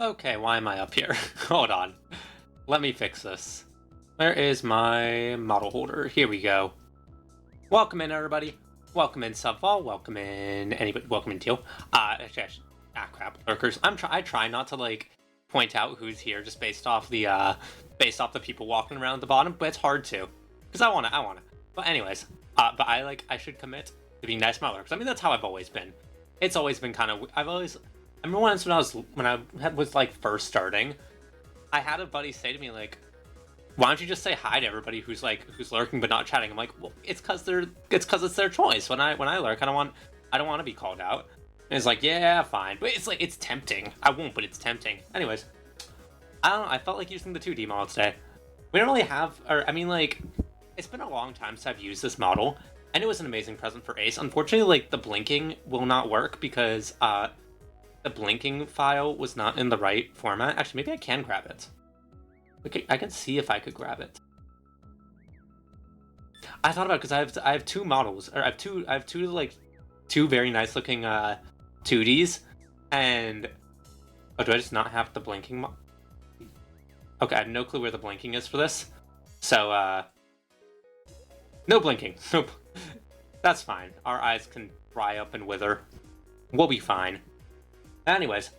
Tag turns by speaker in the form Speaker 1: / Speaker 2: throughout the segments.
Speaker 1: Okay, why am I up here? Hold on. Let me fix this. Where is my model holder? Here we go. Welcome in, everybody. Welcome in, Subfall. Welcome in, anybody. Welcome in, Teal. Crap, lurkers. I try not to like point out who's here just based off the people walking around the bottom, but it's hard to, because I wanna. But anyways, but I should commit to being nice to my lurkers. I mean, that's how I've always been. It's always been kind of. I remember once when I was like first starting, I had a buddy say to me like, "Why don't you just say hi to everybody who's lurking but not chatting?" I'm like, "Well, it's because it's their choice. When I lurk, I don't want to be called out." And it's like, "Yeah, fine," but it's tempting. I won't, but it's tempting. Anyways, I don't know. I felt like using the 2D model today. We don't really have, or I mean, like, it's been a long time since I've used this model, and it was an amazing present for Ace. Unfortunately, like the blinking will not work because the blinking file was not in the right format. Actually, maybe I can grab it. Okay, I can see if I could grab it. I thought about it because I have two models, or I have two very nice looking 2Ds, and do I just not have the blinking? Okay, I have no clue where the blinking is for this, so no blinking. Nope, that's fine. Our eyes can dry up and wither. We'll be fine. Anyways,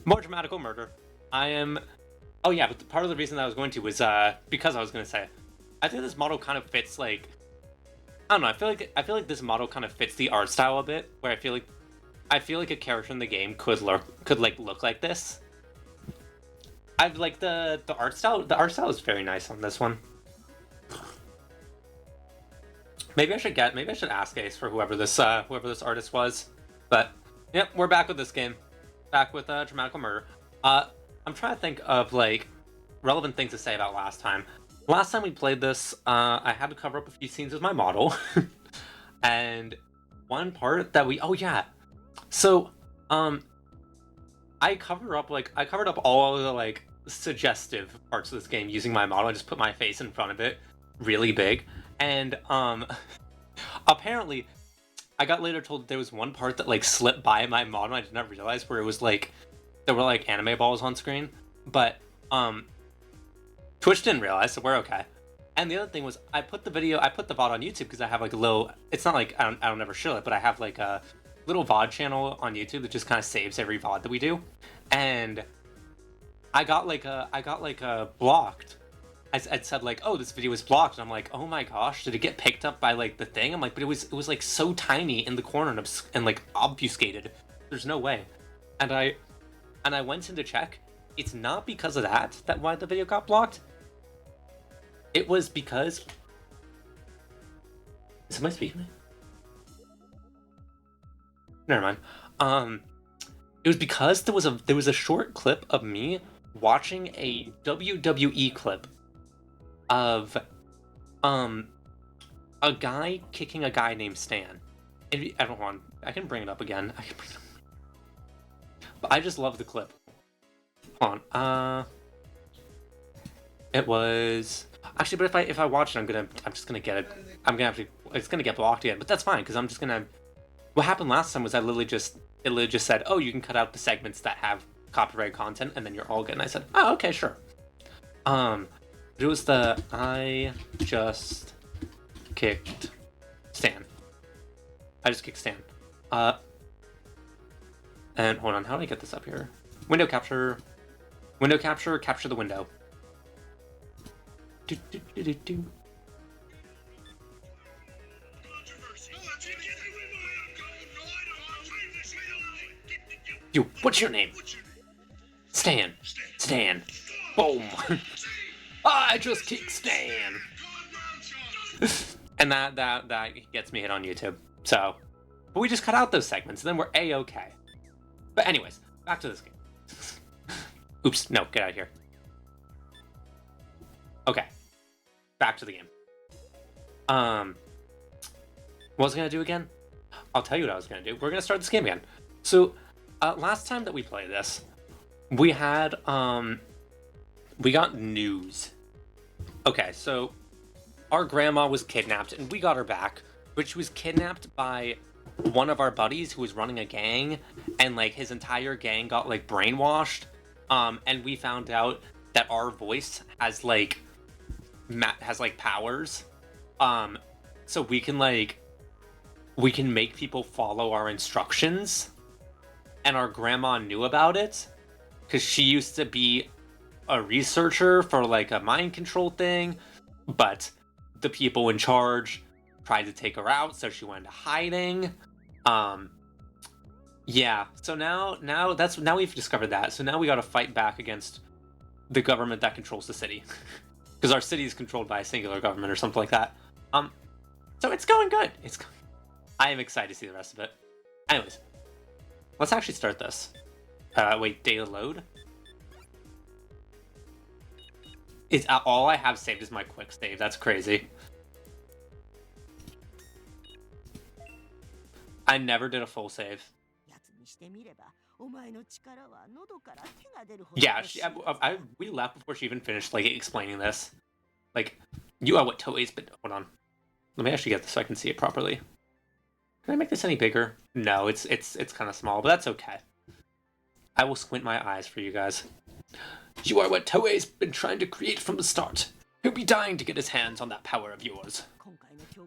Speaker 1: more dramatical murder. Oh yeah, but part of the reason that I was going to was because I was going to say, I think this model kind of fits like, I don't know. I feel like this model kind of fits the art style a bit. Where I feel like a character in the game could look like this. I've like the art style. The art style is very nice on this one. Maybe I should ask Ace for whoever this artist was. But yep, we're back with this game. Back with dramatical murder. I'm trying to think of like relevant things to say about last time. Last time we played this, I had to cover up a few scenes with my model, and one part that so I covered up all of the like suggestive parts of this game using my model. I just put my face in front of it, really big, and apparently, I got later told that there was one part that like slipped by my model. I did not realize where it was like. There were like anime balls on screen, but Twitch didn't realize, so we're okay. And the other thing was I put the VOD on YouTube because I have like a little. It's not like I don't ever show it, but I have like a little VOD channel on YouTube that just kind of saves every VOD that we do. And I got blocked. I said like, oh, this video is blocked, and I'm like, oh my gosh, did it get picked up by like the thing? I'm like, but it was like so tiny in the corner and like obfuscated. There's no way. And I went in to check. It's not because of that why the video got blocked. It was because. Is somebody speaking to me? Never mind. It was because there was a short clip of me watching a WWE clip of a guy kicking a guy named Stan. I can bring it up again. But I just love the clip. Hold on. It was actually, but if I watch it, I'm just gonna get it. It's gonna get blocked again. But that's fine because I'm just gonna. What happened last time was it literally just said, oh, you can cut out the segments that have copyright content, and then you're all good. And I said, oh, okay, sure. It was I just kicked Stan. I just kicked Stan. And hold on, how do I get this up here? Window capture, capture the window. You, what's your name? Stan. Boom. I just kicked Stan. And that gets me hit on YouTube. So, but we just cut out those segments, and then we're A-okay. But anyways, back to this game. Oops, no, get out of here. Okay, back to the game. What was I gonna do again? I'll tell you what I was gonna do. We're gonna start this game again. So, last time that we played this, we had, we got news. Okay, so our grandma was kidnapped, and we got her back, but she was kidnapped by one of our buddies who was running a gang, and like his entire gang got like brainwashed. And we found out that our voice has like powers. So we can make people follow our instructions, and our grandma knew about it because she used to be a researcher for like a mind control thing, but the people in charge tried to take her out, so she went into hiding. Yeah, so now we've discovered that. So now we got to fight back against the government that controls the city, because our city is controlled by a singular government or something like that. So it's going good. I am excited to see the rest of it. Anyways, let's actually start this. Wait, data load. Is all I have saved is my quick save. That's crazy. I never did a full save. Yeah, we left before she even finished like explaining this. Like, you are what Toei's, but hold on. Let me actually get this so I can see it properly. Can I make this any bigger? No, it's kind of small, but that's okay. I will squint my eyes for you guys. You are what Toei's been trying to create from the start. He'll be dying to get his hands on that power of yours.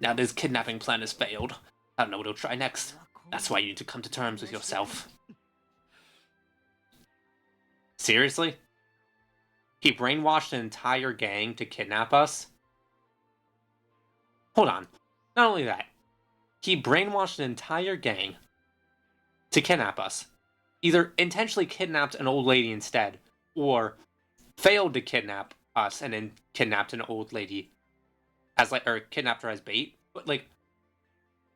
Speaker 1: Now that his kidnapping plan has failed, I don't know what he'll try next. That's why you need to come to terms with yourself. Seriously? He brainwashed an entire gang to kidnap us? Hold on. Not only that, he brainwashed an entire gang to kidnap us. Either intentionally kidnapped an old lady instead, or failed to kidnap us and then kidnapped an old lady as or kidnapped her as bait. But like,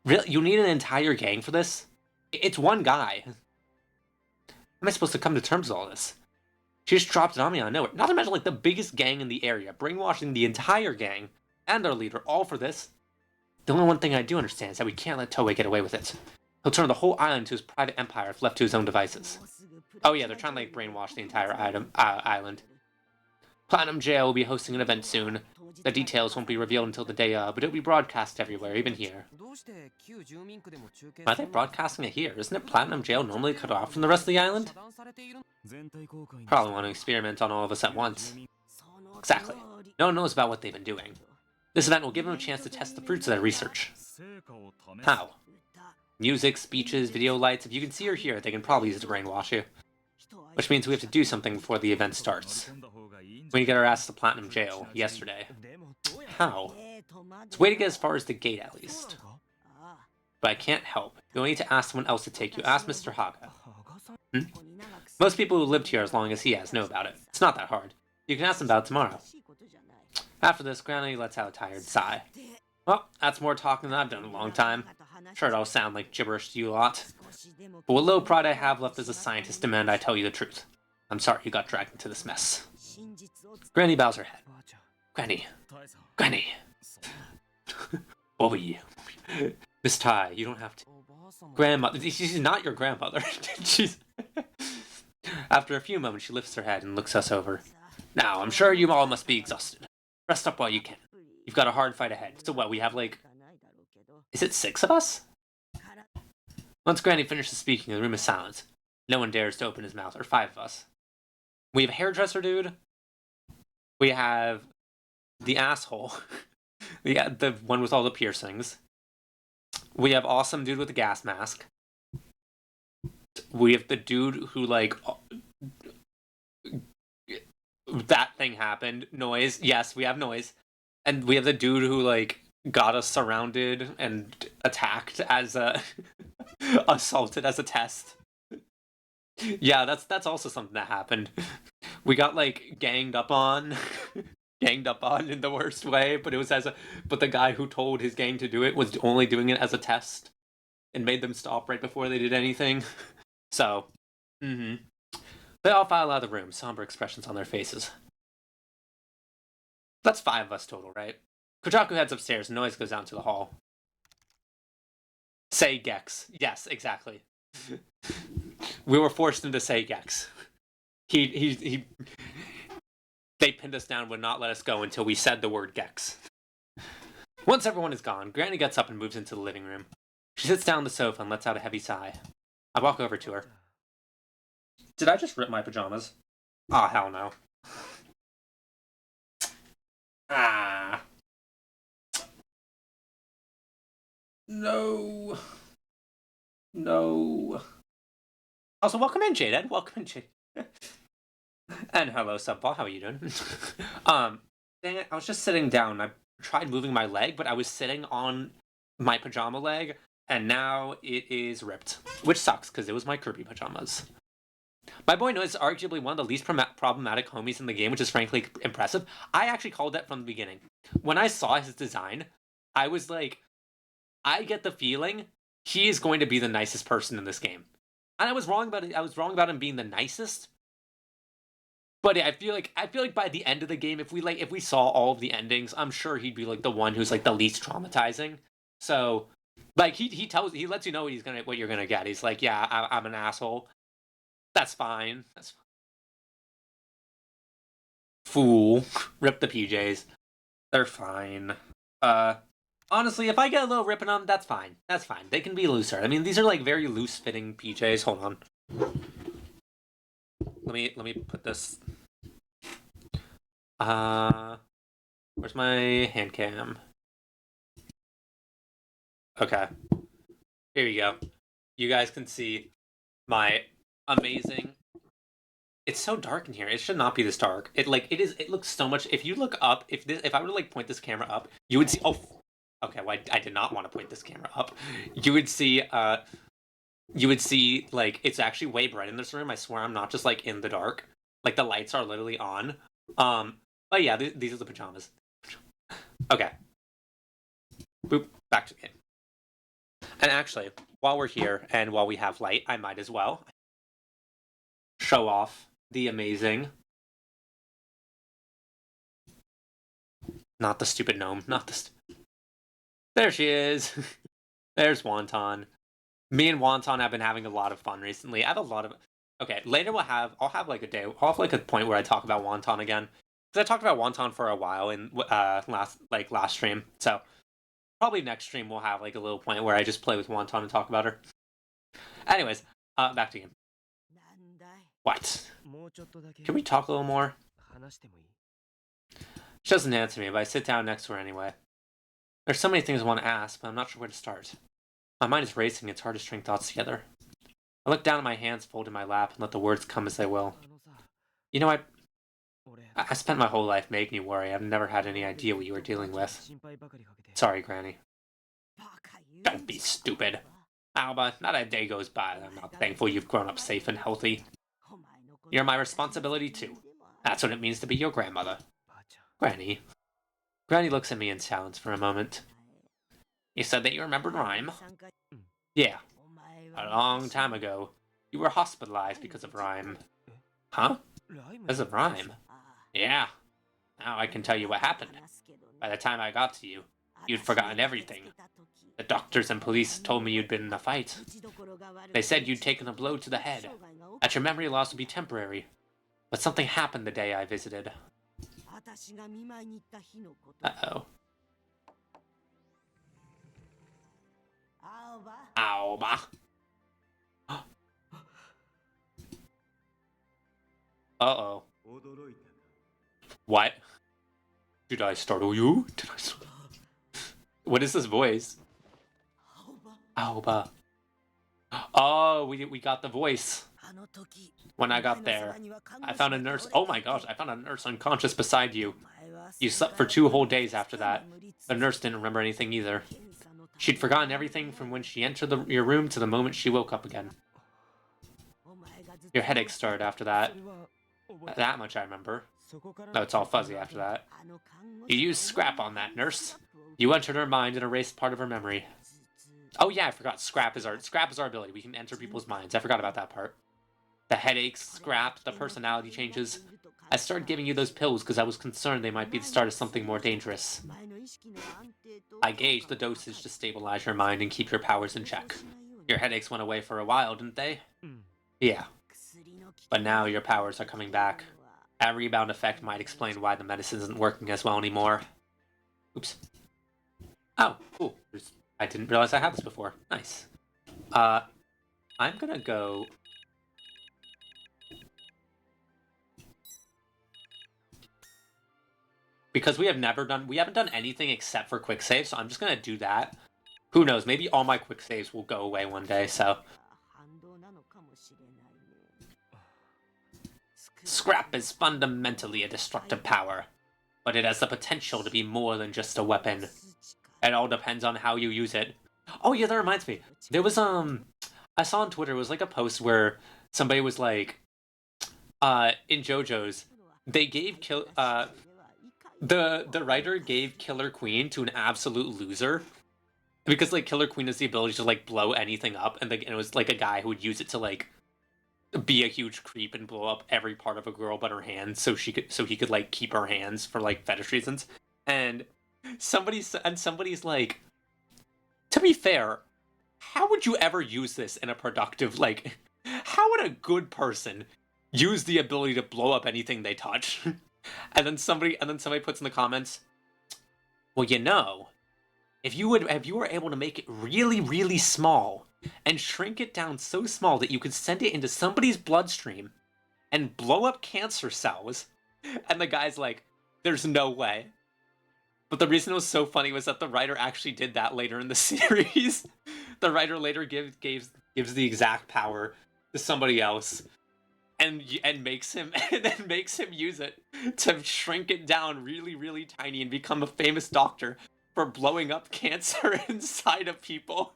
Speaker 1: really, you need an entire gang for this? It's one guy. How am I supposed to come to terms with all this? She just dropped it on me out of nowhere. Not to mention like the biggest gang in the area, brainwashing the entire gang and their leader, all for this. The only one thing I do understand is that we can't let Toei get away with it. He'll turn the whole island to his private empire if left to his own devices. Oh yeah, they're trying to like brainwash the entire island. Platinum Jail will be hosting an event soon. The details won't be revealed until the day of, but it'll be broadcast everywhere, even here. Why are they broadcasting it here? Isn't it Platinum Jail normally cut off from the rest of the island? Probably want to experiment on all of us at once. Exactly. No one knows about what they've been doing. This event will give them a chance to test the fruits of their research. How? Music, speeches, video lights. If you can see or hear it, they can probably use it to brainwash you. Which means we have to do something before the event starts. We need to get our ass to Platinum Jail yesterday. How? It's a way to get as far as the gate at least. But I can't help. You'll need to ask someone else to take you. Ask Mr. Haga. Most people who lived here as long as he has know about it. It's not that hard. You can ask him about it tomorrow. After this, Granny lets out a tired sigh. Well, that's more talking than I've done in a long time. Sure, it all sound like gibberish to you lot. But what little pride I have left as a scientist demand I tell you the truth. I'm sorry you got dragged into this mess. Granny bows her head. Granny. Granny. What were you? Miss Tai, you don't have to. Grandmother. She's not your grandmother. She's... After a few moments, she lifts her head and looks us over. Now, I'm sure you all must be exhausted. Rest up while you can. You've got a hard fight ahead. So what, we have like... Is it 6 of us? Once Granny finishes speaking, the room is silent. No one dares to open his mouth, or 5 of us. We have a hairdresser dude. We have the asshole. The one with all the piercings. We have awesome dude with the gas mask. We have the dude who like... That thing happened. Noise. Yes, we have noise. And we have the dude who like got us surrounded and attacked as a... assaulted as a test. Yeah, that's also something that happened. We got like ganged up on in the worst way, but it was but the guy who told his gang to do it was only doing it as a test and made them stop right before they did anything. So, they all file out of the room, somber expressions on their faces. That's 5 of us total, right? Kojaku heads upstairs and Noise goes down to the hall. Say Gex. Yes, exactly. We were forced into say Gex. They pinned us down, would not let us go until we said the word Gex. Once everyone is gone, Granny gets up and moves into the living room. She sits down on the sofa and lets out a heavy sigh. I walk over to her. Did I just rip my pajamas? Ah, hell no. Ah. No. No. Also, welcome in, Jaden. Welcome in, Jaden. And hello, Subpaw. How are you doing? Dang it. I was just sitting down. I tried moving my leg, but I was sitting on my pajama leg, and now it is ripped. Which sucks, because it was my Kirby pajamas. My boy Noise is arguably one of the least problematic homies in the game, which is frankly impressive. I actually called that from the beginning. When I saw his design, I was like, I get the feeling he is going to be the nicest person in this game. And I was wrong about it. I was wrong about him being the nicest. But yeah, I feel like by the end of the game, if we saw all of the endings, I'm sure he'd be like the one who's like the least traumatizing. So like he lets you know what you're gonna get. He's like, yeah, I'm an asshole. That's fine. That's fine. Fool. Rip the PJs. They're fine. Honestly, if I get a little ripping on them, that's fine. That's fine. They can be looser. I mean, these are like very loose fitting PJs. Hold on. Let me put this. Where's my hand cam? Okay. Here you go. You guys can see my amazing. It's so dark in here. It should not be this dark. It looks so much. If you look up, if I were to like point this camera up, you would see. Oh, okay. Well, I did not want to point this camera up. You would see. Like it's actually way bright in this room. I swear I'm not just like in the dark. Like the lights are literally on. But yeah, these are the pajamas. Okay. Boop. Back to the game. And actually, while we're here and while we have light, I might as well show off the amazing. Not the stupid gnome. Not the. There she is. There's Wonton. Me and Wonton have been having a lot of fun recently. I have a lot of. Okay, later I'll have like a day. I'll have like a point where I talk about Wonton again, because I talked about Wonton for a while in last stream. So probably next stream we'll have like a little point where I just play with Wonton and talk about her. Anyways, back to game. What? Can we talk a little more? She doesn't answer me, but I sit down next to her anyway. There's so many things I want to ask, but I'm not sure where to start. My mind is racing, it's hard to string thoughts together. I look down at my hands folded in my lap and let the words come as they will. You know, I spent my whole life making you worry. I've never had any idea what you were dealing with. Sorry, Granny. Don't be stupid. Alba, not a day goes by that I'm not thankful you've grown up safe and healthy. You're my responsibility too. That's what it means to be your grandmother. Granny. Granny looks at me in silence for a moment. You said that you remembered Rhyme? Yeah. A long time ago. You were hospitalized because of Rhyme. Huh? Because of Rhyme? Yeah. Now I can tell you what happened. By the time I got to you, you'd forgotten everything. The doctors and police told me you'd been in a fight. They said you'd taken a blow to the head, that your memory loss would be temporary. But something happened the day I visited. Uh-oh. Alba. Uh-oh. What? Did I startle you? What is this voice? Alba. Oh, we got the voice. When I got there, I found a nurse. Oh my gosh, I found a nurse unconscious beside you. You slept for 2 whole days after that. The nurse didn't remember anything either. She'd forgotten everything from when she entered your room to the moment she woke up again. Your headache started after that. That much I remember. No, it's all fuzzy after that. You used scrap on that, nurse. You entered her mind and erased part of her memory. Oh yeah, I forgot. Scrap is our ability. We can enter people's minds. I forgot about that part. The headaches, scrap, the personality changes. I started giving you those pills because I was concerned they might be the start of something more dangerous. I gauged the dosage to stabilize your mind and keep your powers in check. Your headaches went away for a while, didn't they? Yeah. But now your powers are coming back. That rebound effect might explain why the medicine isn't working as well anymore. Oops. Oh, cool. I didn't realize I had this before. Nice. I'm gonna go... Because we haven't done anything except for quick save, so I'm just gonna do that. Who knows, maybe all my quick saves will go away one day, so... Scrap is fundamentally a destructive power, but it has the potential to be more than just a weapon. It all depends on how you use it. Oh yeah, that reminds me. There was, I saw on Twitter, it was like a post where somebody was like, in JoJo's, they gave the writer gave Killer Queen to an absolute loser. Because, like, Killer Queen has the ability to, like, blow anything up, and it was, like, a guy who would use it to, like, be a huge creep and blow up every part of a girl but her hands, so he could, like, keep her hands for, like, fetish reasons. And somebody's like, to be fair, how would you ever use this in a productive, like, how would a good person use the ability to blow up anything they touch? and then somebody puts in the comments, well, you know, if you were able to make it really, really small and shrink it down so small that you could send it into somebody's bloodstream and blow up cancer cells, and the guy's like, there's no way. But the reason it was so funny was that the writer actually did that later in the series. The writer later gives the exact power to somebody else, and makes him use it to shrink it down really, really tiny and become a famous doctor for blowing up cancer inside of people.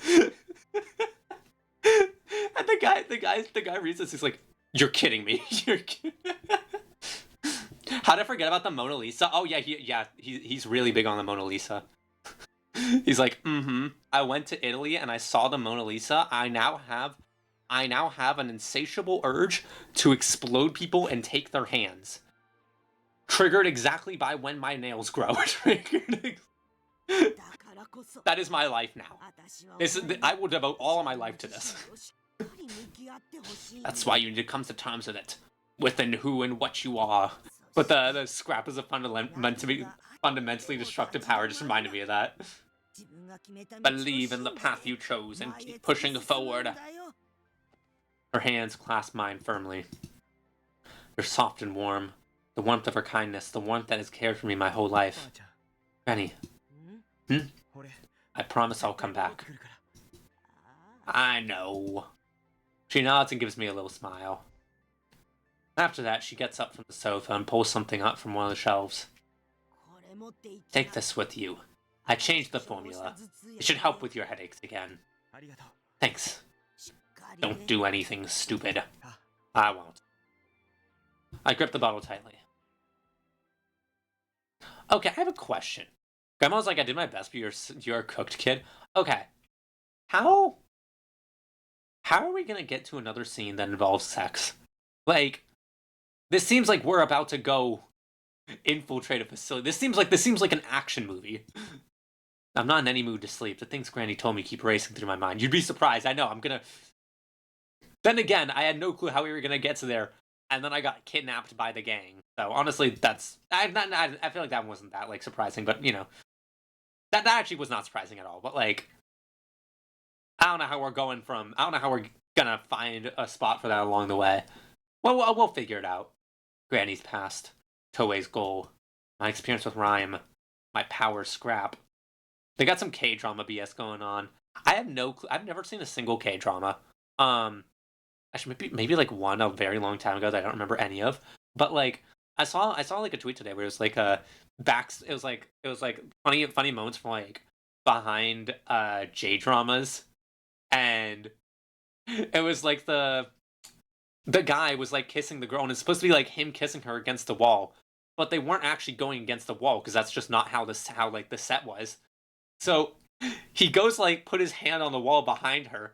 Speaker 1: And the guy reads this, he's like, you're kidding me. How did I forget about the Mona Lisa? Oh yeah, he's really big on the Mona Lisa. He's like, I went to Italy and I saw the Mona Lisa. I now have an insatiable urge to explode people and take their hands. Triggered exactly by when my nails grow. That is my life now. I will devote all of my life to this. That's why you need to come to terms with it. Within who and what you are. But the scrap is a fundamentally destructive power. Just reminded me of that. Believe in the path you chose and keep pushing forward. Her hands clasp mine firmly. They're soft and warm. The warmth of her kindness, the warmth that has cared for me my whole life. Granny. I promise I'll come back. I know. She nods and gives me a little smile. After that, she gets up from the sofa and pulls something up from one of the shelves. Take this with you. I changed the formula. It should help with your headaches again. Thanks. Don't do anything stupid. I won't. I grip the bottle tightly. Okay, I have a question. Grandma's like, I did my best, but you're a cooked kid. Okay. How are we gonna get to another scene that involves sex? Like, this seems like we're about to go infiltrate a facility. This seems like an action movie. I'm not in any mood to sleep. The things Granny told me keep racing through my mind. You'd be surprised. I know. Then again, I had no clue how we were gonna get to there, and then I got kidnapped by the gang. So honestly, I feel like that wasn't that like surprising, but you know, that actually was not surprising at all. But like, I don't know how we're gonna find a spot for that along the way. Well, we'll figure it out. Granny's past, Toei's goal, my experience with Rhyme, my power scrap. They got some K-drama BS going on. I have no clue. I've never seen a single K-drama. Actually, maybe like one a very long time ago that I don't remember any of. But like, I saw like a tweet today where it was like it was like funny moments from like behind J dramas, and it was like the guy was like kissing the girl, and it's supposed to be like him kissing her against the wall, but they weren't actually going against the wall because that's just not how the set was. So he goes like put his hand on the wall behind her,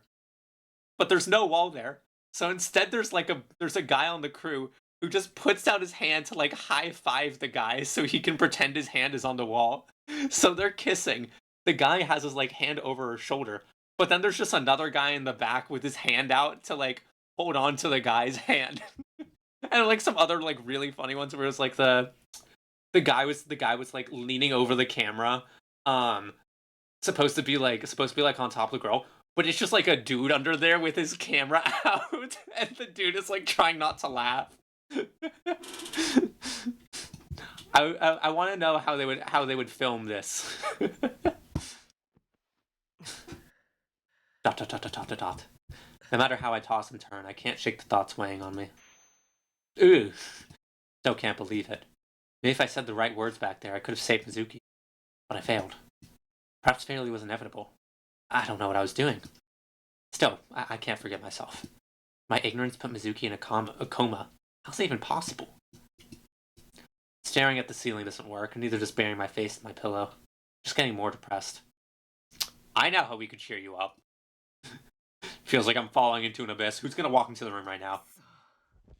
Speaker 1: but there's no wall there. So instead, there's a guy on the crew who just puts out his hand to like high five the guy so he can pretend his hand is on the wall. So they're kissing. The guy has his like hand over her shoulder, but then there's just another guy in the back with his hand out to like hold on to the guy's hand. And like some other like really funny ones where it was like the guy was like leaning over the camera, supposed to be like on top of the girl, but it's just like a dude under there with his camera out, and the dude is like trying not to laugh. I want to know how they would film this. Dot dot dot dot dot dot. No matter how I toss and turn, I can't shake the thoughts weighing on me. Ooh, still can't believe it. Maybe if I said the right words back there, I could have saved Mizuki, but I failed. Perhaps failure was inevitable. I don't know what I was doing. Still, I can't forget myself. My ignorance put Mizuki in a coma. How's that even possible? Staring at the ceiling doesn't work, and neither does burying my face in my pillow. Just getting more depressed. I know how we could cheer you up. Feels like I'm falling into an abyss. Who's gonna walk into the room right now?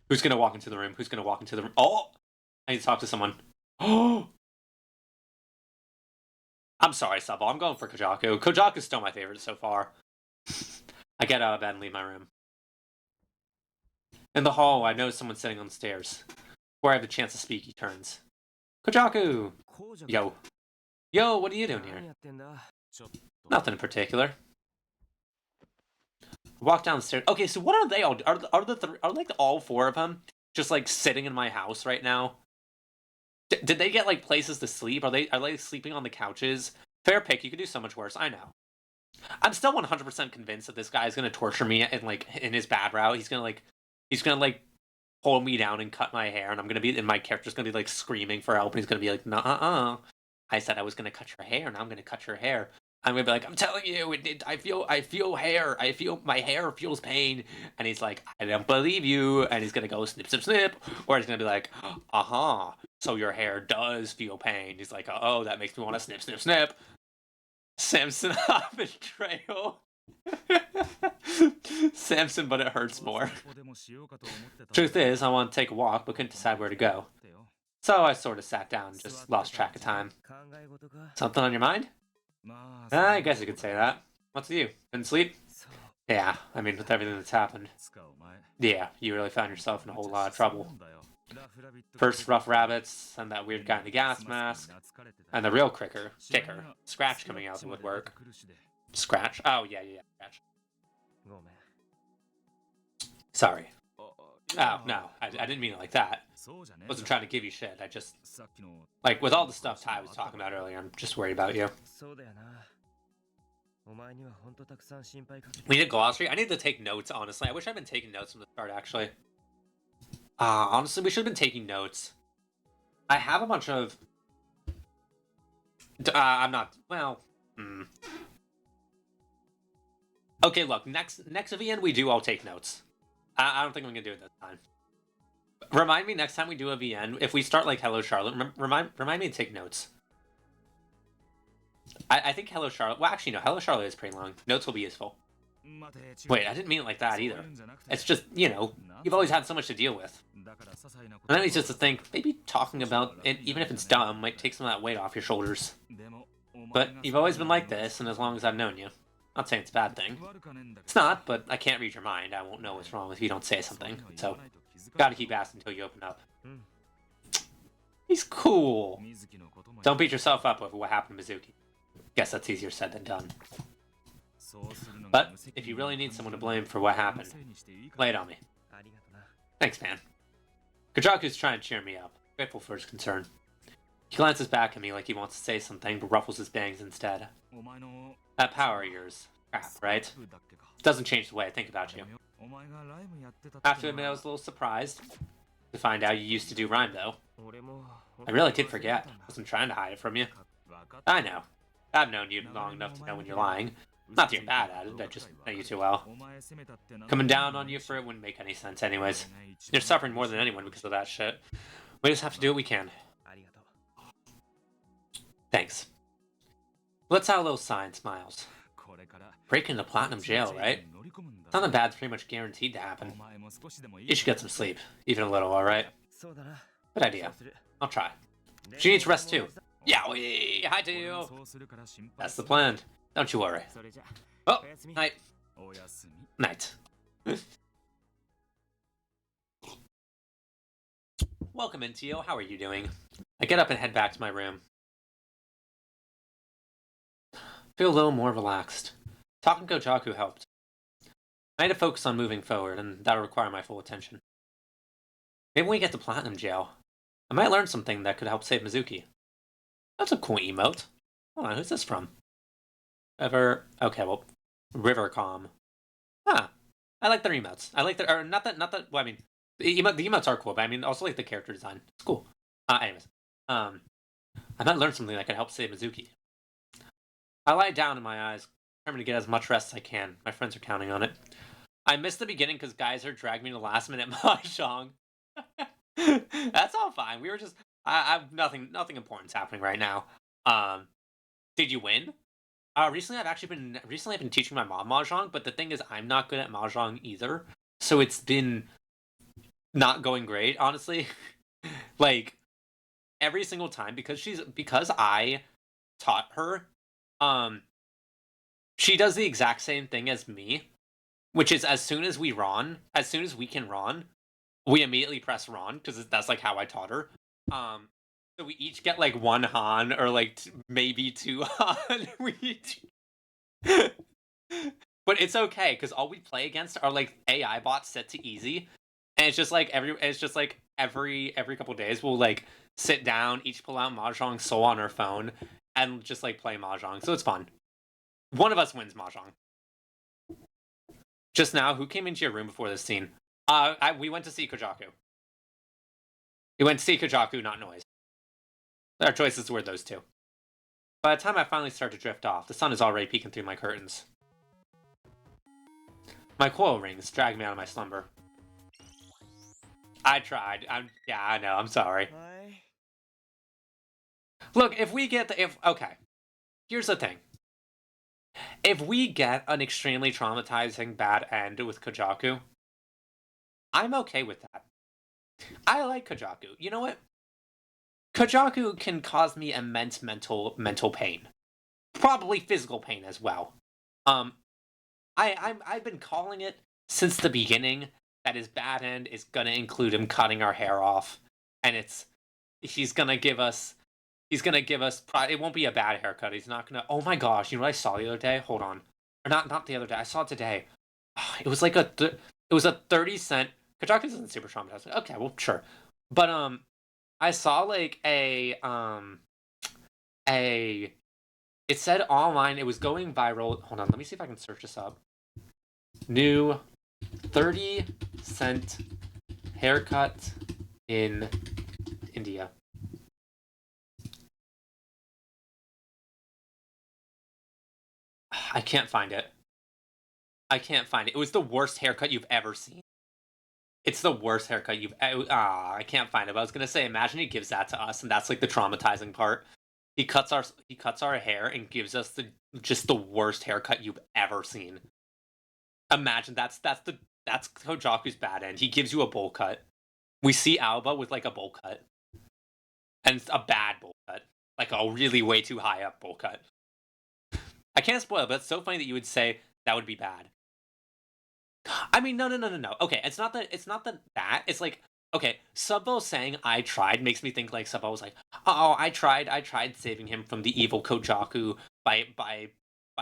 Speaker 1: Who's gonna walk into the room? Who's gonna walk into the room? Oh! I need to talk to someone. Oh! I'm sorry, Subble. I'm going for Kojaku. Kojaku's still my favorite so far. I get out of bed and leave my room. In the hall, I notice someone sitting on the stairs. Before I have the chance to speak, he turns. Kojaku! Yo. Yo, what are you doing here? Nothing in particular. Walk down the stairs. Okay, so what are they all? Are like all four of them just like sitting in my house right now? Did they get like places to sleep? Are they sleeping on the couches? Fair pick. You could do so much worse. I know. I'm still 100% convinced that this guy is gonna torture me and like in his bad route. He's gonna pull me down and cut my hair, and my character's gonna be like screaming for help, and he's gonna be like, "Nuh-uh. I said I was gonna cut your hair, and I'm gonna cut your hair." I'm gonna be like, I'm telling you, I feel hair. My hair feels pain. And he's like, I don't believe you. And he's gonna go snip, snip, snip. Or he's gonna be like, so your hair does feel pain. He's like, oh, that makes me want to snip, snip, snip. Samson off betrayal. Samson, but it hurts more. Truth is, I want to take a walk, but couldn't decide where to go. So I sort of sat down and just lost track of time. Something on your mind? I guess you could say that. What's with you? Couldn't sleep? Yeah, I mean, with everything that's happened. Yeah, you really found yourself in a whole lot of trouble. First rough rabbits, and that weird guy in the gas mask, and the real kicker, Scratch coming out of the woodwork. Scratch? Oh, yeah, Scratch. Sorry. Oh, no, I didn't mean it like that. Wasn't trying to give you shit, I just... Like, with all the stuff Ty was talking about earlier, I'm just worried about you. We need a glossary? I need to take notes, honestly. I wish I'd been taking notes from the start, actually. Honestly, we should have been taking notes. I have a bunch of... I'm not... Well... Okay, look, next VN we do all take notes. I don't think I'm gonna do it this time. Remind me next time we do a VN, if we start like Hello Charlotte, remind me to take notes. I think Hello Charlotte... Well, actually, no, Hello Charlotte is pretty long. Notes will be useful. Wait, I didn't mean it like that either. It's just, you know, you've always had so much to deal with. And then it's just to think, maybe talking about it, even if it's dumb, might take some of that weight off your shoulders. But you've always been like this, and as long as I've known you. Not saying it's a bad thing. It's not, but I can't read your mind. I won't know what's wrong if you don't say something. So, gotta keep asking until you open up. He's cool. Don't beat yourself up over what happened to Mizuki. Guess that's easier said than done. But, if you really need someone to blame for what happened, lay it on me. Thanks, man. Kajaku's trying to cheer me up, grateful for his concern. He glances back at me like he wants to say something, but ruffles his bangs instead. That power of yours. Crap, right? It doesn't change the way I think about you. I have to admit I was a little surprised to find out you used to do rhyme, though. I really did forget. I wasn't trying to hide it from you. I know. I've known you long enough to know when you're lying. Not that you're bad at it, I just know you too well. Coming down on you for it wouldn't make any sense anyways. You're suffering more than anyone because of that shit. We just have to do what we can. Thanks. Let's have a little sign, Smiles. Break into Platinum Jail, right? Something bad's pretty much guaranteed to happen. You should get some sleep. Even a little, alright? Good idea. I'll try. She needs rest too. Yowie! Hi to you! That's the plan. Don't you worry. Oh, night. Night. Welcome in, Tio. How are you doing? I get up and head back to my room. Feel a little more relaxed. Talking Kojaku helped. I need to focus on moving forward, and that'll require my full attention. Maybe when we get to Platinum Jail, I might learn something that could help save Mizuki. That's a cool emote. Hold on, who's this from? Okay, well, Rivercom. Ah, I like their emotes. I like their, or not that, well, I mean, the emotes are cool, but I mean, also like the character design. It's cool. Anyways, I might learn something that could help save Mizuki. I lie down in my eyes, determined to get as much rest as I can. My friends are counting on it. I missed the beginning because guys are dragging me to last minute mahjong. That's all fine. We were just, I've nothing important's happening right now. Did you win? Recently I've been teaching my mom mahjong, but the thing is, I'm not good at mahjong either. So it's been not going great, honestly. Like every single time because I taught her, she does the exact same thing as me, which is as soon as we can Ron, we immediately press Ron because that's like how I taught her. So we each get like one Han or like maybe two Han. we each... But it's okay because all we play against are like AI bots set to easy, and it's just like every couple days we'll like sit down, each pull out Mahjong Soul on our phone, and just like play Mahjong. So it's fun. One of us wins Mahjong. Just now, who came into your room before this scene? We went to see Kojaku. We went to see Kojaku, not Noise. Our choices were those two. By the time I finally start to drift off, the sun is already peeking through my curtains. My coil rings drag me out of my slumber. I tried. Yeah, I know. I'm sorry. Look, if we get okay, here's the thing. If we get an extremely traumatizing bad end with Kojaku, I'm okay with that. I like Kojaku. You know what? Kojaku can cause me immense mental pain, probably physical pain as well. I've been calling it since the beginning that his bad end is gonna include him cutting our hair off, and he's gonna give us. It won't be a bad haircut. He's not gonna. Oh my gosh! You know what I saw the other day? Hold on, or not the other day. I saw it today. It was like it was a 30 cent. Kojaku isn't super traumatizing. Okay, well sure, but I saw like it said online, it was going viral. Hold on, let me see if I can search this up. New 30-cent haircut in India. I can't find it. It was the worst haircut you've ever seen. It's the worst haircut you've. I can't find it. But I was gonna say, imagine he gives that to us, and that's like the traumatizing part. He cuts our hair and gives us just the worst haircut you've ever seen. Imagine that's Kojaku's bad end. He gives you a bowl cut. We see Alba with like a bowl cut, and it's a bad bowl cut, like a really way too high up bowl cut. I can't spoil it, but it's so funny that you would say that would be bad. I mean, no. Okay, it's not that. It's like, okay, Subbo saying "I tried" makes me think like Subbo was like, "Oh, I tried saving him from the evil Kojaku by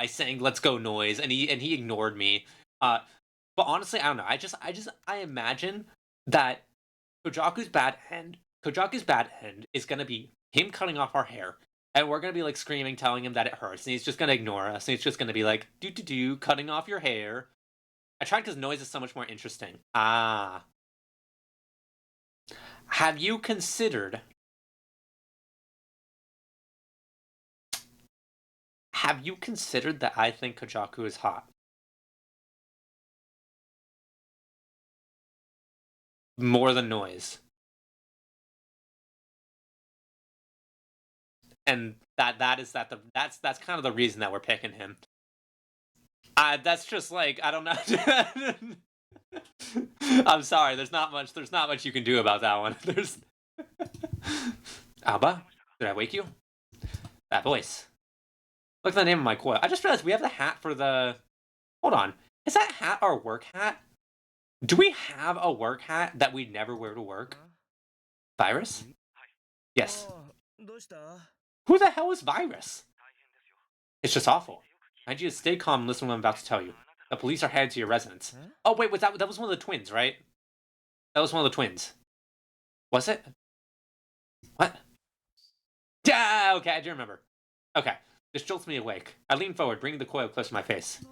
Speaker 1: saying let's go Noise," and he ignored me. But honestly, I don't know. I imagine that Kojaku's bad end is gonna be him cutting off our hair. And we're gonna be like screaming, telling him that it hurts, and he's just gonna ignore us. And he's just gonna be like, do, cutting off your hair. I tried because Noise is so much more interesting. Have you considered? Have you considered that I think Kojaku is hot? More than Noise. And that's kind of the reason that we're picking him. That's just like, I don't know. I'm sorry. There's not much you can do about that one. There's Alba, did I wake you? That voice. Look at the name of my coil. I just realized we have the hat for the. Hold on. Is that hat our work hat? Do we have a work hat that we never wear to work? Virus? Yes. Who the hell is Virus? It's just awful. I need you to stay calm and listen to what I'm about to tell you. The police are headed to your residence. Oh wait, that was one of the twins, right? That was one of the twins. Was it? What? Yeah, okay, I do remember. Okay, this jolts me awake. I lean forward, bringing the coil close to my face.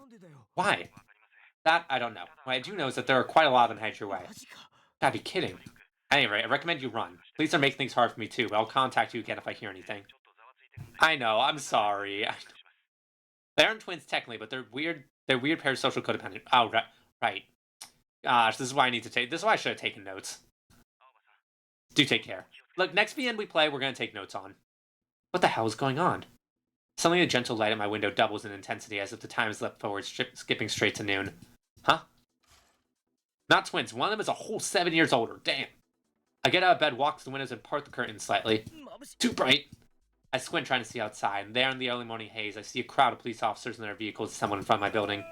Speaker 1: Why? That, I don't know. What I do know is that there are quite a lot of them headed your way. Gotta be kidding. Anyway, I recommend you run. Police are making things hard for me too, but I'll contact you again if I hear anything. I know, I'm sorry. They aren't twins technically, but they're weird. They're weird parasocial codependent. Oh, right. Gosh, this is why I need to take. This is why I should have taken notes. Do take care. Look, next VN we play, we're gonna take notes on. What the hell is going on? Suddenly, a gentle light at my window doubles in intensity as if the time has leapt forward, skipping straight to noon. Huh? Not twins. One of them is a whole 7 years older. Damn. I get out of bed, walk to the windows, and part the curtains slightly. Too bright. I squint trying to see outside, and there in the early morning haze, I see a crowd of police officers in their vehicles assembled in front of my building.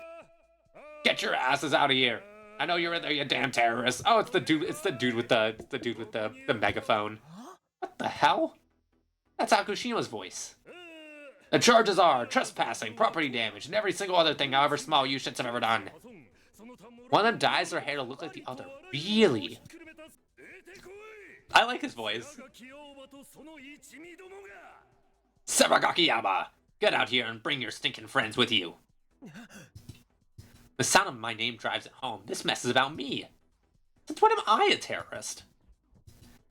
Speaker 1: Get your asses out of here! I know you're in there, you damn terrorists! Oh, it's the dude. It's the dude with the megaphone. What the hell? That's Akushima's voice. The charges are trespassing, property damage, and every single other thing, however small, you shits have ever done. One of them dyes their hair to look like the other. Really? I like his voice. Saragakiyama! Get out here and bring your stinking friends with you. The sound of my name drives it home. This mess is about me. Since when am I a terrorist?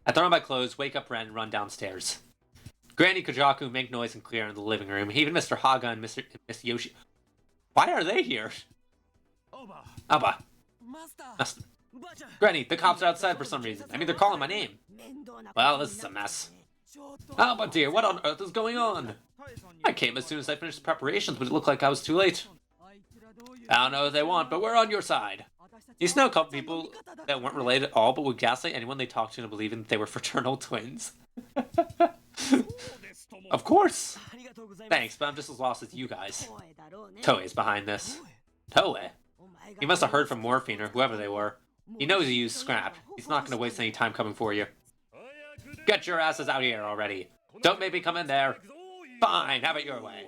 Speaker 1: I throw on my clothes, wake up Ren, and run downstairs. Granny Kojaku make noise and clear in the living room. Even Mr. Haga and Miss Yoshi. Why are they here? Abba. Master. Granny, the cops are outside for some reason. I mean, they're calling my name. Well, this is a mess. Abba dear, what on earth is going on? I came as soon as I finished the preparations, but it looked like I was too late. I don't know what they want, but we're on your side. These know a couple people that weren't related at all, but would gaslight anyone they talked to into believing that they were fraternal twins. Of course. Thanks, but I'm just as lost as you guys. Toei's behind this. Toei? He must have heard from Morphine or whoever they were. He knows you used scrap. He's not going to waste any time coming for you. Get your asses out here already. Don't make me come in there. Fine, have it your way.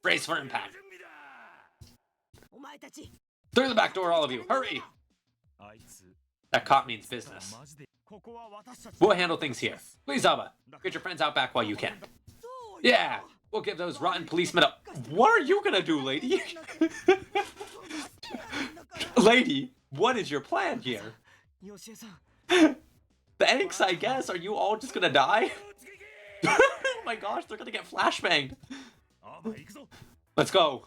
Speaker 1: Brace for impact. Through the back door, all of you. Hurry! That cop means business. We'll handle things here. Please, Abba, get your friends out back while you can. Yeah, we'll give those rotten policemen a... What are you gonna do, lady? Lady, what is your plan here? Thanks, I guess. Are you all just gonna die? Oh my gosh, they're gonna get flashbanged. Let's go.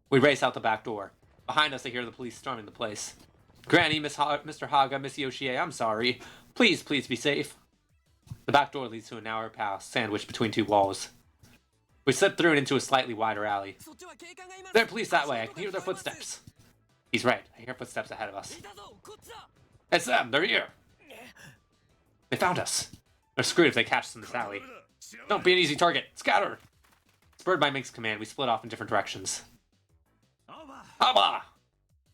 Speaker 1: We race out the back door. Behind us, I hear the police storming the place. Granny, Mr. Haga, Miss Yoshie, I'm sorry. Please be safe. The back door leads to a narrow path, sandwiched between two walls. We slip through and into a slightly wider alley. There are police that way. I can hear their footsteps. He's right. I hear footsteps ahead of us. It's them. They're here. They found us. They're screwed if they catch us in this alley. Don't be an easy target. Scatter! Spurred by Mink's command, we split off in different directions. Abba!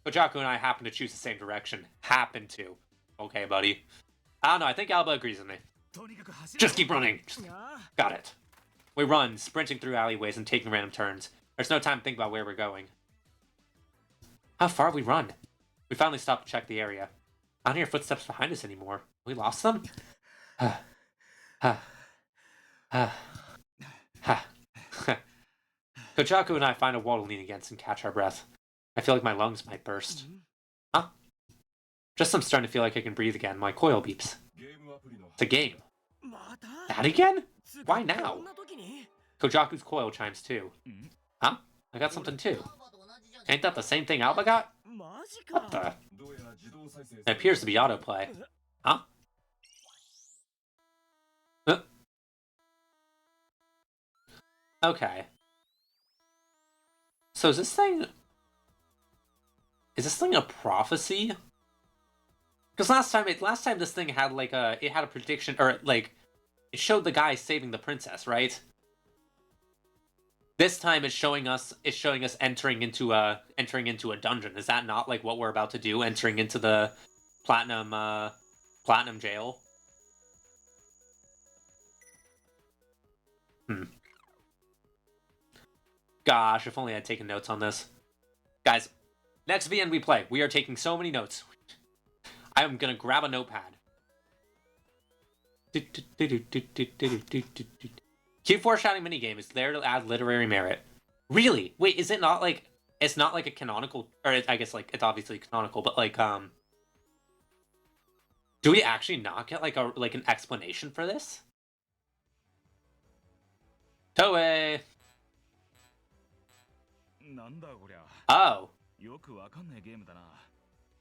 Speaker 1: Kojaku and I happen to choose the same direction. Happen to. Okay, buddy. I don't know, I think Alba agrees with me. Just keep running. Got it. We run, sprinting through alleyways and taking random turns. There's no time to think about where we're going. How far have we run? We finally stop to check the area. I don't hear footsteps behind us anymore. We lost them? Kojaku and I find a wall to lean against and catch our breath. I feel like my lungs might burst. Huh? Just I'm starting to feel like I can breathe again. My coil beeps. It's a game. That again? Why now? Kojaku's coil chimes too. Huh? I got something too. Ain't that the same thing Alba got? What the? It appears to be autoplay. Huh? Okay. So is this thing a prophecy? Because last time this thing had like it had a prediction, or like it showed the guy saving the princess, right? This time it's showing us entering into a dungeon. Is that not like what we're about to do? Entering into the platinum jail? Gosh, if only I'd taken notes on this. Guys, next VN we play, we are taking so many notes. I am gonna grab a notepad. Cute foreshadowing minigame is there to add literary merit. Really? Wait, is it not like... It's not like a canonical... Or I guess, like, it's obviously canonical, but, like, do we actually not get, like, an explanation for this? Toei! Oh.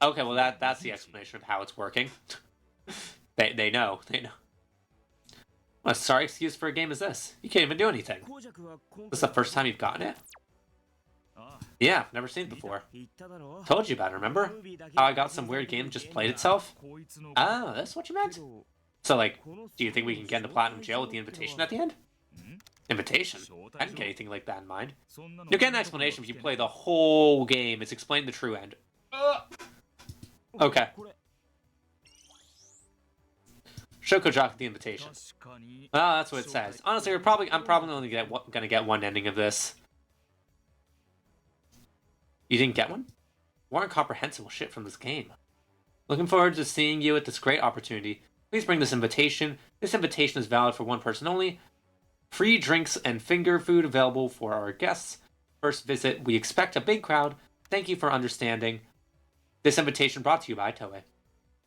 Speaker 1: Okay, well that's the explanation of how it's working. They know. What a sorry excuse for a game is this? You can't even do anything. This is the first time you've gotten it? Yeah, never seen it before. Told you about it, remember? How I got some weird game that just played itself? Oh, that's what you meant? So, like, do you think we can get into Platinum Jail with the invitation at the end? Invitation? I didn't get anything like that in mind. You'll get an explanation if you play the whole game. It's explaining the true end. Okay. Shoko dropped the invitation. Oh, that's what it says. Honestly, I'm probably only gonna get one ending of this. You didn't get one? More incomprehensible shit from this game. Looking forward to seeing you at this great opportunity. Please bring this invitation. This invitation is valid for one person only. Free drinks and finger food available for our guests. First visit, we expect a big crowd. Thank you for understanding. This invitation brought to you by Toei.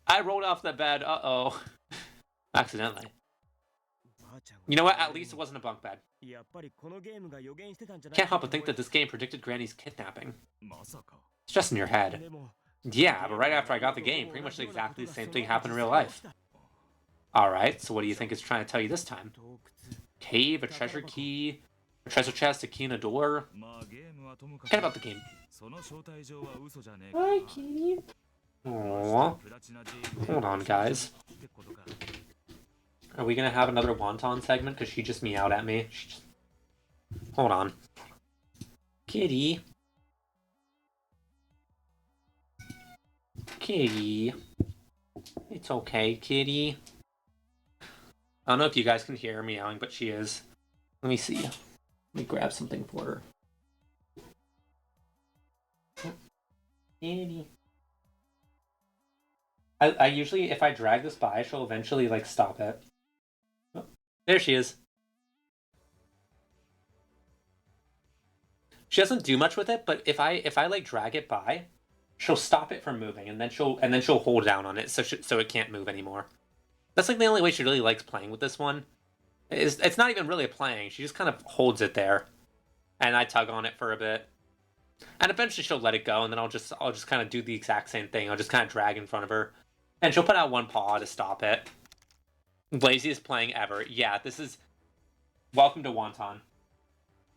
Speaker 1: I rolled off the bed. Uh-oh. Accidentally. You know what? At least it wasn't a bunk bed. Can't help but think that this game predicted Granny's kidnapping. It's just in your head. Yeah, but right after I got the game, pretty much exactly the same thing happened in real life. Alright, so what do you think it's trying to tell you this time? Cave, a treasure key, a treasure chest, a key in a door. Forget about the game. Hi, kitty. Aww. Hold on, guys. Are we gonna have another wonton segment? Because she just meowed at me. Hold on. Kitty. Kitty. It's okay, kitty. I don't know if you guys can hear her meowing, but she is. Let me see. Let me grab something for her. Kitty. I usually, if I drag this by, she'll eventually, like, stop it. Oh, there she is. She doesn't do much with it, but if I like drag it by, she'll stop it from moving, and then she'll hold down on it so it can't move anymore. That's like the only way she really likes playing with this one. It's not even really playing. She just kind of holds it there, and I tug on it for a bit, and eventually she'll let it go, and then I'll just kind of do the exact same thing. I'll just kind of drag in front of her, and she'll put out one paw to stop it. Laziest playing ever. Yeah, this is... Welcome to Wonton.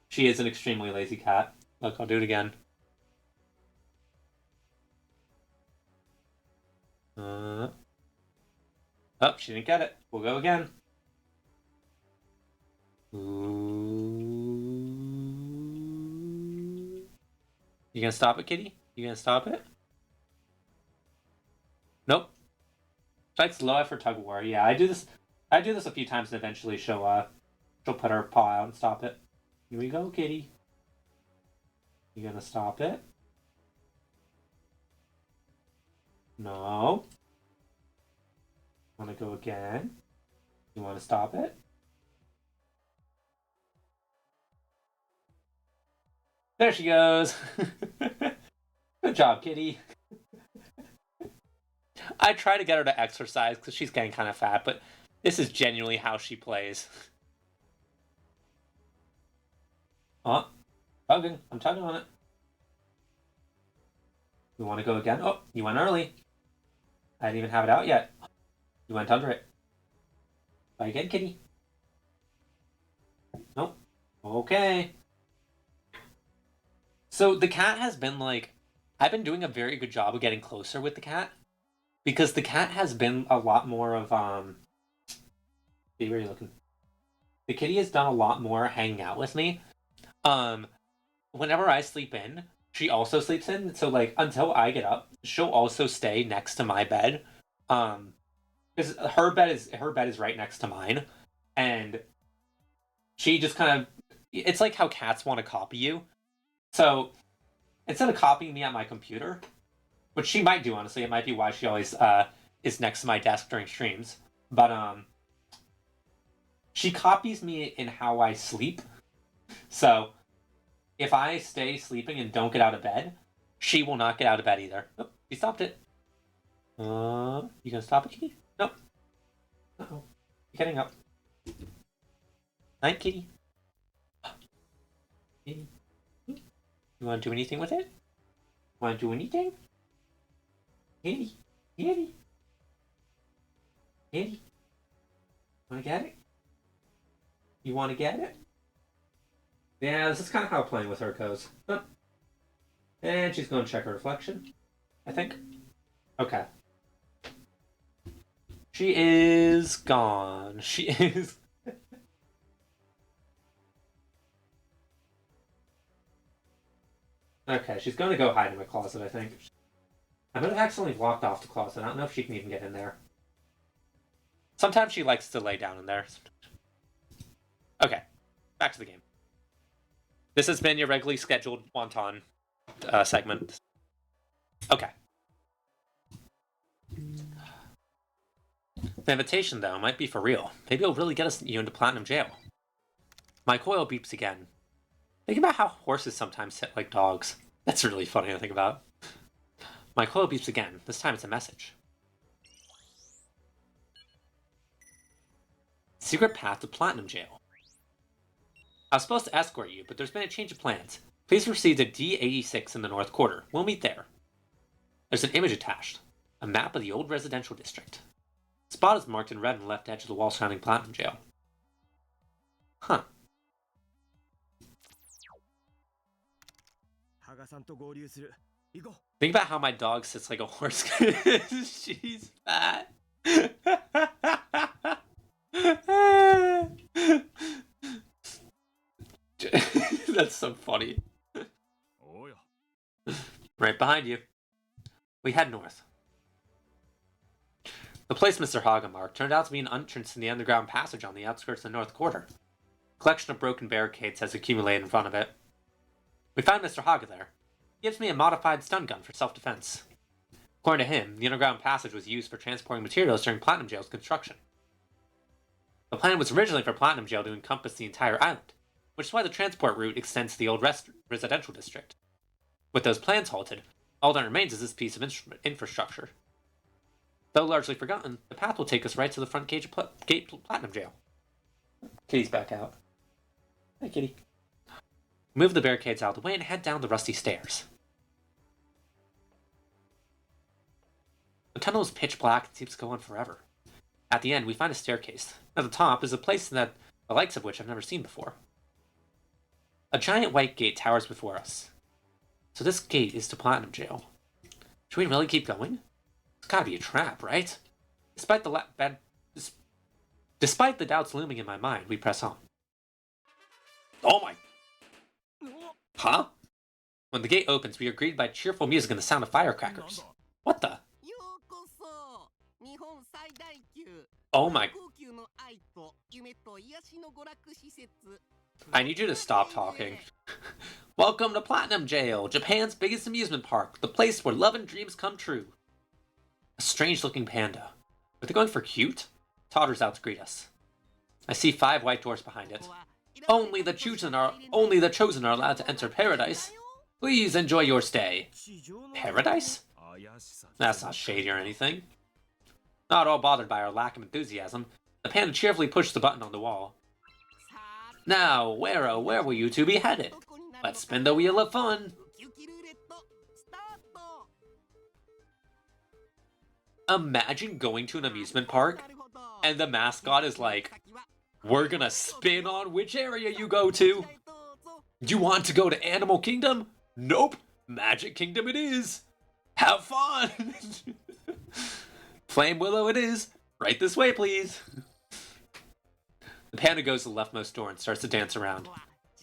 Speaker 1: She is an extremely lazy cat. Look, I'll do it again. Oh, she didn't get it. We'll go again. Ooh. You gonna stop it, kitty? You gonna stop it? Nope. Strikes low for tug of war. Yeah, I do this a few times, and eventually she'll put her paw out and stop it. Here we go, kitty. You gonna stop it? No. Wanna go again? You wanna stop it? There she goes. Good job, kitty. I try to get her to exercise because she's getting kind of fat, but this is genuinely how she plays. Oh, tugging. I'm tugging on it. You want to go again? Oh, you went early. I didn't even have it out yet. You went under it. Try again, kitty. Nope. Okay. So the cat has been like... I've been doing a very good job of getting closer with the cat. Because the cat has been a lot more of, See, where are you looking? The kitty has done a lot more hanging out with me. Whenever I sleep in, she also sleeps in. So, like, until I get up, she'll also stay next to my bed. Because her bed is right next to mine. And she just kind of... It's like how cats want to copy you. So instead of copying me at my computer, which she might do, honestly, it might be why she always is next to my desk during streams. But she copies me in how I sleep. So if I stay sleeping and don't get out of bed, she will not get out of bed either. Oh, she stopped it. You gonna stop it, kitty? Nope. Uh-oh. You're getting up. Night, kitty. Kitty. You wanna do anything with it? Wanna do anything? Kitty. Kitty. Kitty. Wanna get it? You wanna get it? Yeah, this is kind of how playing with her goes. Oh. And she's going to check her reflection, I think. Okay. She is gone. She is... Okay, she's going to go hide in my closet, I think. I might have accidentally blocked off the closet. I don't know if she can even get in there. Sometimes she likes to lay down in there. Okay, back to the game. This has been your regularly scheduled wonton segment. Okay. The invitation, though, might be for real. Maybe it'll really get you into Platinum Jail. My coil beeps again. Think about how horses sometimes sit like dogs. That's really funny to think about. My coil beeps again. This time it's a message. Secret path to Platinum Jail. I was supposed to escort you, but there's been a change of plans. Please proceed to D86 in the North Quarter. We'll meet there. There's an image attached. A map of the old residential district. The spot is marked in red on the left edge of the wall surrounding Platinum Jail. Huh. Think about how my dog sits like a horse. She's fat. That's so funny. Right behind you. We head north. The place Mr. Haga marked turned out to be an entrance in the underground passage on the outskirts of the North Quarter. A collection of broken barricades has accumulated in front of it. We found Mr. Haga there. He gives me a modified stun gun for self-defense. According to him, the underground passage was used for transporting materials during Platinum Jail's construction. The plan was originally for Platinum Jail to encompass the entire island, which is why the transport route extends to the old residential district. With those plans halted, all that remains is this piece of infrastructure. Though largely forgotten, the path will take us right to the front gate of Platinum Jail. Kitty's back out. Hi, Kitty. Move the barricades out of the way and head down the rusty stairs. The tunnel is pitch black and seems to go on forever. At the end, we find a staircase. At the top is a place that the likes of which I've never seen before. A giant white gate towers before us. So this gate is to Platinum Jail. Should we really keep going? It's gotta be a trap, right? Despite the doubts looming in my mind, we press on. Oh my... Huh? When the gate opens, we are greeted by cheerful music and the sound of firecrackers. What the? Oh my... I need you to stop talking. Welcome to Platinum Jail, Japan's biggest amusement park, the place where love and dreams come true. A strange-looking panda. Are they going for cute? Todders out to greet us. I see 5 white doors behind it. Only the chosen are allowed to enter paradise. Please enjoy your stay. Paradise? That's not shady or anything. Not all bothered by our lack of enthusiasm, the panda cheerfully pushed the button on the wall. Now, where will you two be headed? Let's spin the wheel of fun. Imagine going to an amusement park and the mascot is like, we're gonna spin on which area you go to. You want to go to Animal Kingdom? Nope. Magic Kingdom it is. Have fun. Flame Willow it is. Right this way, please. The panda goes to the leftmost door and starts to dance around.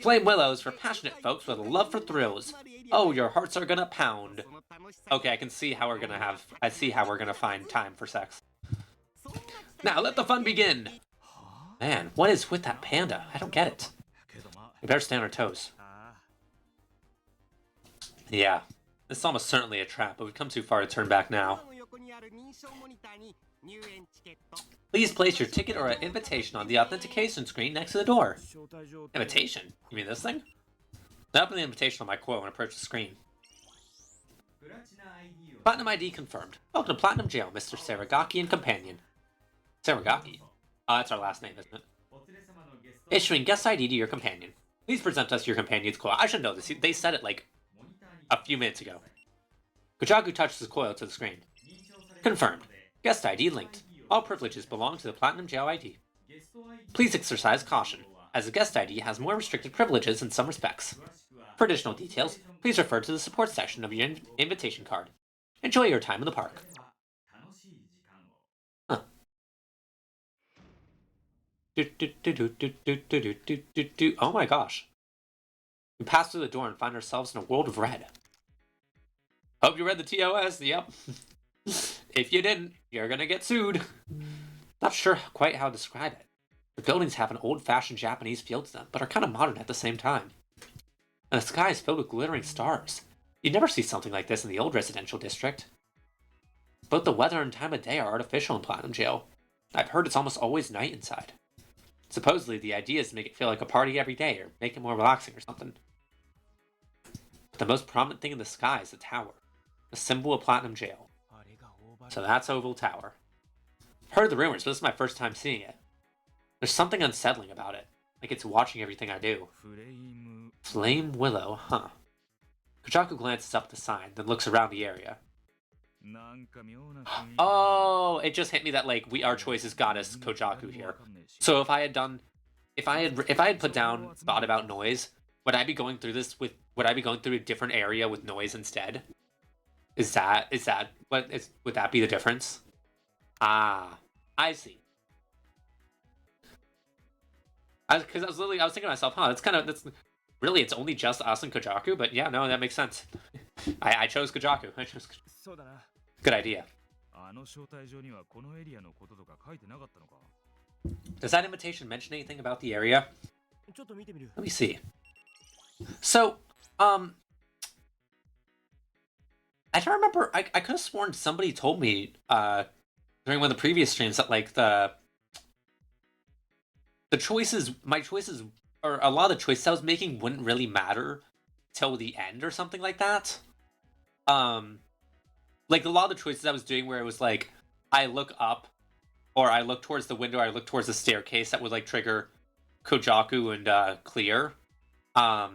Speaker 1: Flame Willow is for passionate folks with a love for thrills. Oh, your hearts are gonna pound. Okay, I see how we're gonna find time for sex. Now let the fun begin. Man, what is with that panda? I don't get it. We better stay on our toes. Yeah, this is almost certainly a trap, but we've come too far to turn back now. Please place your ticket or an invitation on the authentication screen next to the door. Invitation? You mean this thing? I open the invitation on my quote and approach the screen. Platinum ID confirmed. Welcome to Platinum Jail, Mr. Saragaki and companion. Saragaki? Oh, that's our last name, isn't it? Issuing guest ID to your companion. Please present us your companion's coil. I should know this. They said it like a few minutes ago. Kojaku touches his coil to the screen. Confirmed. Guest ID linked. All privileges belong to the Platinum Jail ID. Please exercise caution, as the guest ID has more restricted privileges in some respects. For additional details, please refer to the support section of your invitation card. Enjoy your time in the park. Huh. Oh my gosh. We pass through the door and find ourselves in a world of red. Hope you read the TOS, yep. If you didn't, you're gonna get sued. Not sure quite how to describe it. The buildings have an old-fashioned Japanese feel to them, but are kind of modern at the same time. And the sky is filled with glittering stars. You'd never see something like this in the old residential district. Both the weather and time of day are artificial in Platinum Jail. I've heard it's almost always night inside. Supposedly, the idea is to make it feel like a party every day, or make it more relaxing or something. But the most prominent thing in the sky is the tower, the symbol of Platinum Jail. So that's Oval Tower. I've heard the rumors, but this is my first time seeing it. There's something unsettling about it, like it's watching everything I do. Flame Willow, huh. Kojaku glances up the sign, then looks around the area. Oh, it just hit me that like our choices got us Kojaku here. So if I had put down thought about noise, would I be going through a different area with noise instead? Would that be the difference? Ah, I see. Because I was thinking to myself, that's really, it's only just us and Kojaku, but yeah, no, that makes sense. I chose Kojaku. Good idea. Does that invitation mention anything about the area? Let me see. So, I don't remember. I could have sworn somebody told me during one of the previous streams that like the choices, my choices, or a lot of the choices I was making wouldn't really matter till the end or something like that. Like a lot of the choices I was doing where it was like I look up, or I look towards the window, or I look towards the staircase, that would like trigger Kojaku and clear. But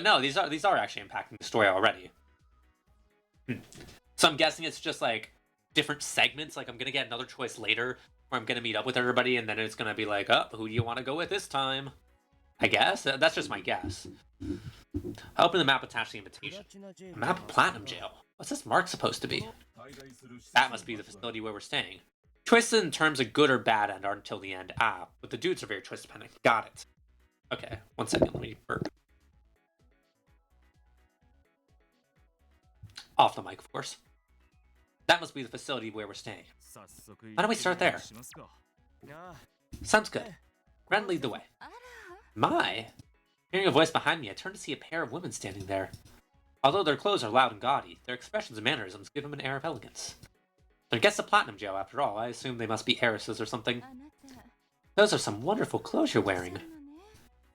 Speaker 1: no, these are actually impacting the story already. So I'm guessing it's just like different segments. Like I'm gonna get another choice later, where I'm gonna meet up with everybody, and then it's gonna be like, oh, who do you want to go with this time? I guess that's just my guess. I open the map attached to the invitation. A map of Platinum Jail. What's this mark supposed to be? That must be the facility where we're staying. Choices in terms of good or bad end aren't until the end. Ah, but the dudes are very choice dependent. Got it. Okay, one second. Let me burp. Off the mic, of course. That must be the facility where we're staying. Why don't we start there? Sounds good. Ren, lead the way. My! Hearing a voice behind me, I turned to see a pair of women standing there. Although their clothes are loud and gaudy, their expressions and mannerisms give them an air of elegance. They're guests of Platinum Jail, after all. I assume they must be heiresses or something. Those are some wonderful clothes you're wearing.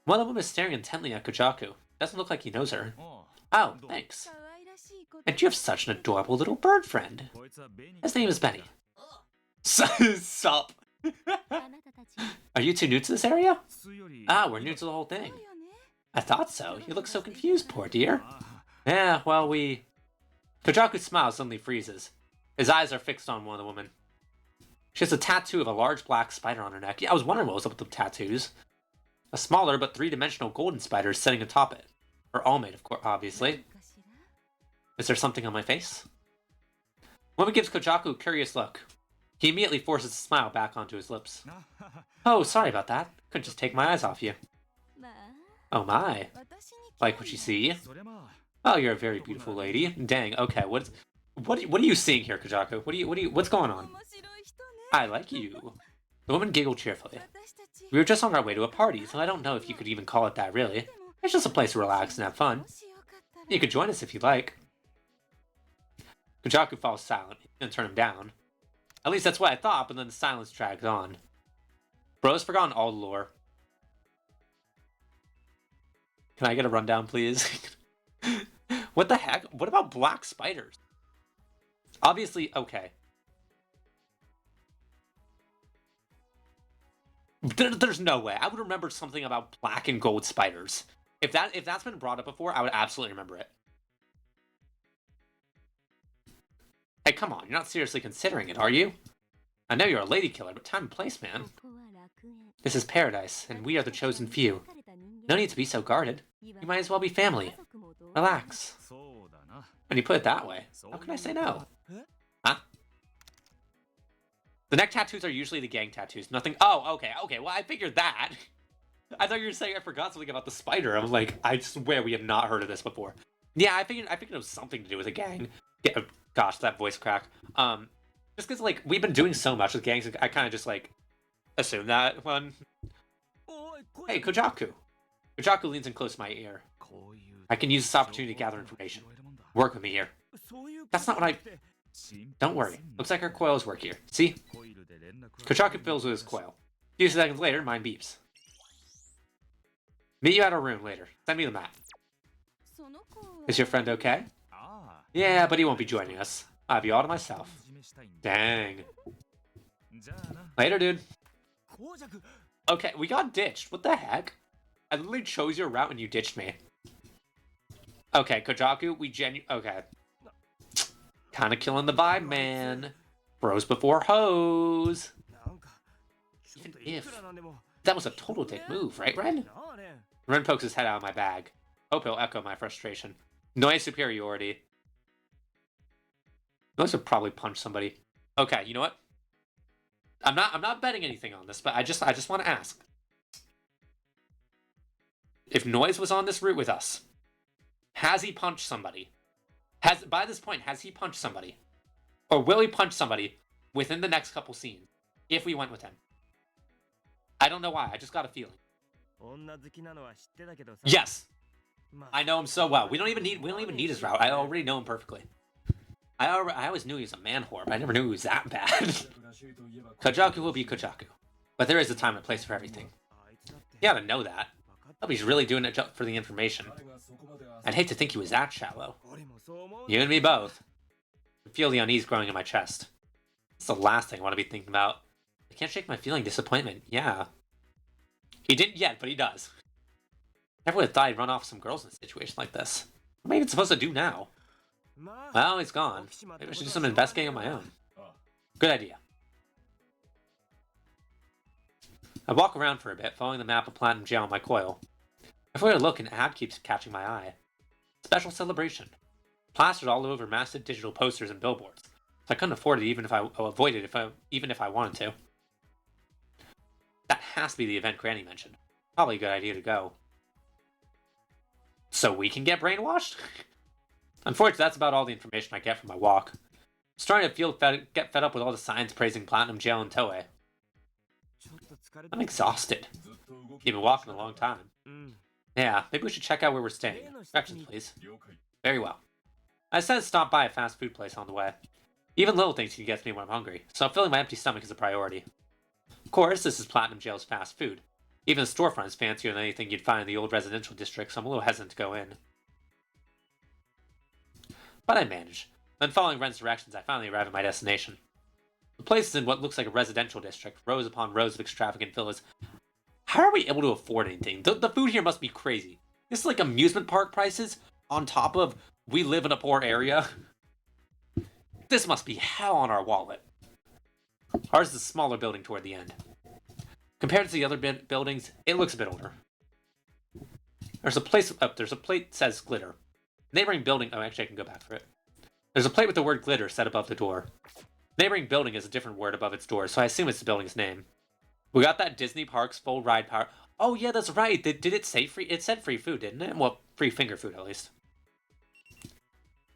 Speaker 1: One of them is staring intently at Kojaku. Doesn't look like he knows her. Oh, thanks. And you have such an adorable little bird friend. His name is Benny. Sup? Are you two new to this area? Ah, we're new to the whole thing. I thought so. You look so confused, poor dear. Yeah, well, Kojaku's smile suddenly freezes. His eyes are fixed on one of the women. She has a tattoo of a large black spider on her neck. Yeah, I was wondering what was up with the tattoos. A smaller but three-dimensional golden spider is sitting atop it. Or all made, of course, obviously. Is there something on my face? Woman gives Kojaku a curious look. He immediately forces a smile back onto his lips. Oh, sorry about that. Couldn't just take my eyes off you. Oh my. Like what you see? Oh, you're a very beautiful lady. Dang, okay, what are you seeing here, Kojaku? What's going on? I like you. The woman giggled cheerfully. We were just on our way to a party, so I don't know if you could even call it that, really. It's just a place to relax and have fun. You could join us if you'd like. Kojaku falls silent. He's gonna turn him down. At least that's what I thought, but then the silence drags on. Bro's forgotten all the lore. Can I get a rundown, please? What the heck? What about black spiders? Obviously, okay. There's no way. I would remember something about black and gold spiders. If that's been brought up before, I would absolutely remember it. Hey, come on. You're not seriously considering it, are you? I know you're a lady killer, but time and place, man. This is paradise, and we are the chosen few. No need to be so guarded. You might as well be family. Relax. When you put it that way, how can I say no? Huh? The neck tattoos are usually the gang tattoos. Nothing. Oh, okay. Well, I figured that. I thought you were saying I forgot something about the spider. I'm like, I swear we have not heard of this before. Yeah, I figured it was something to do with a gang. Yeah, gosh, that voice crack. Just because like we've been doing so much with gangs, I kind of just like assume that one. Hey, Kojaku. Kojaku leans in close to my ear. I can use this opportunity to gather information. Work with me here. That's not what I... Don't worry. Looks like our coils work here. See? Kojaku fills with his coil. A few seconds later, mine beeps. Meet you at our room later. Send me the map. Is your friend okay? Yeah, but he won't be joining us. I'll have you all to myself. Dang. Later, dude. Okay, we got ditched. What the heck? I literally chose your route and you ditched me. Okay, Kojaku, okay. Kinda killing the vibe, man. Bros before hoes. Even if... That was a total dick move, right, Ren? Ren pokes his head out of my bag. Hope he'll echo my frustration. Noise superiority. Noise would probably punch somebody. Okay, you know what? I'm not betting anything on this, but I just want to ask. If Noise was on this route with us, has he punched somebody? By this point, has he punched somebody? Or will he punch somebody within the next couple scenes if we went with him? I don't know why. I just got a feeling. Yes. I know him so well. We don't even need his route. I already know him perfectly. I always knew he was a man whore, but I never knew he was that bad. Kojaku will be Kojaku. But there is a time and place for everything. You gotta know that. Hope he's really doing it just for the information. I'd hate to think he was that shallow. You and me both. I feel the unease growing in my chest. It's the last thing I want to be thinking about. I can't shake my feeling disappointment. Yeah. He didn't yet, but he does. Never would have thought he'd run off some girls in a situation like this. What am I even supposed to do now? Well, he's gone. Maybe I should do some investigating on my own. Good idea. I walk around for a bit, following the map of Platinum Jail on my coil. Before I look, an ad keeps catching my eye. Special celebration. Plastered all over massive digital posters and billboards. So I couldn't afford it even if I wanted to. That has to be the event Granny mentioned. Probably a good idea to go. So we can get brainwashed? Unfortunately, that's about all the information I get from my walk. I'm starting to get fed up with all the signs praising Platinum Jail and Toei. I'm exhausted. You've been walking a long time. Yeah, maybe we should check out where we're staying. Directions, please. Very well. I decided to stop by a fast food place on the way. Even little things can get me when I'm hungry, so filling my empty stomach is a priority. Of course, this is Platinum Jail's fast food. Even the storefront is fancier than anything you'd find in the old residential district, so I'm a little hesitant to go in. But I managed. Then following Ren's directions, I finally arrived at my destination. The place is in what looks like a residential district, rows upon rows of extravagant villas. How are we able to afford anything? The food here must be crazy. This is like amusement park prices on top of we live in a poor area. This must be hell on our wallet. Ours is a smaller building toward the end. Compared to the other buildings, it looks a bit older. There's a plate that says glitter. Neighboring building, oh actually I can go back for it. There's a plate with the word glitter set above the door. Neighboring building is a different word above its door, so I assume it's the building's name. We got that Disney Parks full ride power. Oh yeah, that's right. Did it say free? It said free food, didn't it? Well, free finger food at least.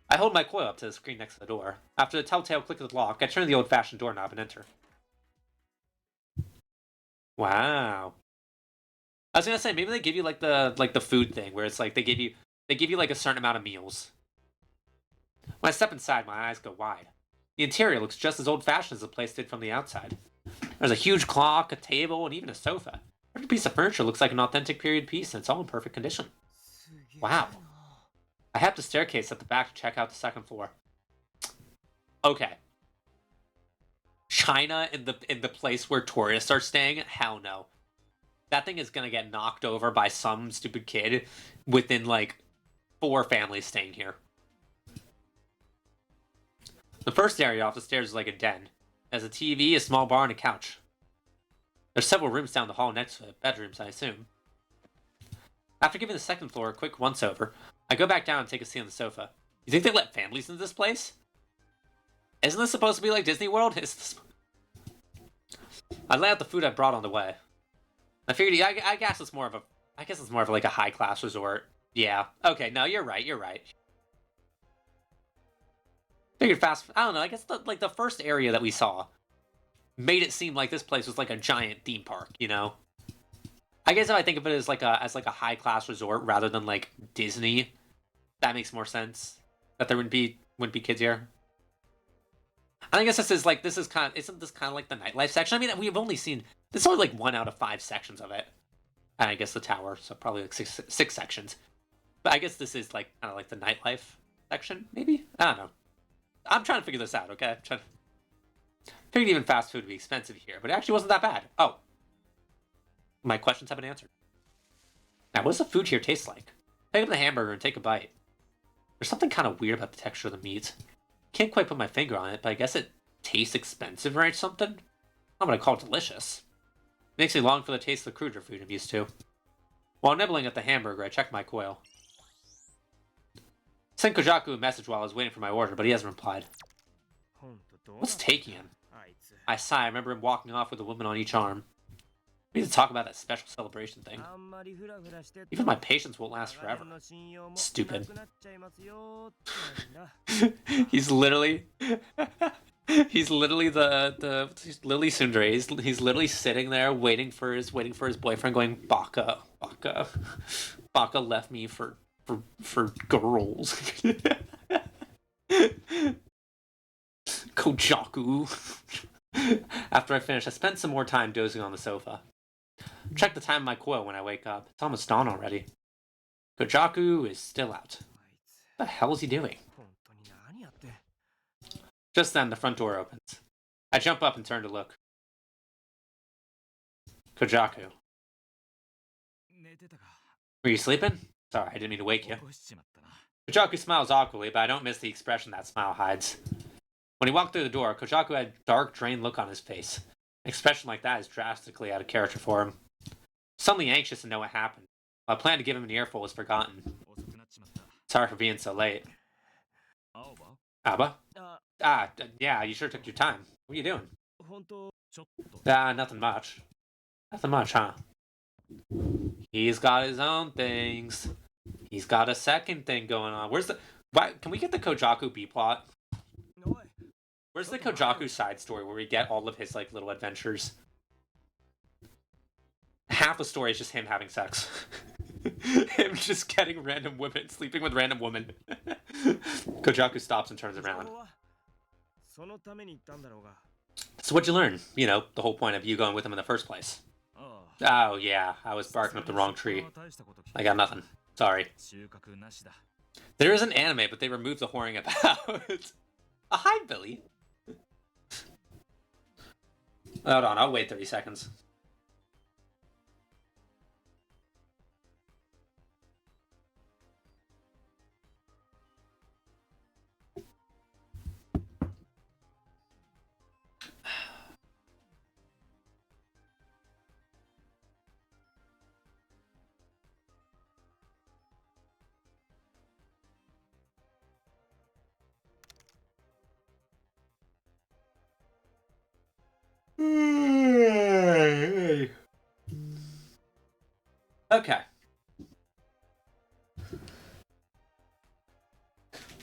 Speaker 1: I hold my coil up to the screen next to the door. After the telltale click of the lock, I turn the old-fashioned doorknob and enter. Wow. I was gonna say maybe they give you like the food thing where it's like they give you like a certain amount of meals. When I step inside, my eyes go wide. The interior looks just as old-fashioned as the place did from the outside. There's a huge clock, a table, and even a sofa. Every piece of furniture looks like an authentic period piece, and it's all in perfect condition. Wow. I have the staircase at the back to check out the second floor. Okay. China in the place where tourists are staying? Hell no. That thing is gonna get knocked over by some stupid kid within like 4 families staying here. The first area off the stairs is like a den. There's a TV, a small bar, and a couch. There's several rooms down the hall next to it, bedrooms, I assume. After giving the second floor a quick once-over, I go back down and take a seat on the sofa. You think they let families into this place? Isn't this supposed to be like Disney World? I lay out the food I brought on the way. I figured, I guess it's more of like a high-class resort. Yeah. Okay, no, you're right. Figured fast. I don't know. I guess the first area that we saw made it seem like this place was like a giant theme park. You know. I guess if I think of it as like a high class resort rather than like Disney, that makes more sense. That there wouldn't be kids here. I guess isn't this kind of like the nightlife section? I mean, we've only seen this is only like 1 out of 5 sections of it, and I guess the tower, so probably like six sections. But I guess this is like kind of like the nightlife section, maybe. I don't know. I'm trying to figure this out, okay? Figured even fast food would be expensive here, but it actually wasn't that bad. Oh. My questions have been answered. Now, what does the food here taste like? Pick up the hamburger and take a bite. There's something kind of weird about the texture of the meat. Can't quite put my finger on it, but I guess it tastes expensive or something? I'm gonna call it delicious. Makes me long for the taste of the cruder food I'm used to. While nibbling at the hamburger, I check my coil. Sent Kojaku a message while I was waiting for my order, but he hasn't replied. What's taking him? I sigh. I remember him walking off with a woman on each arm. We need to talk about that special celebration thing. Even my patience won't last forever. Stupid. He's literally tsundere. He's literally sitting there waiting for his boyfriend, going Baka. Baka left me for girls. Kojaku. After I finish, I spend some more time dozing on the sofa. Check the time of my coil when I wake up. It's almost dawn already. Kojaku is still out. What the hell is he doing? Just then, the front door opens. I jump up and turn to look. Kojaku. Were you sleeping? Sorry, I didn't mean to wake you. Kojaku smiles awkwardly, but I don't miss the expression that smile hides. When he walked through the door, Kojaku had a dark, drained look on his face. An expression like that is drastically out of character for him. Suddenly anxious to know what happened. My plan to give him an earful was forgotten. Sorry for being so late. Abba? Yeah, you sure took your time. What are you doing? Nothing much. Nothing much, huh? He's got his own things. He's got a second thing going on. Can we get the Kojaku B-plot? Where's the Kojaku side story where we get all of his like little adventures? Half the story is just him having sex. Him just getting random women, sleeping with random women. Kojaku stops and turns around. So what'd you learn? You know, the whole point of you going with him in the first place. Oh yeah, I was barking up the wrong tree. I got nothing. Sorry. There is an anime, but they removed the whoring about. Hi, Billy. Hold on, I'll wait 30 seconds. Okay.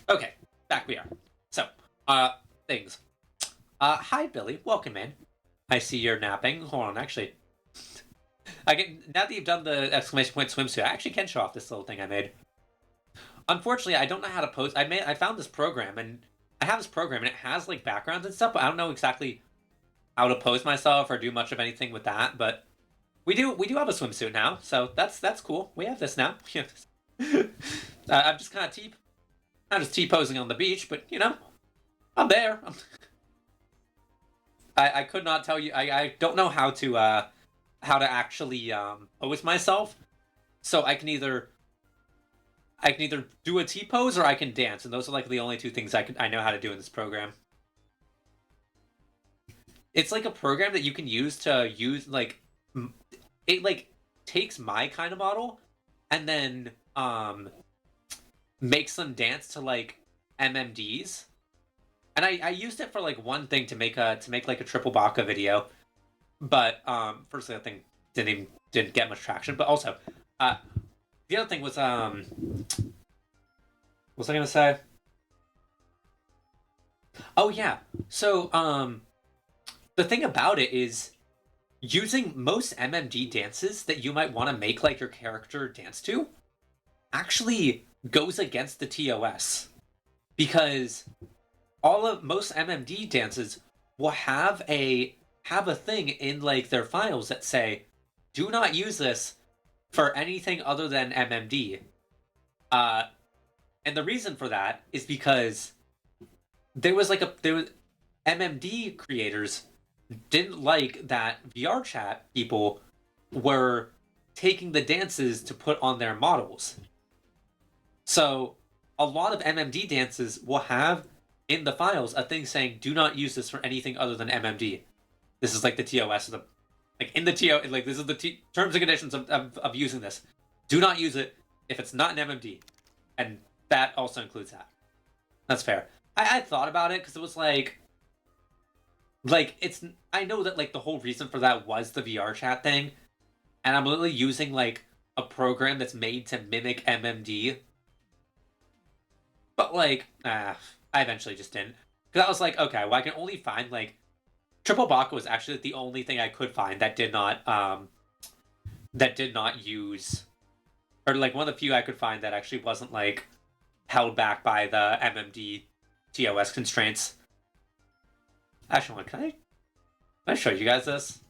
Speaker 1: Okay, back we are. So, things. Hi, Billy. Welcome in. I see you're napping. Hold on, actually. now that you've done the exclamation point swimsuit, I actually can show off this little thing I made. Unfortunately, I don't know how to pose. I found this program, and I have this program, and it has like backgrounds and stuff, but I don't know exactly how to pose myself or do much of anything with that. But we do have a swimsuit now, so that's cool. We have this now. I'm just kind of not just T-posing on the beach, but you know, I'm there. I could not tell you. I don't know how to actually pose myself, so I can either do a T-pose or I can dance, and those are like the only two things I know how to do in this program. It's like a program that you can use to use like it like takes my kind of model and then makes them dance to like MMDs. And I used it for like one thing to make like a triple baka video, but firstly that thing didn't get much traction. But also, the other thing was what was I gonna say? Oh yeah, so the thing about it is using most MMD dances that you might want to make like your character dance to actually goes against the TOS because most MMD dances will have a thing in like their files that say do not use this for anything other than MMD. And the reason for that is because there was MMD creators didn't like that VR chat people were taking the dances to put on their models. So a lot of MMD dances will have in the files a thing saying do not use this for anything other than MMD. This is like the TOS of the like in the TO like this is the terms and conditions of using this. Do not use it if it's not an MMD. And that also includes that. That's fair. I thought about it because it was like it's I know that like the whole reason for that was the VR chat thing, and I'm literally using like a program that's made to mimic MMD. But like, I eventually just didn't because I was like, okay, well I can only find like Triple Baka was actually the only thing I could find that did not use, or like one of the few I could find that actually wasn't like held back by the MMD TOS constraints. Actually, can I show you guys this?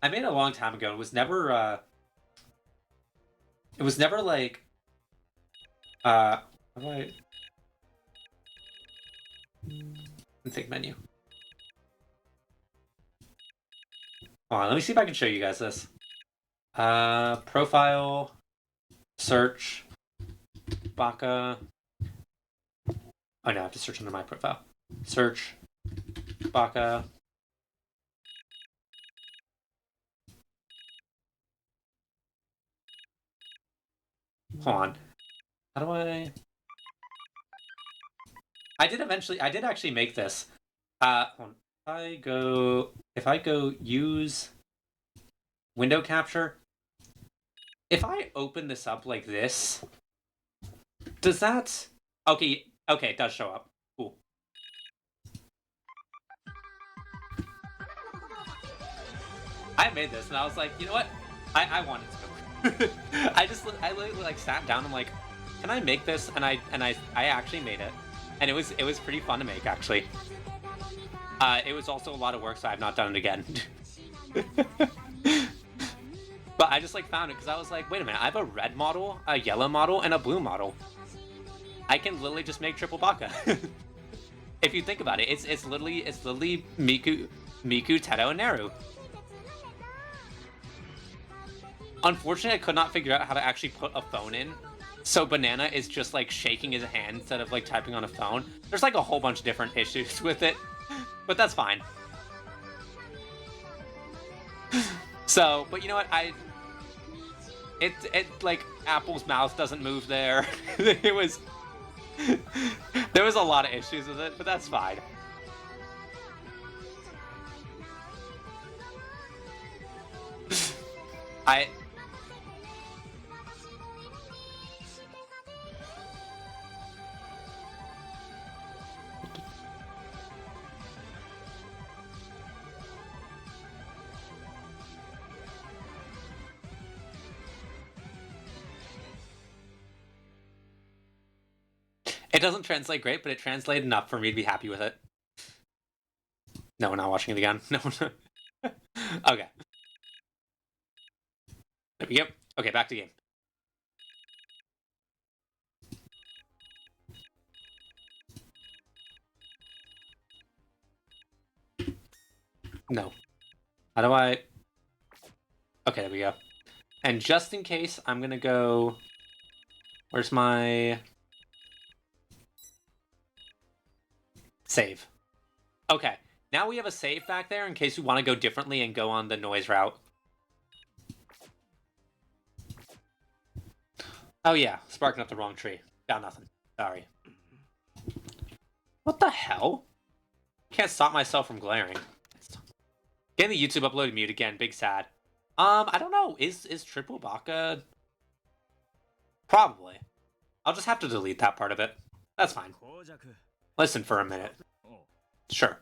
Speaker 1: I made it a long time ago. It was never like config menu. Hold on, let me see if I can show you guys this. Profile, search, Baka. Oh no, I have to search under my profile. Search, Baka. Hold on. How do I... I did actually make this. Hold on. If I go use window capture, if I open this up like this, does that... Okay, it does show up. Cool. I made this and I was like, you know what? I wanted to. I literally like sat down. I'm like, can I make this? And I actually made it, and it was pretty fun to make actually. It was also a lot of work, so I've not done it again. But I just like found it because I was like, wait a minute, I have a red model, a yellow model, and a blue model. I can literally just make triple Baka. If you think about it, it's literally Miku, Teto, and Neru. Unfortunately, I could not figure out how to actually put a phone in. So Banana is just like shaking his hand instead of like typing on a phone. There's like a whole bunch of different issues with it, but that's fine. So, but you know what? It like Apple's mouse doesn't move there. There was a lot of issues with it, but that's fine. doesn't translate great, but it translated enough for me to be happy with it. No, we're not watching it again. No. Okay. There we go. Okay, back to game. No. How do I... Okay, there we go. And just in case, I'm gonna go... Where's my... Save. Okay. Now we have a save back there in case we want to go differently and go on the noise route. Oh yeah, sparking up the wrong tree. Got nothing. Sorry. What the hell? Can't stop myself from glaring. Getting the YouTube uploaded mute again. Big sad. I don't know. Is Triple Baka? Probably. I'll just have to delete that part of it. That's fine. Listen for a minute. Sure.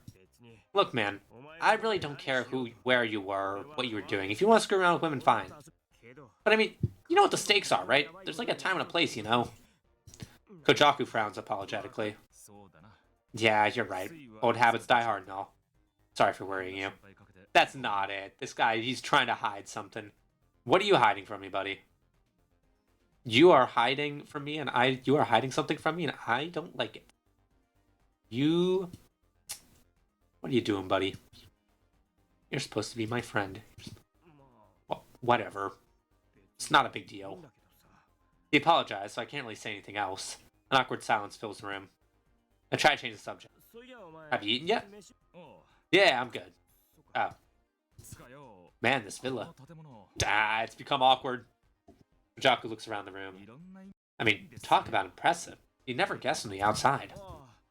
Speaker 1: Look, man, I really don't care where you were, or what you were doing. If you want to screw around with women, fine. But I mean, you know what the stakes are, right? There's like a time and a place, you know? Kojaku frowns apologetically. Yeah, you're right. Old habits die hard and all. Sorry for worrying you. That's not it. This guy, he's trying to hide something. What are you hiding from me, buddy? You are hiding from me, and you are hiding something from me, and I don't like it. What are you doing, buddy? You're supposed to be my friend. Well, whatever. It's not a big deal. He apologized, so I can't really say anything else. An awkward silence fills the room. I try to change the subject. Have you eaten yet? Yeah, I'm good. Oh. Man, this villa. It's become awkward. Jaku looks around the room. I mean, talk about impressive. You'd never guess from the outside.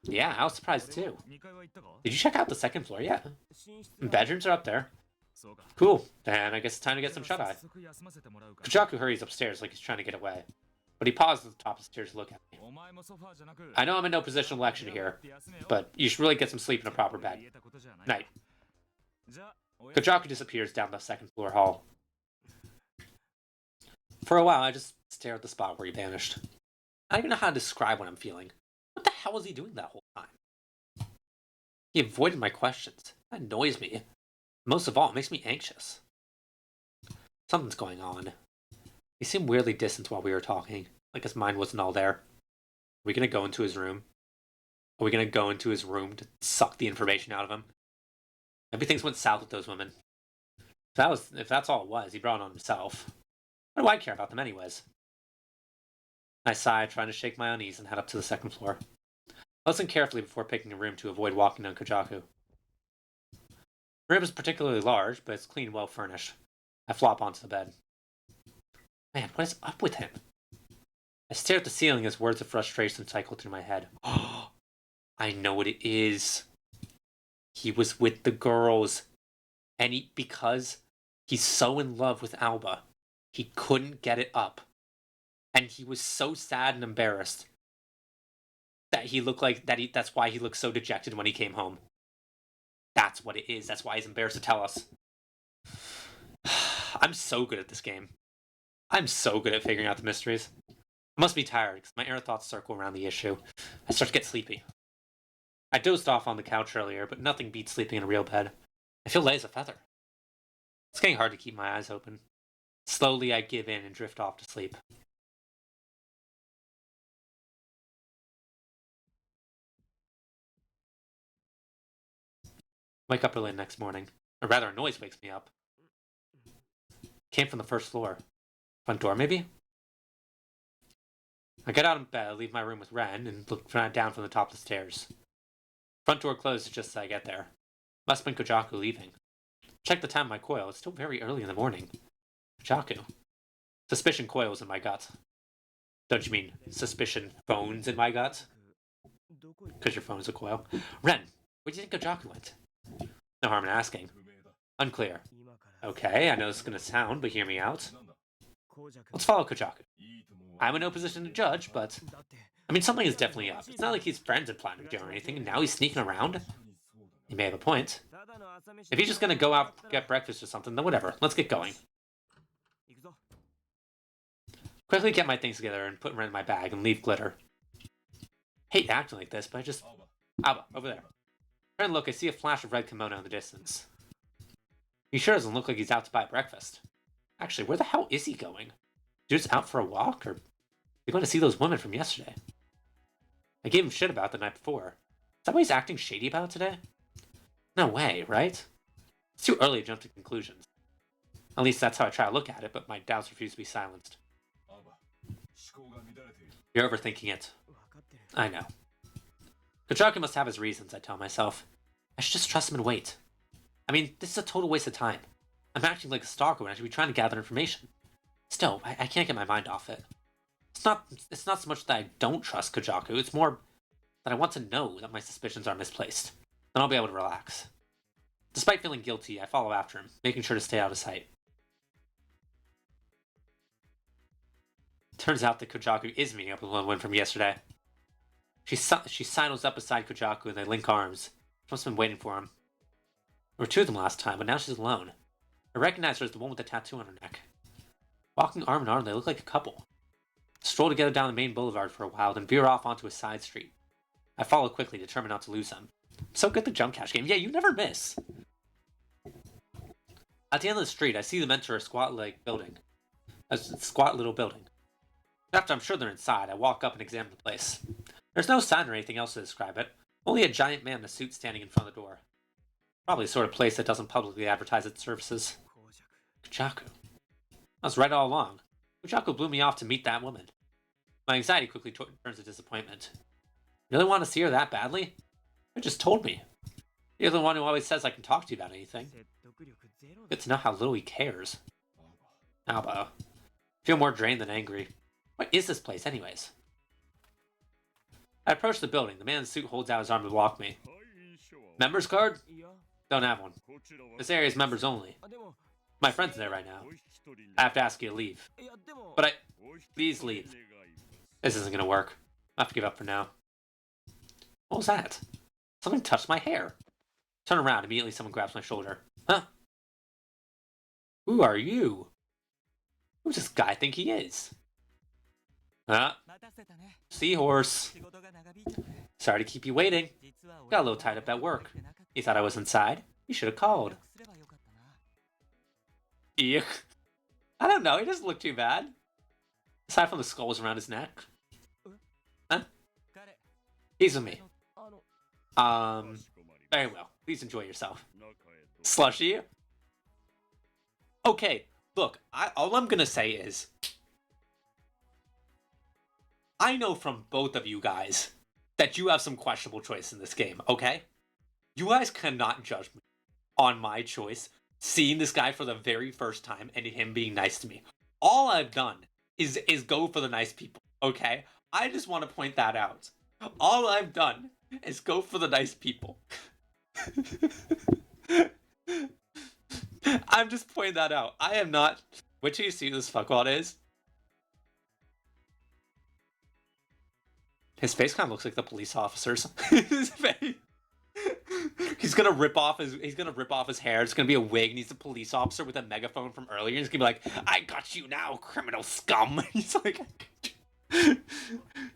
Speaker 1: Yeah, I was surprised too. Did you check out the second floor yet? Bedrooms are up there. Cool. Then I guess it's time to get some shut-eye. Kajaku hurries upstairs like he's trying to get away. But he pauses at the top of the stairs to look at me. I know I'm in no position to lecture here, but you should really get some sleep in a proper bed. Night. Kajaku disappears down the second floor hall. For a while, I just stare at the spot where he vanished. I don't even know how to describe what I'm feeling. What the hell was he doing that whole time? He avoided my questions. That annoys me. Most of all, it makes me anxious. Something's going on. He seemed weirdly distant while we were talking, like his mind wasn't all there. Are we gonna go into his room? Are we gonna go into his room to suck the information out of him? Everything's went south with those women. If that's all it was, he brought it on himself. What do I care about them anyways? I sighed, trying to shake my unease, and head up to the second floor. I listened carefully before picking a room to avoid walking on Kojaku. The room is particularly large, but it's clean and well furnished. I flop onto the bed. Man, what is up with him? I stare at the ceiling as words of frustration cycle through my head. Oh, I know what it is. He was with the girls. And because he's so in love with Alba, he couldn't get it up. And he was so sad and embarrassed that he looked like that's why he looked so dejected when he came home. That's what it is. That's why he's embarrassed to tell us. I'm so good at this game. I'm so good at figuring out the mysteries. I must be tired because my inner thoughts circle around the issue. I start to get sleepy. I dozed off on the couch earlier, but nothing beats sleeping in a real bed. I feel light as a feather. It's getting hard to keep my eyes open. Slowly, I give in and drift off to sleep. Wake up early the next morning. Or rather, a noise wakes me up. Came from the first floor. Front door, maybe? I get out of bed, leave my room with Ren, and look down from the top of the stairs. Front door closes just as I get there. Must have been Kojaku leaving. Check the time of my coil. It's still very early in the morning. Kojaku. Suspicion coils in my gut. Don't you mean suspicion phones in my gut? Because your phone's a coil. Ren, where do you think Kojaku went? No harm in asking. Unclear. Okay, I know this is going to sound, but hear me out. Let's follow Kojaku. I'm in no position to judge, but... I mean, something is definitely up. It's not like he's friends and planning to do or anything, and now he's sneaking around. He may have a point. If he's just going to go out, get breakfast or something, then whatever. Let's get going. Quickly get my things together and put Ren in my bag and leave Glitter. hate acting like this, but I just... Alba, over there. Try and look, I see a flash of red kimono in the distance. He sure doesn't look like he's out to buy breakfast. Actually, where the hell is he going? Just out for a walk, or... He going to see those women from yesterday? I gave him shit about the night before. Is that what he's acting shady about today? No way, right? It's too early to jump to conclusions. At least that's how I try to look at it, but my doubts refuse to be silenced. You're overthinking it. I know. Kojaku must have his reasons, I tell myself. I should just trust him and wait. I mean, this is a total waste of time. I'm acting like a stalker when I should be trying to gather information. Still, I can't get my mind off it. It's not so much that I don't trust Kojaku, it's more that I want to know that my suspicions are misplaced. Then I'll be able to relax. Despite feeling guilty, I follow after him, making sure to stay out of sight. Turns out that Kojaku is meeting up with one woman from yesterday. She sidles up beside Kojaku and they link arms. She must have been waiting for him. There were two of them last time, but now she's alone. I recognize her as the one with the tattoo on her neck. Walking arm in arm, they look like a couple. Stroll together down the main boulevard for a while, then veer off onto a side street. I follow quickly, determined not to lose them. I'm so good at the jump cache game. Yeah, you never miss. At the end of the street, I see them enter a squat little building. After I'm sure they're inside, I walk up and examine the place. There's no sign or anything else to describe it. Only a giant man in a suit standing in front of the door. Probably the sort of place that doesn't publicly advertise its services. Kojaku. I was right all along. Kojaku blew me off to meet that woman. My anxiety quickly turns to disappointment. You really want to see her that badly? You just told me. You're the one who always says I can talk to you about anything. Good to know how little he cares. Alba. I feel more drained than angry. What is this place, anyways? I approach the building. The man in the suit holds out his arm to block me. Members card? Don't have one. This area is members only. My friend's there right now. I have to ask you to leave. But please leave. This isn't gonna work. I have to give up for now. What was that? Something touched my hair. Turn around. Immediately someone grabs my shoulder. Huh? Who are you? Who's this guy think he is? Huh? Seahorse. Sorry to keep you waiting. Got a little tied up at work. You thought I was inside? You should have called. Eek. I don't know, he doesn't look too bad. Aside from the skulls around his neck. Huh? He's with me. Very well. Please enjoy yourself. Slushy? Okay, look, all I'm gonna say is... I know from both of you guys that you have some questionable choice in this game, okay? You guys cannot judge me on my choice, seeing this guy for the very first time and him being nice to me. All I've done is go for the nice people, okay? I just want to point that out. All I've done is go for the nice people. I'm just pointing that out. I am not... Wait till you see who this fuckwad is. His face kind of looks like the police officers. His face. He's gonna rip off his hair. It's gonna be a wig, and he's a police officer with a megaphone from earlier. He's gonna be like, "I got you now, criminal scum." He's like,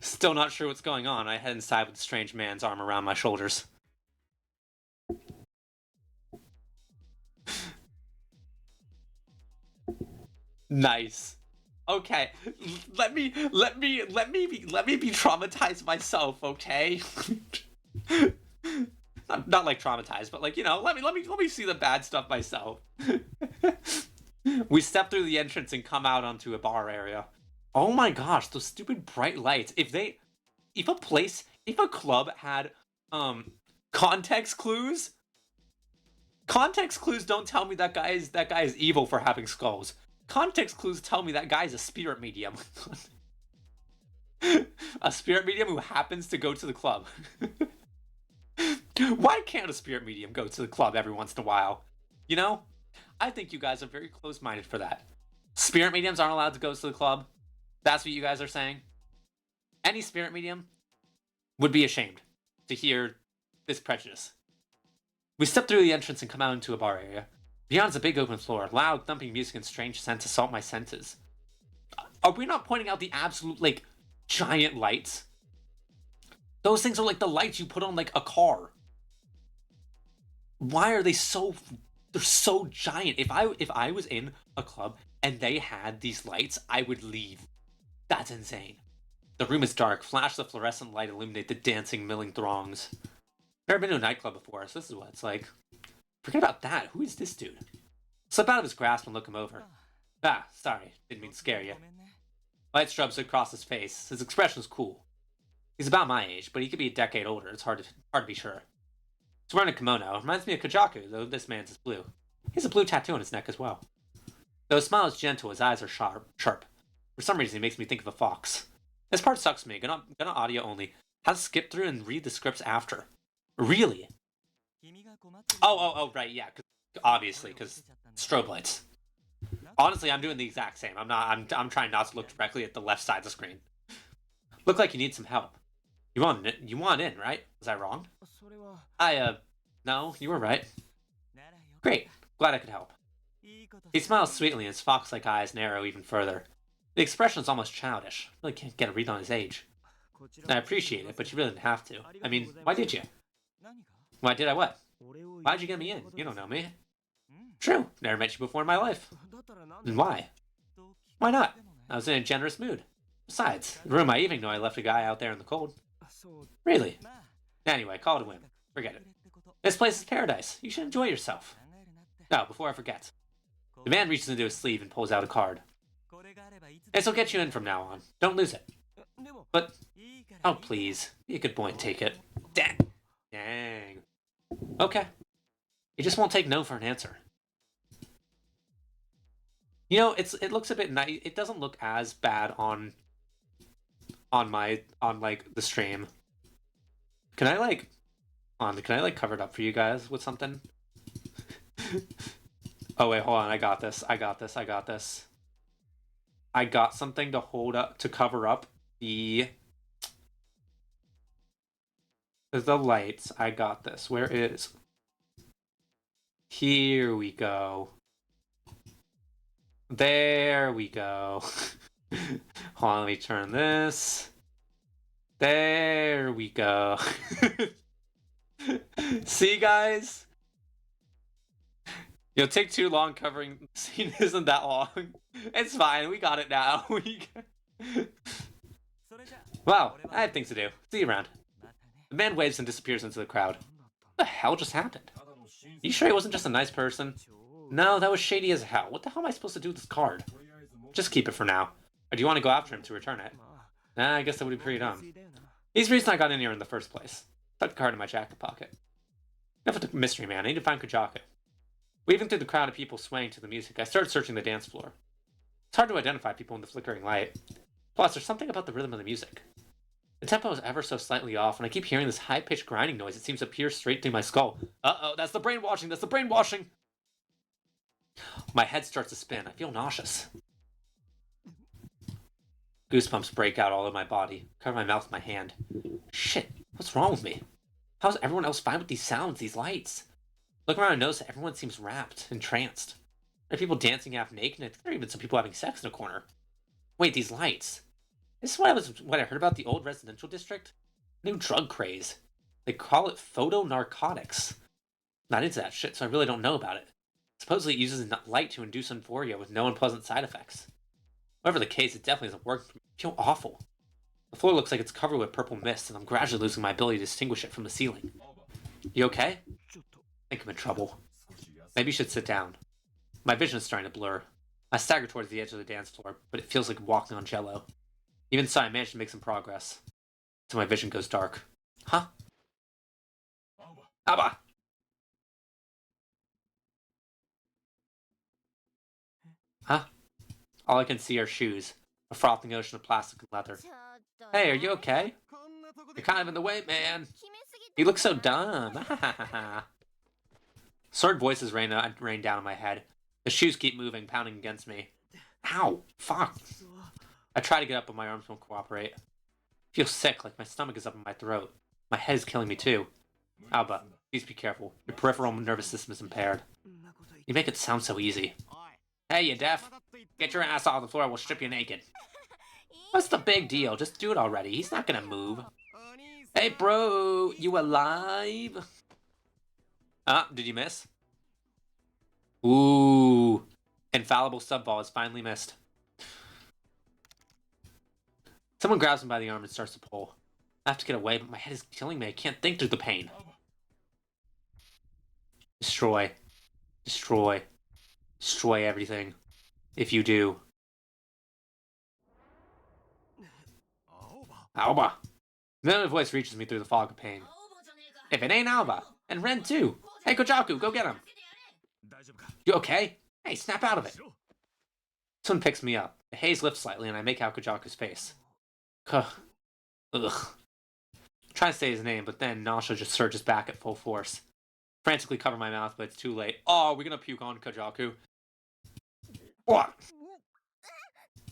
Speaker 1: still not sure what's going on. I head inside with a strange man's arm around my shoulders. Nice. Okay, let me be traumatized myself, okay? not like traumatized, but like, you know, let me see the bad stuff myself. We step through the entrance and come out onto a bar area. Oh my gosh, those stupid bright lights. If a club had context clues don't tell me that guy is evil for having skulls. Context clues tell me that guy's a spirit medium. A spirit medium who happens to go to the club. Why can't a spirit medium go to the club every once in a while? You know? I think you guys are very close-minded for that. Spirit mediums aren't allowed to go to the club. That's what you guys are saying? Any spirit medium would be ashamed to hear this prejudice. We step through the entrance and come out into a bar area. Beyond's a big open floor. Loud, thumping music and strange scents assault my senses. Are we not pointing out the absolute, like, giant lights? Those things are like the lights you put on like a car. Why are they so... They're so giant. If I was in a club and they had these lights, I would leave. That's insane. The room is dark. Flash the fluorescent light illuminate the dancing, milling throngs. Never been to a nightclub before, so this is what it's like. Forget about that. Who is this dude? Slip out of his grasp and look him over. Ah, sorry. Didn't mean to scare you. Light strubs across his face. His expression is cool. He's about my age, but he could be a decade older. It's hard to be sure. He's wearing a kimono. Reminds me of Kajaku, though this man's is blue. He has a blue tattoo on his neck as well. Though his smile is gentle, his eyes are sharp. For some reason, he makes me think of a fox. This part sucks for me. Gonna audio only. Have to skip through and read the scripts after. Really? Oh, right, yeah. Obviously, because strobe lights. Honestly, I'm doing the exact same. I'm trying not to look directly at the left side of the screen. Look like you need some help. You want in, right? Was I wrong? No, you were right. Great. Glad I could help. He smiles sweetly and his fox-like eyes narrow even further. The expression is almost childish. Really can't get a read on his age. I appreciate it, but you really didn't have to. I mean, why did you? Why did I what? Why'd you get me in? You don't know me. True. Never met you before in my life. And why? Why not? I was in a generous mood. Besides, the room I even know I left a guy out there in the cold. Really? Anyway, call it a win. Forget it. This place is paradise. You should enjoy yourself. No, before I forget. The man reaches into his sleeve and pulls out a card. This'll get you in from now on. Don't lose it. But, oh please, be a good boy and take it. Dang. Okay. He just won't take no for an answer. You know, it looks a bit nice. It doesn't look as bad on like the stream. Can I like cover it up for you guys with something? Oh wait, hold on. I got this. I got something to hold up to cover up the lights. I got this. Where is? Here we go. There we go. Hold on, let me turn this. There we go. See, guys? You'll take too long covering the scene isn't that long. It's fine, we got it now. Wow, I have things to do. See you around. The man waves and disappears into the crowd. What the hell just happened? You sure he wasn't just a nice person? No, that was shady as hell. What the hell am I supposed to do with this card? Just keep it for now. Or do you want to go after him to return it? Nah, I guess that would be pretty dumb. He's the reason I got in here in the first place. Tuck the card in my jacket pocket. Enough with the mystery, man. I need to find Kajaku. Weaving through the crowd of people swaying to the music, I started searching the dance floor. It's hard to identify people in the flickering light. Plus, there's something about the rhythm of the music. The tempo is ever so slightly off, and I keep hearing this high-pitched grinding noise that seems to pierce straight through my skull. Uh-oh, that's the brainwashing! That's the brainwashing! My head starts to spin. I feel nauseous. Goosebumps break out all over my body. Cover my mouth with my hand. Shit, what's wrong with me? How's everyone else fine with these sounds, these lights? Look around and notice that everyone seems rapt, entranced. There are people dancing half naked, and there are even some people having sex in a corner. Wait, these lights. This is what I heard about the old residential district? New drug craze. They call it photonarcotics. Not into that shit, so I really don't know about it. Supposedly it uses light to induce euphoria with no unpleasant side effects. Whatever the case, it definitely isn't working for me. I feel awful. The floor looks like it's covered with purple mist, and I'm gradually losing my ability to distinguish it from the ceiling. You okay? I think I'm in trouble. Maybe you should sit down. My vision is starting to blur. I stagger towards the edge of the dance floor, but it feels like walking on jello. Even so, I managed to make some progress. Until my vision goes dark. Huh? Abba! Huh? All I can see are shoes. A frothing ocean of plastic and leather. Hey, are you okay? You're kind of in the way, man. You look so dumb. Sword voices rain down on my head. The shoes keep moving, pounding against me. Ow! Fuck! I try to get up, but my arms won't cooperate. I feel sick, like my stomach is up in my throat. My head is killing me too. Alba, please be careful. Your peripheral nervous system is impaired. You make it sound so easy. Hey, you deaf? Get your ass off the floor, we'll strip you naked. What's the big deal? Just do it already. He's not gonna move. Hey, bro, you alive? Ah, did you miss? Ooh, infallible sub ball is finally missed. Someone grabs him by the arm and starts to pull. I have to get away, but my head is killing me. I can't think through the pain. Destroy. Destroy. Destroy everything. If you do. Alba. Then a voice reaches me through the fog of pain. If it ain't Alba, and Ren too. Hey, Kojaku, go get him. You okay? Hey, snap out of it. Someone picks me up. The haze lifts slightly, and I make out Kojaku's face. Ugh. Trying to say his name, but then nausea just surges back at full force. Frantically cover my mouth, but it's too late. Oh, we're gonna puke on Kojaku. What?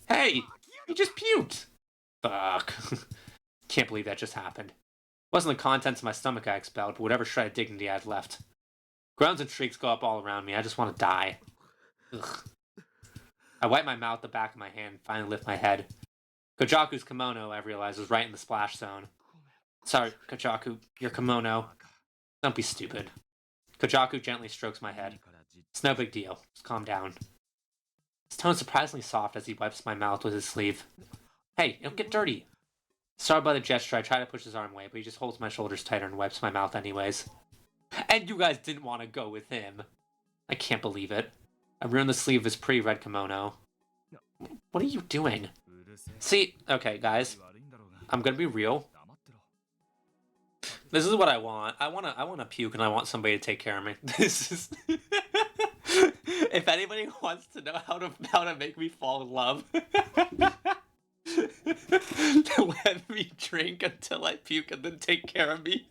Speaker 1: Hey, he just puked. Fuck. Can't believe that just happened. It wasn't the contents of my stomach I expelled, but whatever shred of dignity I had left. Groans and shrieks go up all around me. I just want to die. Ugh. I wipe my mouth, the back of my hand, and finally lift my head. Kojaku's kimono, I realize, was right in the splash zone. Sorry, Kojaku, your kimono. Don't be stupid. Kojaku gently strokes my head. It's no big deal. Just calm down. His tone's surprisingly soft as he wipes my mouth with his sleeve. Hey, don't get dirty. Startled by the gesture, I try to push his arm away, but he just holds my shoulders tighter and wipes my mouth anyways. And you guys didn't want to go with him. I can't believe it. I ruined the sleeve of his pretty red kimono. What are you doing? See, okay, guys. I'm gonna be real. This is what I want. I want to puke, and I want somebody to take care of me. This is. If anybody wants to know how to make me fall in love, let me drink until I puke, and then take care of me.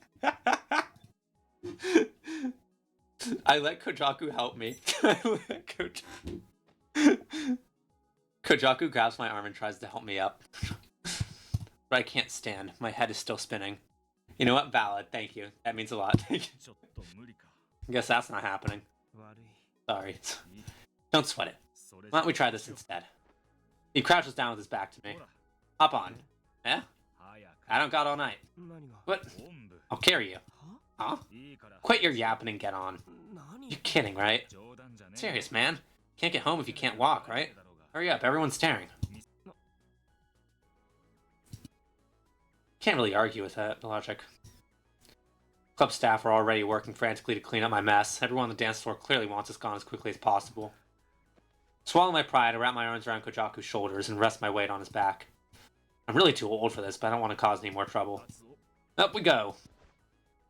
Speaker 1: I let Kojaku help me. Kojaku grabs my arm and tries to help me up. But I can't stand. My head is still spinning. You know what? Valid. Thank you. That means a lot. I guess that's not happening. Sorry. Don't sweat it. Why don't we try this instead? He crouches down with his back to me. Hop on. Yeah? I don't got all night. What? I'll carry you. Huh? Quit your yapping and get on. You're kidding, right? Serious, man. Can't get home if you can't walk, right? Hurry up, everyone's staring. Can't really argue with that logic. Club staff are already working frantically to clean up my mess. Everyone on the dance floor clearly wants us gone as quickly as possible. Swallowing my pride, I wrap my arms around Kojaku's shoulders and rest my weight on his back. I'm really too old for this, but I don't want to cause any more trouble. Up we go!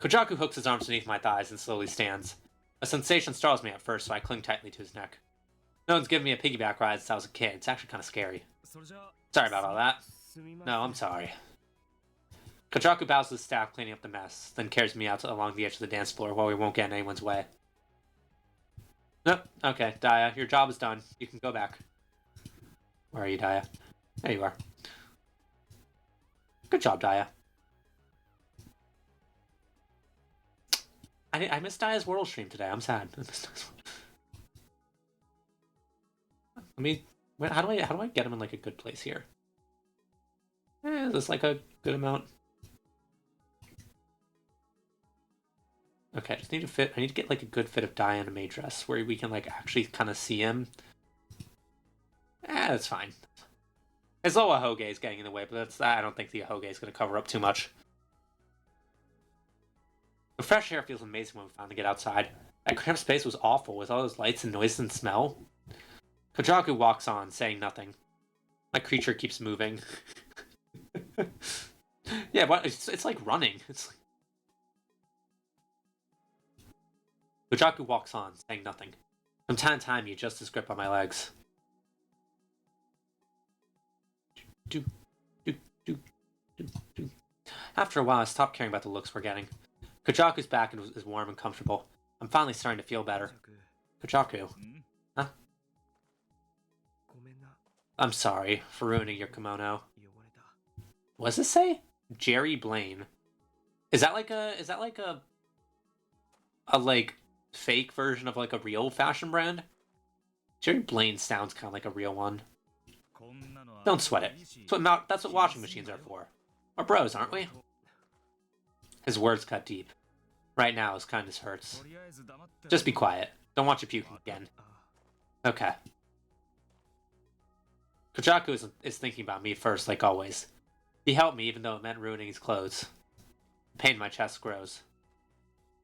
Speaker 1: Kojaku hooks his arms beneath my thighs and slowly stands. A sensation startles me at first, so I cling tightly to his neck. No one's given me a piggyback ride since I was a kid. It's actually kind of scary. Sorry about all that. No, I'm sorry. Kojaku bows to the staff cleaning up the mess, then carries me out along the edge of the dance floor while we won't get in anyone's way. Nope. Okay, Daya, your job is done. You can go back. Where are you, Daya? There you are. Good job, Daya. I missed Daya's World stream today. I'm sad. I mean, how do I get him in like a good place here? Is this like a good amount? Okay, I just need to fit. I need to get like a good fit of Daya in a maid dress where we can like actually kind of see him. That's fine. His low Ahoge is getting in the way, but I don't think the Ahoge is going to cover up too much. The fresh air feels amazing when we finally get outside. That cramped space was awful with all those lights and noise and smell. Kojaku walks on, saying nothing. My creature keeps moving. Yeah, but it's like running. It's like... Kojaku walks on, saying nothing. From time to time, he adjusts his grip on my legs. After a while, I stop caring about the looks we're getting. Kojaku's back is warm and comfortable. I'm finally starting to feel better. Kojaku. Huh? I'm sorry for ruining your kimono. What does this say? Jerry Blaine. Is that like a like fake version of like a real fashion brand? Jerry Blaine sounds kind of like a real one. Don't sweat it. That's what washing machines are for. We're bros, aren't we? His words cut deep. Right now, his kindness hurts. Just be quiet. Don't want you puking again. Okay. Kojaku is thinking about me first, like always. He helped me even though it meant ruining his clothes. The pain in my chest grows.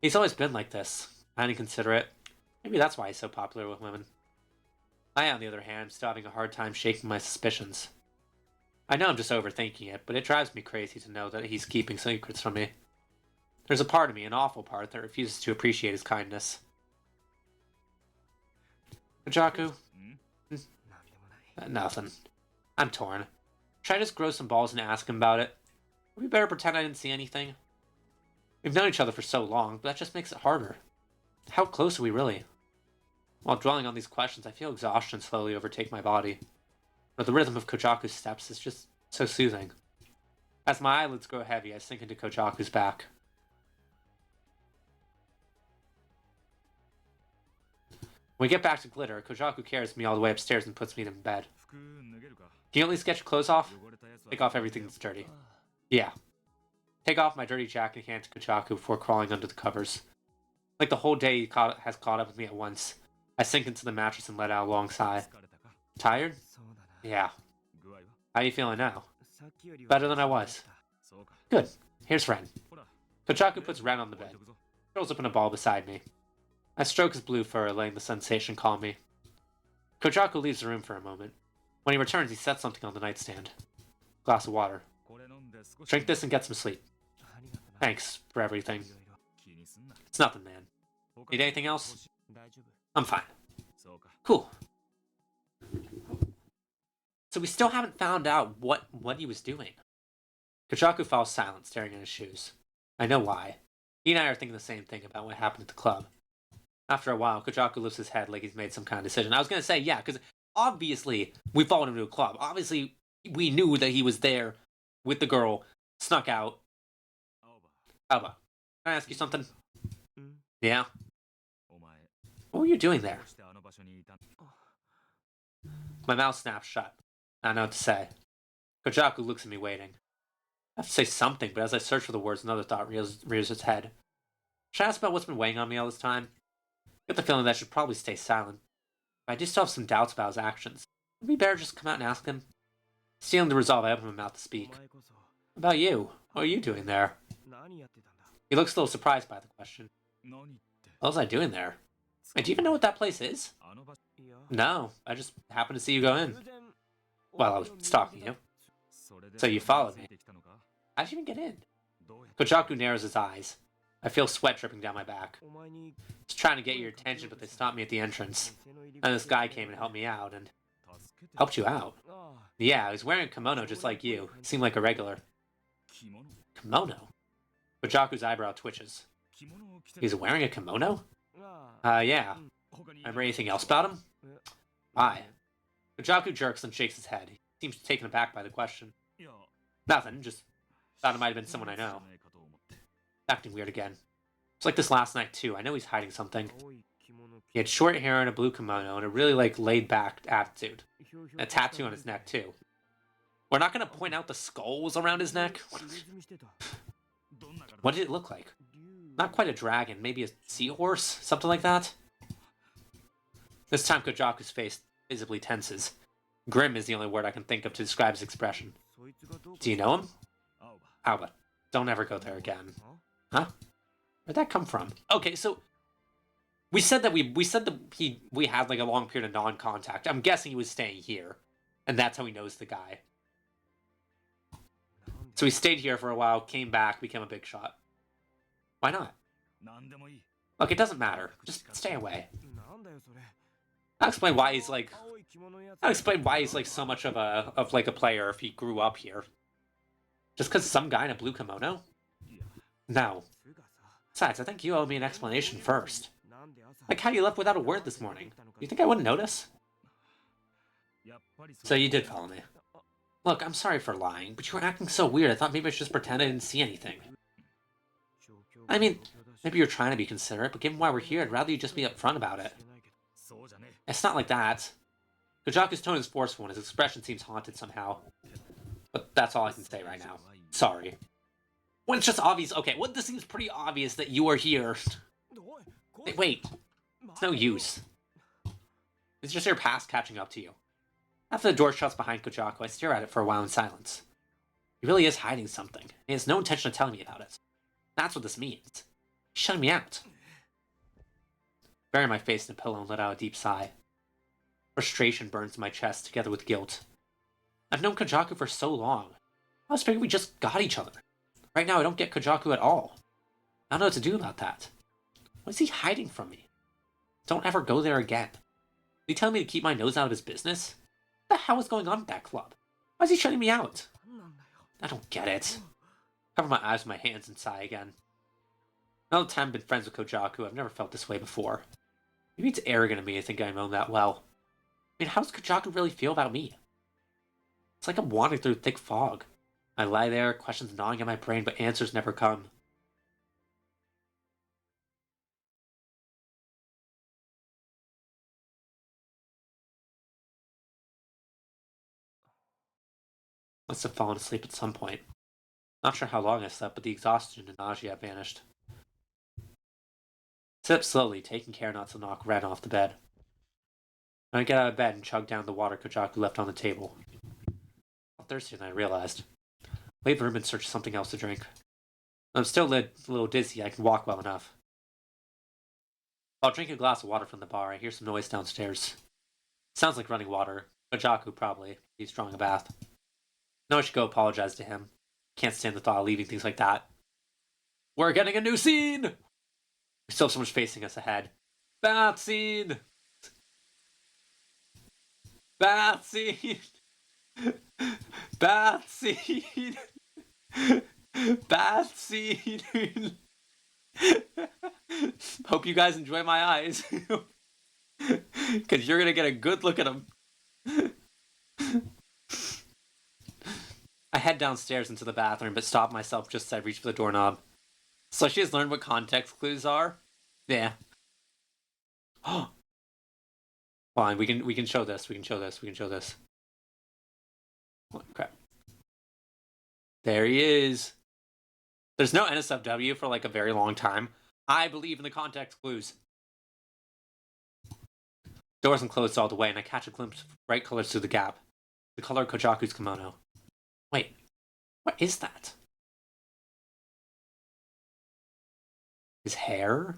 Speaker 1: He's always been like this. Kind of considerate. Maybe that's why he's so popular with women. I, on the other hand, am still having a hard time shaking my suspicions. I know I'm just overthinking it, but it drives me crazy to know that he's keeping secrets from me. There's a part of me, an awful part, that refuses to appreciate his kindness. Kojaku? Nothing. I'm torn. Should I just grow some balls and ask him about it? Would we better pretend I didn't see anything? We've known each other for so long, but that just makes it harder. How close are we really? While dwelling on these questions, I feel exhaustion slowly overtake my body. But the rhythm of Kojaku's steps is just so soothing. As my eyelids grow heavy, I sink into Kojaku's back. When we get back to Glitter, Kojaku carries me all the way upstairs and puts me in bed. Can you at least get your clothes off? Take off everything that's dirty. Yeah. Take off my dirty jacket and hand it to Kojaku before crawling under the covers. Like the whole day has caught up with me at once. I sink into the mattress and let out a long sigh. Tired? Yeah. How are you feeling now? Better than I was. Good. Here's Ren. Kojaku puts Ren on the bed. Curls up in a ball beside me. I stroke his blue fur, letting the sensation calm me. Kojaku leaves the room for a moment. When he returns, he sets something on the nightstand. Glass of water. Drink this and get some sleep. Thanks for everything. It's nothing, man. Need anything else? I'm fine. Cool. So we still haven't found out what he was doing. Kojaku falls silent, staring at his shoes. I know why. He and I are thinking the same thing about what happened at the club. After a while, Kojaku lifts his head like he's made some kind of decision. I was going to say, yeah, because obviously we followed him to a club. Obviously we knew that he was there with the girl, snuck out. Alba, can I ask you something? Yeah? What were you doing there? My mouth snaps shut. I don't know what to say. Kojaku looks at me waiting. I have to say something, but as I search for the words, another thought rears its head. Should I ask about what's been weighing on me all this time? I get the feeling that I should probably stay silent. But I do still have some doubts about his actions. Would it be better just come out and ask him? Stealing the resolve, I open my mouth to speak. What about you? What are you doing there? He looks a little surprised by the question. What was I doing there? Wait, do you even know what that place is? No, I just happened to see you go in. Well, I was stalking you. So you followed me. How'd you even get in? Kojaku narrows his eyes. I feel sweat dripping down my back. I was trying to get your attention, but they stopped me at the entrance. And this guy came and helped me out, and... Helped you out? Yeah, he was wearing a kimono just like you. He seemed like a regular. Kimono? Kojaku's eyebrow twitches. He's wearing a kimono? Yeah. Remember anything else about him? Why? Kojaku jerks and shakes his head. He seems taken aback by the question. Nothing, just thought it might have been someone I know. Acting weird again. It's like this last night, too. I know he's hiding something. He had short hair and a blue kimono and a really, laid-back attitude. And a tattoo on his neck, too. We're not going to point out the skulls around his neck? What did it look like? Not quite a dragon, maybe a seahorse? Something like that? This time Kojaku's face visibly tenses. Grim is the only word I can think of to describe his expression. Do you know him? Alba, don't ever go there again. Huh? Where'd that come from? Okay, so we said that we had like a long period of non-contact. I'm guessing he was staying here, and that's how he knows the guy. So he stayed here for a while, came back, became a big shot. Why not? Look, it doesn't matter. Just stay away. I'll explain why he's like. I'll explain why he's like so much of a player if he grew up here. Just because some guy in a blue kimono? No. Besides, I think you owe me an explanation first. Like how you left without a word this morning. You think I wouldn't notice? So you did follow me. Look, I'm sorry for lying, but you were acting so weird I thought maybe I should just pretend I didn't see anything. I mean, maybe you're trying to be considerate, but given why we're here, I'd rather you just be upfront about it. It's not like that. Kojaku's tone is forceful and his expression seems haunted somehow. But that's all I can say right now. Sorry. When it's just obvious. Okay, well, this seems pretty obvious that you are here. Wait, it's no use. It's just your past catching up to you. After the door shuts behind Kojako, I stare at it for a while in silence. He really is hiding something. He has no intention of telling me about it. That's what this means. He's shutting me out. Bury my face in a pillow and let out a deep sigh. Frustration burns my chest together with guilt. I've known Kojako for so long. I was figuring we just got each other. Right now I don't get Kojako at all. I don't know what to do about that. What is he hiding from me? Don't ever go there again. Did he tell me to keep my nose out of his business? What the hell is going on at that club? Why is he shutting me out? I don't get it. Cover my eyes with my hands and sigh again. Now that I've been friends with Kojako, I've never felt this way before. Maybe it's arrogant of me to think I know him that well. I mean, how does Kojako really feel about me? It's like I'm wandering through thick fog. I lie there, questions gnawing at my brain, but answers never come. Must have fallen asleep at some point. Not sure how long I slept, but the exhaustion and nausea have vanished. Sit up slowly, taking care not to knock Ren off the bed. I get out of bed and chug down the water Kojako left on the table. I'm thirstier than I realized. Leave the room and search something else to drink. I'm still a little dizzy, I can walk well enough. While drinking a glass of water from the bar, I hear some noise downstairs. Sounds like running water. Kojako, probably. He's drawing a bath. No, I should go apologize to him. Can't stand the thought of leaving things like that. We're getting a new scene! We still have so much facing us ahead. Bath scene! Bath scene! Bath scene! Bath scene! Hope you guys enjoy my eyes. Because you're going to get a good look at them. I head downstairs into the bathroom, but stop myself just as I reach for the doorknob. So she has learned what context clues are? Yeah. Oh. Fine, we can show this. We can show this. Oh, crap. There he is. There's no NSFW for like a very long time. I believe in the context clues. Doors and closed all the way, and I catch a glimpse of bright colors through the gap. The color of Kojaku's kimono. Wait, what is that? His hair?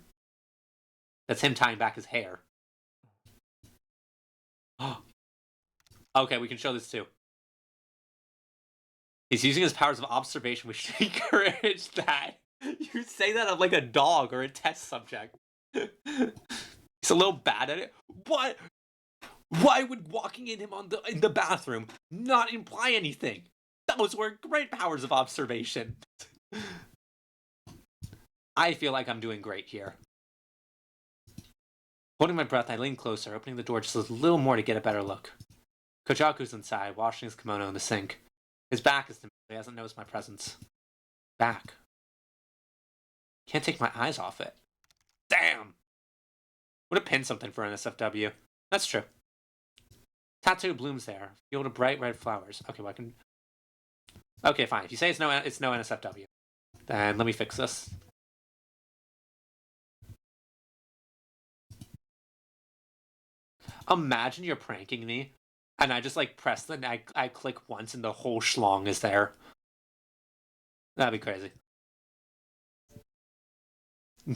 Speaker 1: That's him tying back his hair. Oh. Okay, we can show this too. He's using his powers of observation, which should encourage that. You say that of like a dog or a test subject. He's a little bad at it. What? Why would walking in him in the bathroom not imply anything? Those were great powers of observation. I feel like I'm doing great here. Holding my breath, I lean closer, opening the door just a little more to get a better look. Kojaku's inside, washing his kimono in the sink. His back is to me, but he hasn't noticed my presence. Back. Can't take my eyes off it. Damn! Would have pinned something for NSFW. That's true. Tattoo blooms there, field of bright red flowers. Okay, well I can... Okay, fine. If you say it's no NSFW, then let me fix this. Imagine you're pranking me, and I just like press the I click once and the whole schlong is there. That'd be crazy.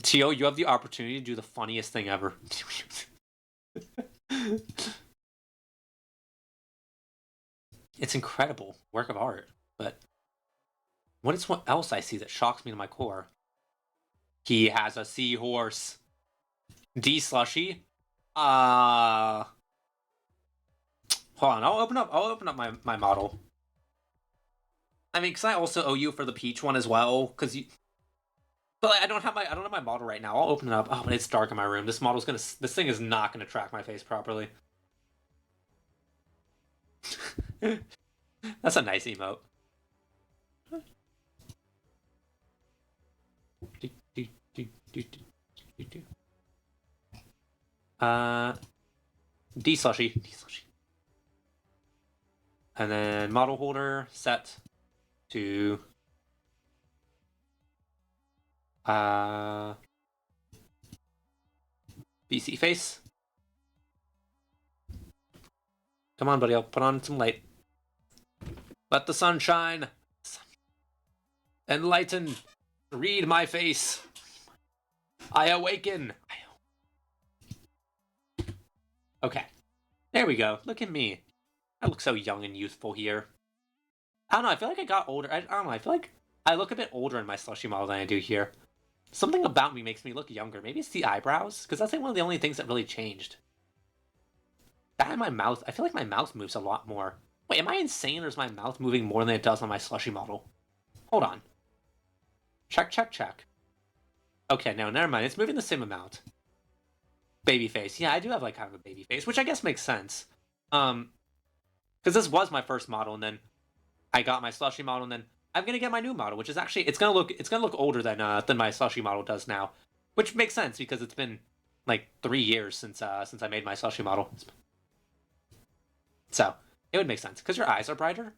Speaker 1: Tio, you have the opportunity to do the funniest thing ever. It's incredible work of art, but what is what else I see that shocks me to my core? He has a seahorse. D slushy. Hold on. I'll open up my model. I mean, because I also owe you for the peach one as well. Because you, but like, I don't have my model right now. I'll open it up. Oh, but it's dark in my room. This thing is not gonna track my face properly. That's a nice emote. D slushy. And then model holder set to BC face. Come on, buddy, I'll put on some light. Let the sun shine. Enlighten. Read my face. I awaken. Okay. There we go. Look at me. I look so young and youthful here. I don't know, I feel like I got older. I don't know, I feel like I look a bit older in my slushy model than I do here. Something about me makes me look younger. Maybe it's the eyebrows, because that's like one of the only things that really changed. That and my mouth. I feel like my mouth moves a lot more. Wait, am I insane or is my mouth moving more than it does on my slushy model? Hold on. Check, check, check. Okay, no, never mind. It's moving the same amount. Baby face. Yeah, I do have like kind of a baby face, which I guess makes sense. Because this was my first model, and then I got my slushy model, and then I'm gonna get my new model, which is actually it's gonna look older than my slushy model does now, which makes sense because it's been like 3 years since I made my slushy model. So it would make sense because your eyes are brighter.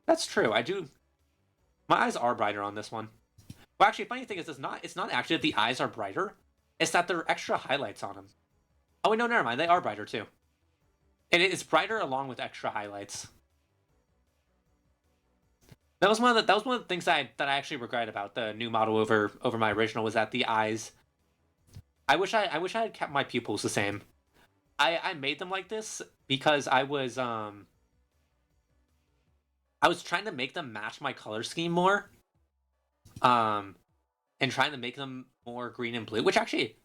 Speaker 1: That's true. I do. My eyes are brighter on this one. Well, actually, funny thing is, it's not actually that the eyes are brighter. It's that there are extra highlights on them. Oh wait, no, never mind. They are brighter too. And it's brighter along with extra highlights. That was one of the things that I actually regret about the new model over my original, was that the eyes. I wish I had kept my pupils the same. I made them like this because I was trying to make them match my color scheme more. And trying to make them more green and blue, which actually,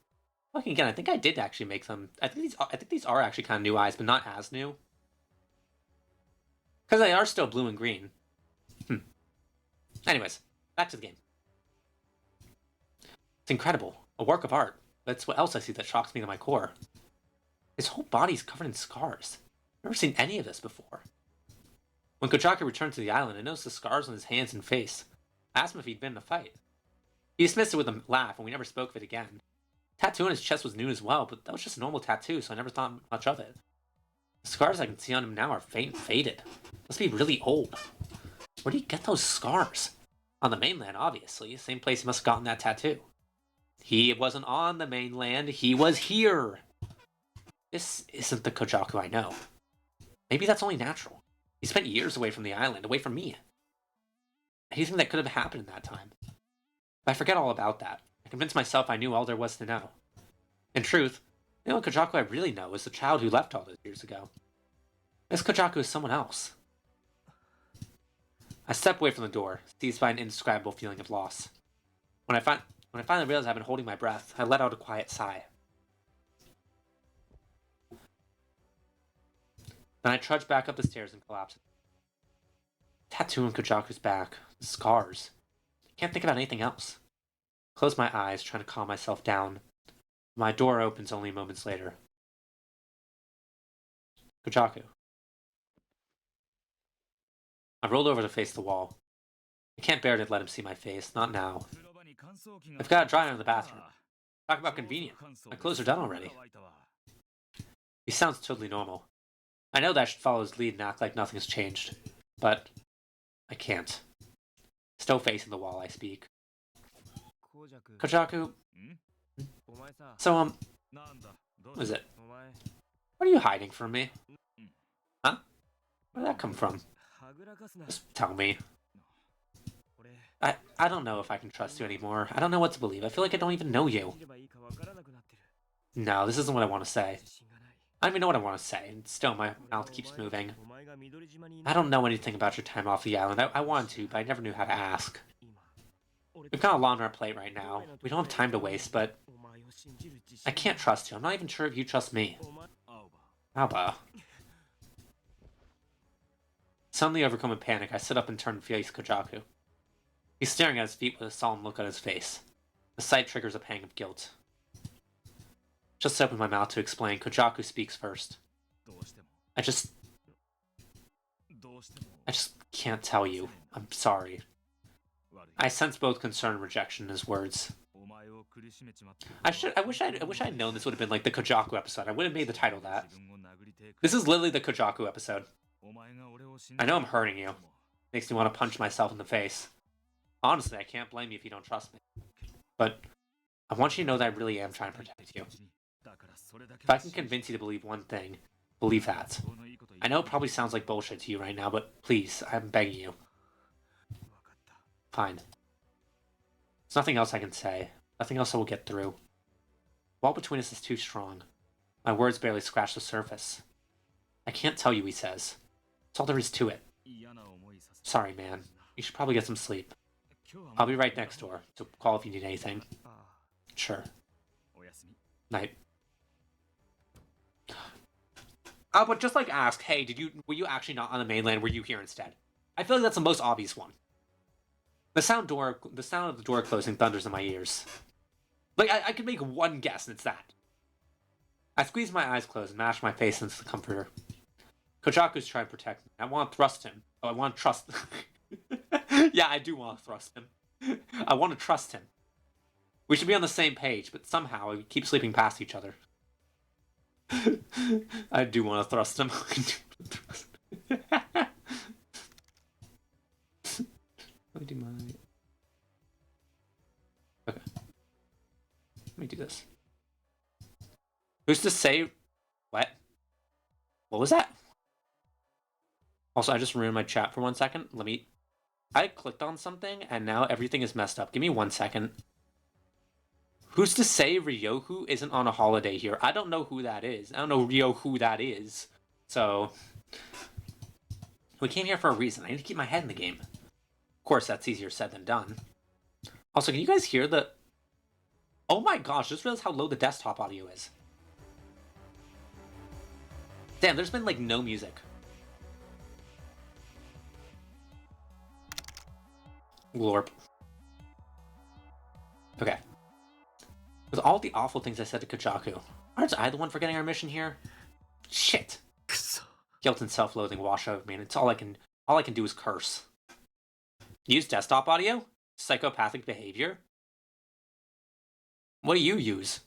Speaker 1: looking again, I think I did actually make them. I think these are actually kind of new eyes, but not as new, because they are still blue and green. Anyways, back to the game. It's incredible, a work of art. That's what else I see that shocks me to my core. His whole body's covered in scars. I've never seen any of this before. When Kojaku returned to the island, I noticed the scars on his hands and face. I asked him if he'd been in a fight. He dismissed it with a laugh, and we never spoke of it again. Tattoo on his chest was new as well, but that was just a normal tattoo, so I never thought much of it. The scars I can see on him now are faint and faded. Must be really old. Where do you get those scars? On the mainland, obviously. Same place he must have gotten that tattoo. He wasn't on the mainland, he was here! This isn't the Kojaku I know. Maybe that's only natural. He spent years away from the island, away from me. Anything that could have happened in that time. But I forget all about that. I convinced myself I knew all there was to know. In truth, the only Kojaku I really know is the child who left all those years ago. This Kojaku is someone else. I stepped away from the door, seized by an indescribable feeling of loss. When I finally realized I'd been holding my breath, I let out a quiet sigh. Then I trudged back up the stairs and collapsed. Tattoo on Kojaku's back, the scars. I can't think about anything else. I close my eyes, trying to calm myself down. My door opens only moments later. Kojaku. I rolled over to face the wall. I can't bear to let him see my face, not now. I've got a dryer in the bathroom. Talk about convenient. My clothes are done already. He sounds totally normal. I know that I should follow his lead and act like nothing has changed, but I can't. Still facing the wall, I speak. Kojaku? So, what is it? What are you hiding from me? Huh? Where'd that come from? Just tell me. I don't know if I can trust you anymore. I don't know what to believe. I feel like I don't even know you. No, this isn't what I want to say. I don't even know what I want to say, and still my mouth keeps moving. I don't know anything about your time off the island. I wanted to, but I never knew how to ask. We've got a lot on our plate right now. We don't have time to waste, but I can't trust you. I'm not even sure if you trust me. Alba. Suddenly overcome with panic, I sit up and turn to face Kojaku. He's staring at his feet with a solemn look on his face. The sight triggers a pang of guilt. Just opened my mouth to explain. Kojaku speaks first. I just can't tell you. I'm sorry. I sense both concern and rejection in his words. I wish I'd known this would have been like the Kojaku episode. I would have made the title that. This is literally the Kojaku episode. I know I'm hurting you. Makes me want to punch myself in the face. Honestly, I can't blame you if you don't trust me. but I want you to know that I really am trying to protect you. If I can convince you to believe one thing, believe that. I know it probably sounds like bullshit to you right now, but please, I'm begging you. Fine. There's nothing else I can say. Nothing else I will get through. The wall between us is too strong. My words barely scratch the surface. I can't tell you, he says. That's all there is to it. Sorry, man. You should probably get some sleep. I'll be right next door, so call if you need anything. Sure. Night. But just like ask, hey, were you actually not on the mainland? Were you here instead? I feel like that's the most obvious one. The sound of the door closing thunders in my ears. Like, I could make one guess, and it's that. I squeeze my eyes closed and mash my face into the comforter. Kojaku's trying to protect me. I want to thrust him. Oh, I want to trust... Yeah, I do want to thrust him. I want to trust him. We should be on the same page, but somehow we keep sleeping past each other. I do want to thrust him. Let me do my... Okay. Let me do this. Who's to say... What? What was that? Also, I just ruined my chat for 1 second. Let me... I clicked on something, and now everything is messed up. Give me 1 second. Who's to say Ryohu isn't on a holiday here? I don't know who that is. I don't know who that is. So... We came here for a reason. I need to keep my head in the game. Of course, that's easier said than done. Also, can you guys hear the... Oh my gosh, just realized how low the desktop audio is. Damn, there's been, like, no music. Glorp. Okay. With all the awful things I said to Kajaku, aren't I the one forgetting our mission here? Shit. Guilt and self-loathing wash over me, and it's all I can do is curse. Use desktop audio? Psychopathic behavior? What do you use?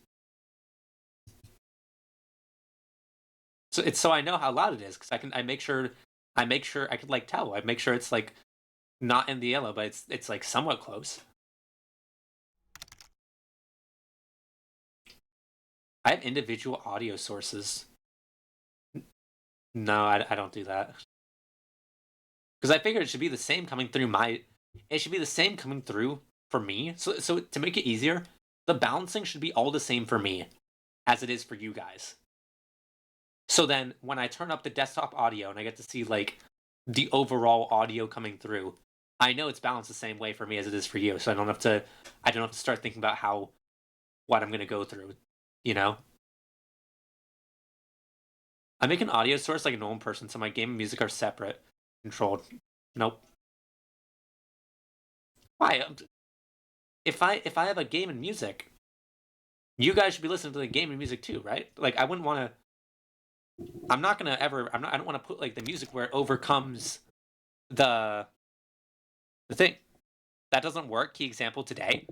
Speaker 1: So it's so I know how loud it is, because I make sure I could like tell. I make sure it's like not in the yellow, but it's like somewhat close. I have individual audio sources. No, I don't do that. Because I figured it should be the same coming through it should be the same coming through for me. So to make it easier, the balancing should be all the same for me as it is for you guys. So then when I turn up the desktop audio and I get to see like the overall audio coming through, I know it's balanced the same way for me as it is for you. So I don't have to start thinking about what I'm going to go through, you know? I make an audio source like a normal person, so my game and music are separate, controlled. Nope. Why? If I have a game and music, you guys should be listening to the game and music too, right? Like I wouldn't want to. I don't want to put like the music where it overcomes the thing. That doesn't work. Key example today.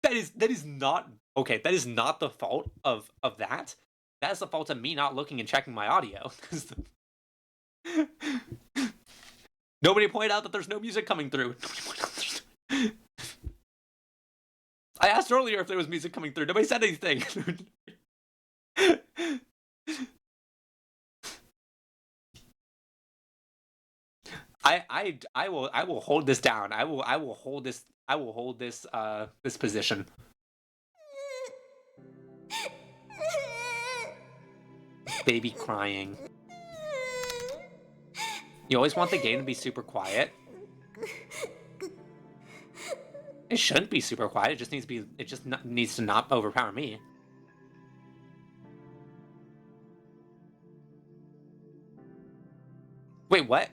Speaker 1: That is not okay. That is not the fault of that. That is the fault of me not looking and checking my audio. Nobody pointed out that there's no music coming through. I asked earlier if there was music coming through. Nobody said anything. I will hold this down. I will hold this this position. Baby crying. You always want the game to be super quiet. It shouldn't be super quiet. It just needs to be. It just needs to not overpower me. Wait, what?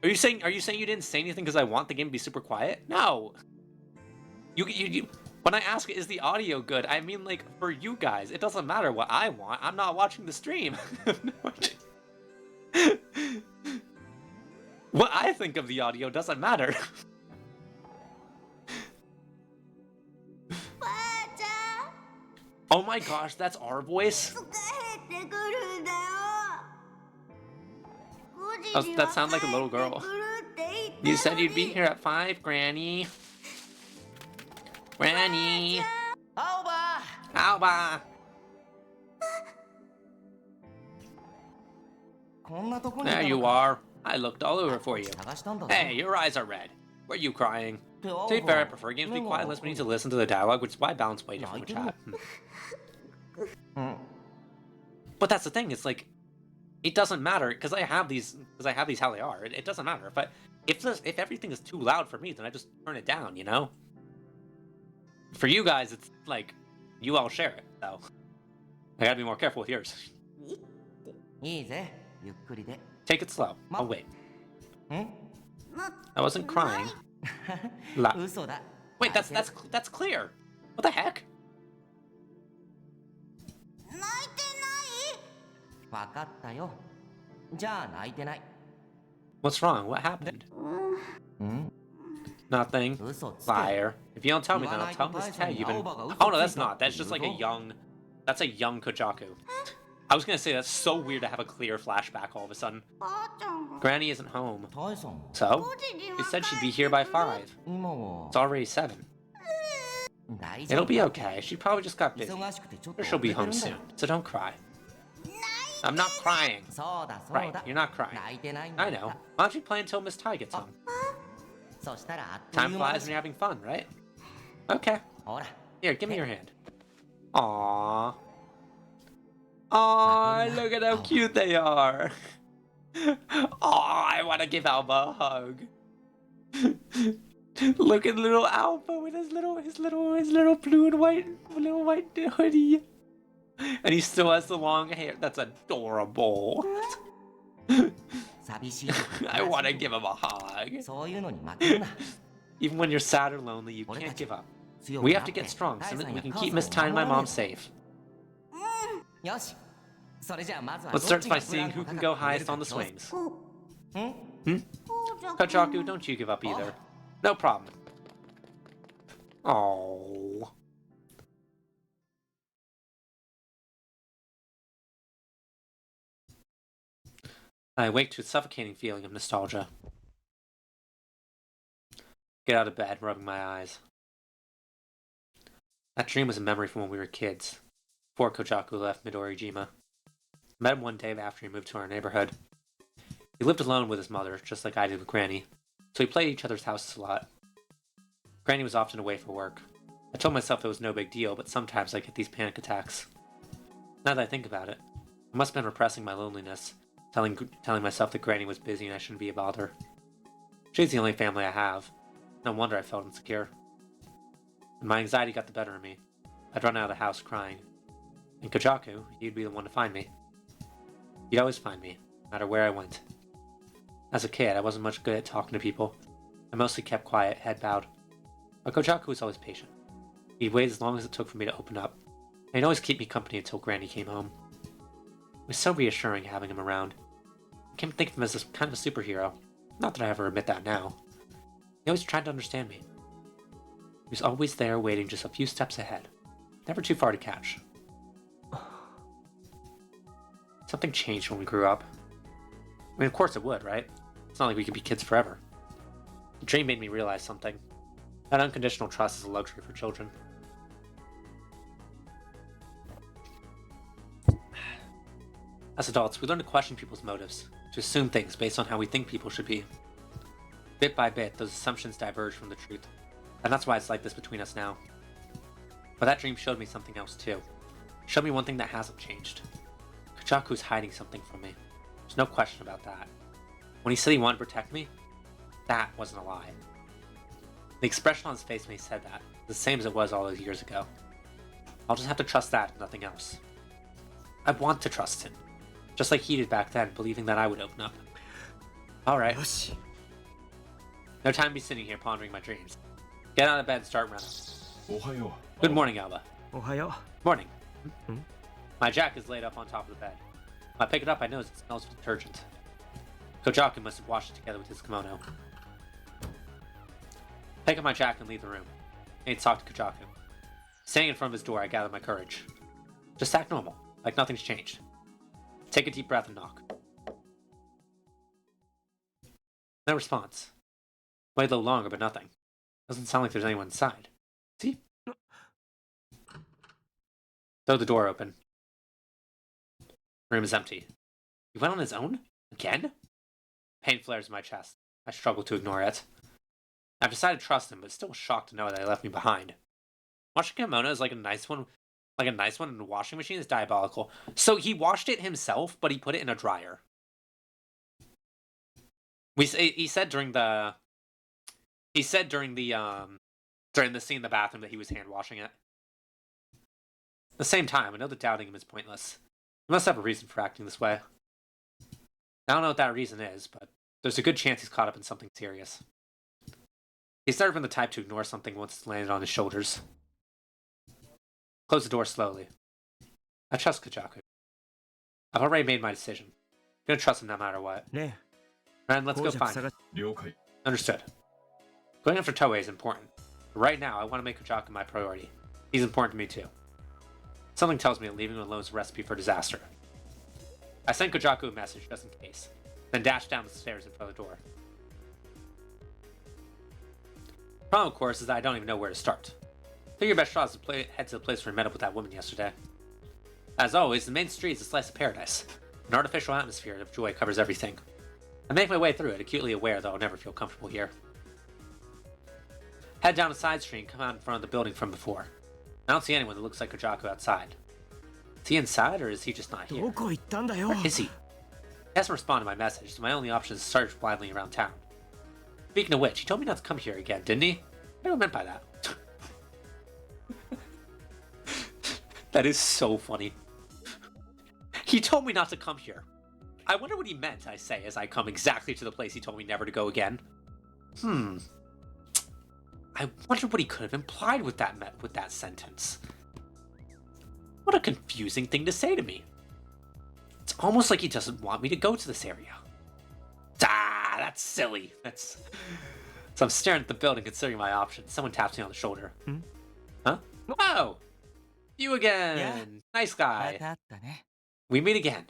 Speaker 1: Are you saying you didn't say anything because I want the game to be super quiet? No. You when I ask is the audio good, I mean like for you guys. It doesn't matter what I want. I'm not watching the stream. What I think of the audio doesn't matter. Oh my gosh, that's our voice? That sounds like a little girl. You said you'd be here at 5, Granny. Granny!
Speaker 2: Alba!
Speaker 1: Alba! There you are. I looked all over for you. Hey, your eyes are red. Were you crying? To be fair, I prefer games to be quiet unless we need to listen to the dialogue, which is why I balance way different with chat. But that's the thing, it's like, it doesn't matter, because I have these how they are. It doesn't matter. If everything is too loud for me, then I just turn it down, you know? For you guys, it's like, you all share it, so I gotta be more careful with yours. Take it slow. I'll wait. I wasn't crying. Wait, that's clear. What the heck? What's wrong? What happened? Nothing. Liar. If you don't tell me, then I'll tell Miss Tay you've been... Oh no, that's not. That's just like a young... That's a young Kojaku. I was gonna say, that's so weird to have a clear flashback all of a sudden. Granny isn't home. So? She said she'd be here by 5. It's already 7. It'll be okay. She probably just got busy. Or she'll be home soon, so don't cry. I'm not crying. Right, you're not crying. I know. Why don't you play until Miss Tai gets home? Time flies when you're having fun, right? Okay. Here, give me your hand. Aww. Aww, look at how cute they are. Aww, I want to give Alba a hug. Look at little Alba with his little blue and white hoodie. And he still has the long hair. That's adorable. I want to give him a hug. Even when you're sad or lonely, you can't give up. We have to get strong so that we can keep Miss Tai and my mom safe. Let's start by seeing who can go highest on the swings. Kojaku, don't you give up either. No problem. Oh. I awake to a suffocating feeling of nostalgia. Get out of bed, rubbing my eyes. That dream was a memory from when we were kids, before Kojaku left Midoriyama. I met him one day after he moved to our neighborhood. He lived alone with his mother, just like I did with Granny, so we played at each other's houses a lot. Granny was often away for work. I told myself it was no big deal, but sometimes I get these panic attacks. Now that I think about it, I must have been repressing my loneliness, telling myself that Granny was busy and I shouldn't be a bother. She's the only family I have. No wonder I felt insecure. And my anxiety got the better of me. I'd run out of the house crying. And Kojaku, he'd be the one to find me. He'd always find me, no matter where I went. As a kid, I wasn't much good at talking to people. I mostly kept quiet, head bowed. But Kojaku was always patient. He'd wait as long as it took for me to open up. And he'd always keep me company until Granny came home. It was so reassuring having him around. I came to think of him as this kind of a superhero. Not that I ever admit that now. He always tried to understand me. He was always there waiting just a few steps ahead. Never too far to catch. Something changed when we grew up. I mean, of course it would, right? It's not like we could be kids forever. The dream made me realize something. That unconditional trust is a luxury for children. As adults, we learn to question people's motives, to assume things based on how we think people should be. Bit by bit, those assumptions diverge from the truth, and that's why it's like this between us now. But that dream showed me something else too. It showed me one thing that hasn't changed. Kojaku's hiding something from me. There's no question about that. When he said he wanted to protect me, that wasn't a lie. The expression on his face when he said that, the same as it was all those years ago. I'll just have to trust that and nothing else. I want to trust him. Just like he did back then, believing that I would open up. Alright. No time to be sitting here pondering my dreams. Get out of bed and start running. Good morning, Alba. Morning. My jacket is laid up on top of the bed. When I pick it up, I notice it smells of detergent. Kojaku must have washed it together with his kimono. Pick up my jacket and leave the room. I need to talk to Kojaku. Standing in front of his door, I gather my courage. Just act normal, like nothing's changed. Take a deep breath and knock. No response. Wait a little longer, but nothing. Doesn't sound like there's anyone inside. See? Throw the door open. Room is empty. He went on his own? Again? Pain flares in my chest. I struggle to ignore it. I've decided to trust him, but still shocked to know that he left me behind. Washing kimono is like a nice one in the washing machine is diabolical. So he washed it himself, but he put it in a dryer. He said during the scene in the bathroom that he was hand washing it. At the same time, I know that doubting him is pointless. He must have a reason for acting this way. I don't know what that reason is, but there's a good chance he's caught up in something serious. He's never been the type to ignore something once it's landed on his shoulders. Close the door slowly. I trust Kajaku. I've already made my decision. I'm gonna trust him no matter what. Friend, let's go find him. Understood. Going after Toei is important. But right now, I want to make Kajaku my priority. He's important to me too. Something tells me that leaving him alone is a recipe for disaster. I sent Kajaku a message just in case, then dashed down the stairs in front of the door. The problem, of course, is that I don't even know where to start. I think your best shot is to head to the place where we met up with that woman yesterday. As always, the main street is a slice of paradise. An artificial atmosphere of joy covers everything. I make my way through it, acutely aware that I'll never feel comfortable here. Head down a side street and come out in front of the building from before. I don't see anyone that looks like Kajaku outside. Is he inside, or is he just not here? Where is he? He hasn't responded to my message, so my only option is to search blindly around town. Speaking of which, he told me not to come here again, didn't he? What do I meant by that? That is so funny. He told me not to come here. I wonder what he meant, I say, as I come exactly to the place he told me never to go again. I wonder what he could have implied with that sentence. What a confusing thing to say to me. It's almost like he doesn't want me to go to this area. Ah, that's silly. So I'm staring at the building, considering my options. Someone taps me on the shoulder. Huh? Oh! You again! Yeah. Nice guy. We meet again.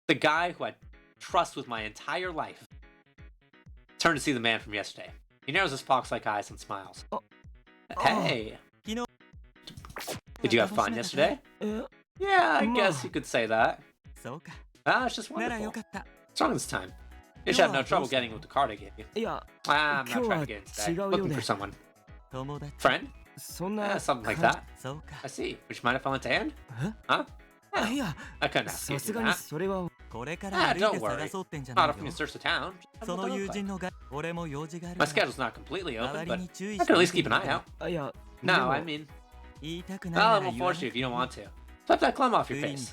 Speaker 1: The guy who I trust with my entire life. Turn to see the man from yesterday. He narrows his fox-like eyes and smiles. Hey! Did you have fun yesterday? Yeah, I guess you could say that. It's just wonderful. What's wrong this time? You should have no trouble getting with the card I gave you. I'm not trying to get in today. Looking for someone. Friend? Something like that. I see. Would you mind if I lent a hand? Huh? I couldn't ask you to do that. Don't worry. Not if we can search the town. My schedule's not completely open, but I can at least keep an eye out. No, I mean... I won't force you if you don't want to. Slap that glum off your face.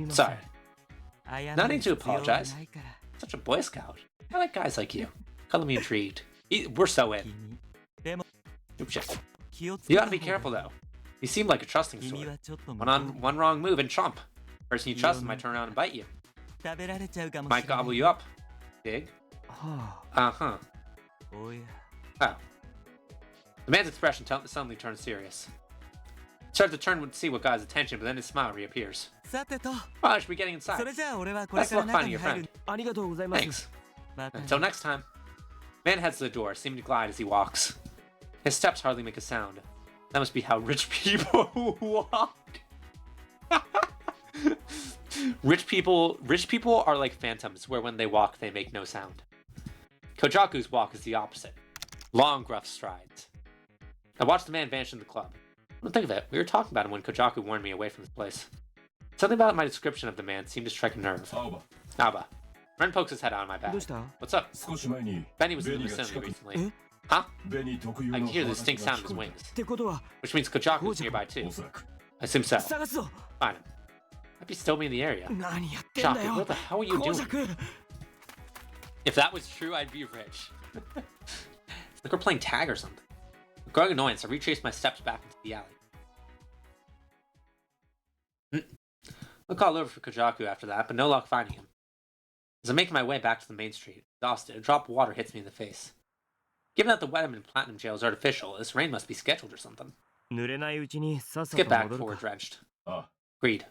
Speaker 1: Sorry. No need to apologize. Such a Boy Scout. I like guys like you. Color me intrigued. We're so in. Oop, shit. You gotta be careful though. You seem like a trusting sort. One wrong move and chomp. Person you trust might turn around and bite you. Might gobble you up. Dig? Uh-huh. Oh. The man's expression suddenly turns serious. Starts to turn to see what got his attention, but then his smile reappears. I should be getting inside. Best of luck finding your friend. Thanks. Until next time. Man heads to the door, seeming to glide as he walks. His steps hardly make a sound. That must be how rich people walk. Rich people are like phantoms, where when they walk, they make no sound. Kojaku's walk is the opposite. Long, gruff strides. I watched the man vanish in the club. Don't think of it. We were talking about him when Kojaku warned me away from this place. Something about my description of the man seemed to strike a nerve. Alba. Ren pokes his head out of my bag. What's up? Benny was in the vicinity recently. Huh? I can hear the distinct sound of his wings. Which means Kojaku is nearby too. I assume so. Find him. Might be still be in the area. Shocking, what the hell are you doing? If that was true, I'd be rich. It's like we're playing tag or something. With growing annoyance, I retraced my steps back into the alley. Look all over for Kojaku after that, but no luck finding him. As I'm making my way back to the main street, exhausted, a drop of water hits me in the face. Given that the weather in Platinum Jail is artificial, this rain must be scheduled or something. Skip back before we're drenched. Agreed.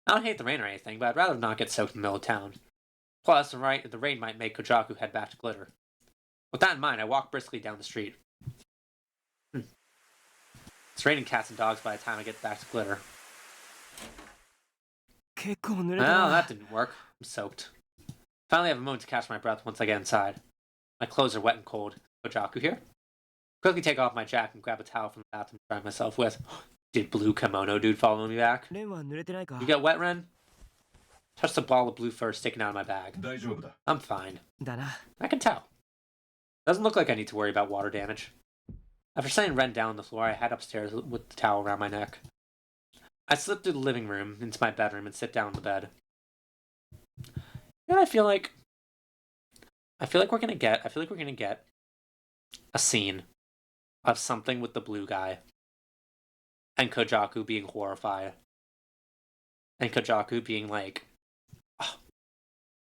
Speaker 1: I don't hate the rain or anything, but I'd rather not get soaked in the middle of town. Plus, the rain might make Kojaku head back to Glitter. With that in mind, I walk briskly down the street. It's It's raining cats and dogs by the time I get back to Glitter.
Speaker 2: 結構濡れ
Speaker 1: Well,
Speaker 2: たな
Speaker 1: that didn't work. I'm soaked. Finally have a moment to catch my breath once I get inside. My clothes are wet and cold. Kojaku here? Quickly take off my jacket and grab a towel from the bathroom to dry myself with. Did blue kimono dude follow me back?
Speaker 2: レンは濡れてないか
Speaker 1: You get wet, Ren? Touch the ball of blue fur sticking out of my bag.
Speaker 3: 大丈夫だ
Speaker 1: I'm fine.
Speaker 2: だな
Speaker 1: I can tell. Doesn't look like I need to worry about water damage. After setting Ren down on the floor, I head upstairs with the towel around my neck. I slip through the living room into my bedroom and sit down on the bed. You know what I feel like? I feel like we're gonna get a scene of something with the blue guy and Kojaku being horrified. And Kojaku being like, oh,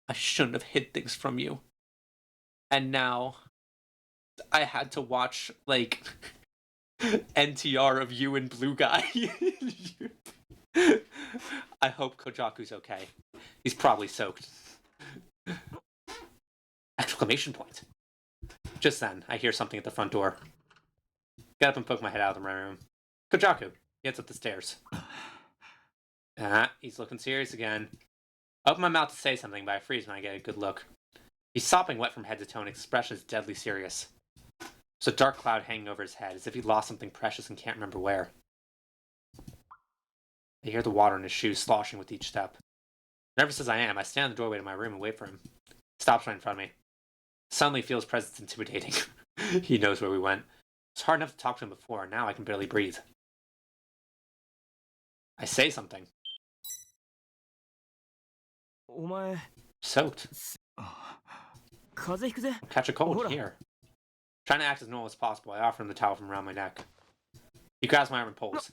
Speaker 1: I shouldn't have hid things from you. And now I had to watch like NTR of you and blue guy. I hope Kojaku's okay. He's probably soaked. Exclamation point. Just then, I hear something at the front door. Get up and poke my head out of the room. Kojaku, he gets up the stairs. He's looking serious again. I open my mouth to say something, but I freeze when I get a good look. He's sopping wet from head to toe, and his expression is deadly serious. There's a dark cloud hanging over his head, as if he lost something precious and can't remember where. I hear the water in his shoes sloshing with each step. Nervous as I am, I stand in the doorway to my room and wait for him. He stops right in front of me. Suddenly feels his presence intimidating. He knows where we went. It's hard enough to talk to him before, and now I can barely breathe. I say something.
Speaker 2: お前
Speaker 1: Soaked.
Speaker 2: 風邪ひくぜ
Speaker 1: Catch a cold
Speaker 2: Hold on.
Speaker 1: here. Trying to act as normal as possible, I offer him the towel from around my neck. He grabs my arm and pulls.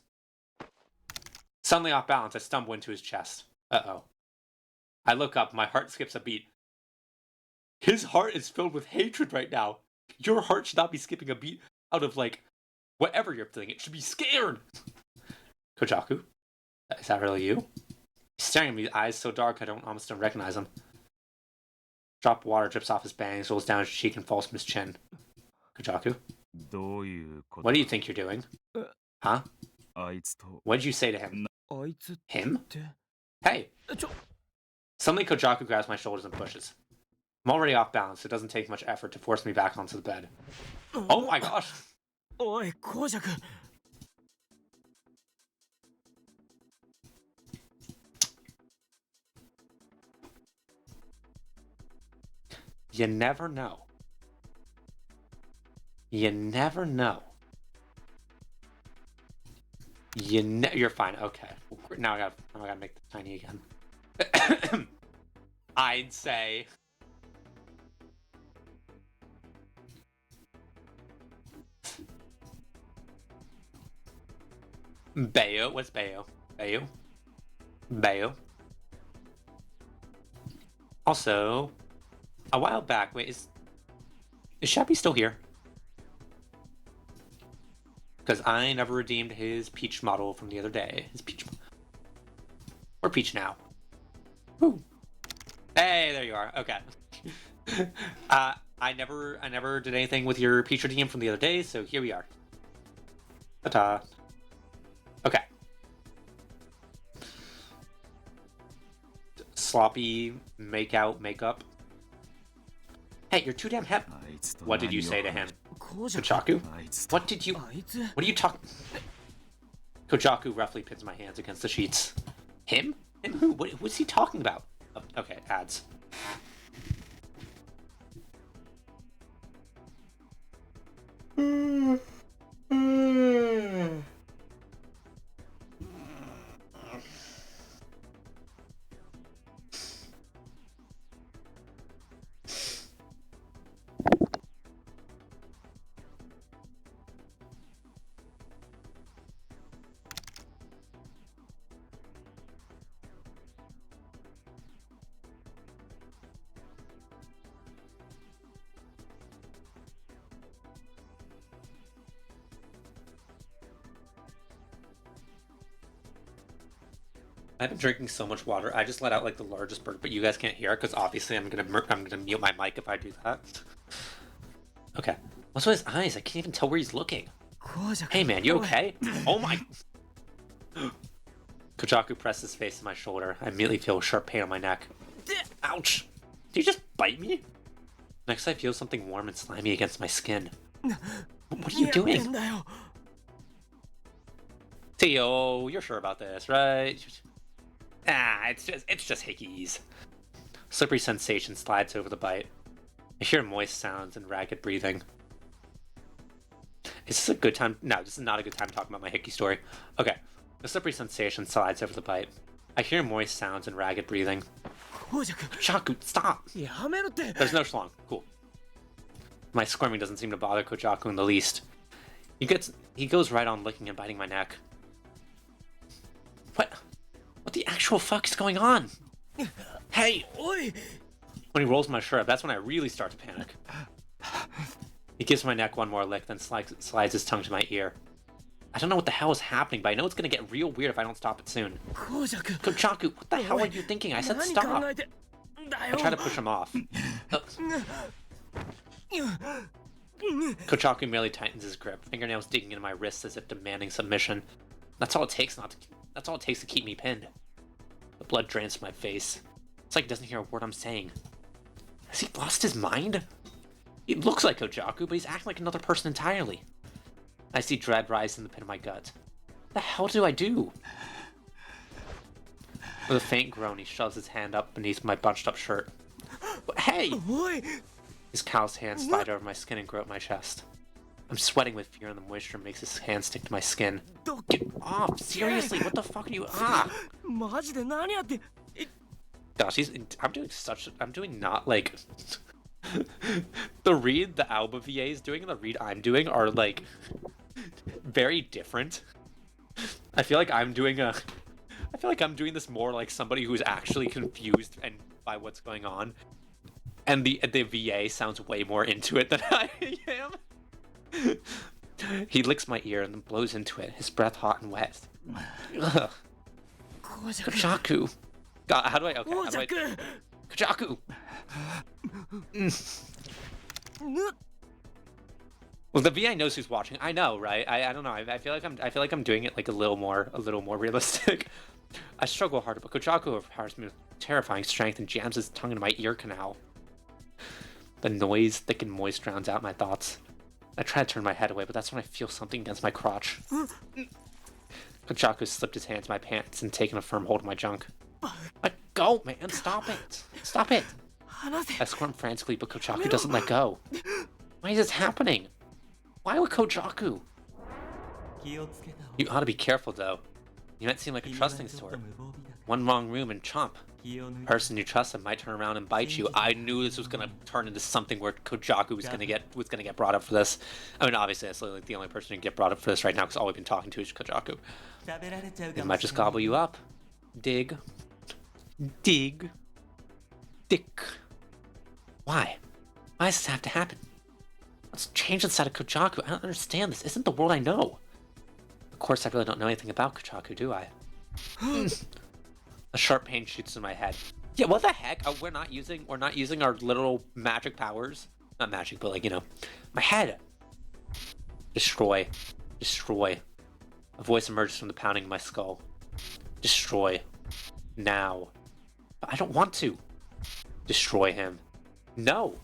Speaker 1: Suddenly off balance, I stumble into his chest. Uh-oh. I look up, my heart skips a beat. His heart is filled with hatred right now. Your heart should not be skipping a beat out of, like, whatever you're feeling. It should be scared. Kojaku? Is that really you? He's staring at me, eyes so dark I almost don't recognize him. Drop of water drips off his bangs, rolls down his cheek, and falls from his chin. Kojaku?
Speaker 2: どういうこと
Speaker 1: What do you think you're doing? Huh?
Speaker 2: あいつと
Speaker 1: What did you say to him?
Speaker 2: あいつっ
Speaker 1: Him?
Speaker 2: て
Speaker 1: Hey!
Speaker 2: ちょ
Speaker 1: Suddenly Kojaku grabs my shoulders and pushes. I'm already off balance, so it doesn't take much effort to force me back onto the bed. Oh my gosh!
Speaker 2: おい公爵
Speaker 1: You never know. You never know. You're fine. Okay. Now I gotta make this tiny again. I'd say. Bayo. What's Bayo? Bayo. Bayo. Also, a while back. Wait, is Shappy still here? Because I never redeemed his Peach model from the other day. His Peach. Or Peach now. Woo. Hey, there you are. Okay. I never did anything with your Peach redeem from the other day, so here we are. Ta-ta. Okay. Sloppy make-out makeup. Hey, you're too damn heavy. What did you say to him?
Speaker 2: 公爵
Speaker 1: Kojaku?
Speaker 2: あいつと
Speaker 1: What did you...
Speaker 2: あいつ
Speaker 1: What are you talking... Kojaku roughly pins my hands against the sheets. Him? Him who? What's he talking about? Oh, okay, ads. I've been drinking so much water. I just let out like the largest burp, but you guys can't hear it because obviously I'm gonna mute my mic if I do that. Okay. What's with his eyes? I can't even tell where he's looking. Hey man, you okay? Oh my... Kojaku pressed his face to my shoulder. I immediately feel a sharp pain on my neck. Ouch! Did you just bite me? Next I feel something warm and slimy against my skin. What are you doing? Tio, you're sure about this, right? It's just hickeys. Slippery sensation slides over the bite. I hear moist sounds and ragged breathing. Is this a good time? No, this is not a good time to talk about my hickey story. Okay. The slippery sensation slides over the bite. I hear moist sounds and ragged breathing. Kojaku, stop! There's no schlong. Cool. My squirming doesn't seem to bother Kojaku in the least. He goes right on licking and biting my neck. What the actual fuck is going on? Hey! When he rolls my shirt up, that's when I really start to panic. He gives my neck one more lick, then slides his tongue to my ear. I don't know what the hell is happening, but I know it's gonna get real weird if I don't stop it soon. Kojaku, what the hell are you thinking? I said stop! I try to push him off. Kojaku merely tightens his grip, fingernails digging into my wrists as if demanding submission. That's all it takes to keep me pinned. The blood drains from my face. It's like he doesn't hear a word I'm saying. Has he lost his mind? He looks like Kojaku, but he's acting like another person entirely. I see dread rise in the pit of my gut. What the hell do I do? With a faint groan, he shoves his hand up beneath my bunched up shirt. Hey! His calloused hands slide over my skin and grope my chest. I'm sweating with fear and the moisture makes his hand stick to my skin. Get off! Seriously, what the fuck are you... Gosh, I'm doing not, like... the read the Alba VA is doing and the read I'm doing are, like, very different. I feel like I'm doing this more like somebody who's actually confused and by what's going on. And the VA sounds way more into it than I am. He licks my ear and then blows into it, his breath hot and wet. Ugh. Kojaku. God, how do I... Kojaku! Well, the VA knows who's watching. I know, right? I don't know. I feel like I'm doing it like a little more realistic. I struggle harder, but Kojaku overpowers me with terrifying strength and jams his tongue into my ear canal. The noise, thick and moist, drowns out my thoughts. I try to turn my head away, but that's when I feel something against my crotch. Kojaku slipped his hand to my pants and taken a firm hold of my junk. Let go, man! Stop it! Stop it! I squirm frantically, but Kojaku doesn't let go. Why is this happening? Why would Kojaku? You ought to be careful, though. You might seem like a trusting sort. One wrong room and chomp. The person you trusted might turn around and bite you. I knew this was gonna turn into something where Kojaku was gonna get brought up for this. I mean, obviously, that's like the only person who can get brought up for this right now, because all we've been talking to is Kojaku. It might just gobble you up. Dig. Dig. Dick. Why? Why does this have to happen? What's changed inside of Kojaku? I don't understand. This isn't the world I know. Of course, I really don't know anything about Kojaku, do I? A sharp pain shoots in my head. Yeah, what the heck? We're not using our literal magic powers. Not magic, but like, you know, my head. Destroy. Destroy. A voice emerges from the pounding of my skull. Destroy. Now. But I don't want to. Destroy him. No.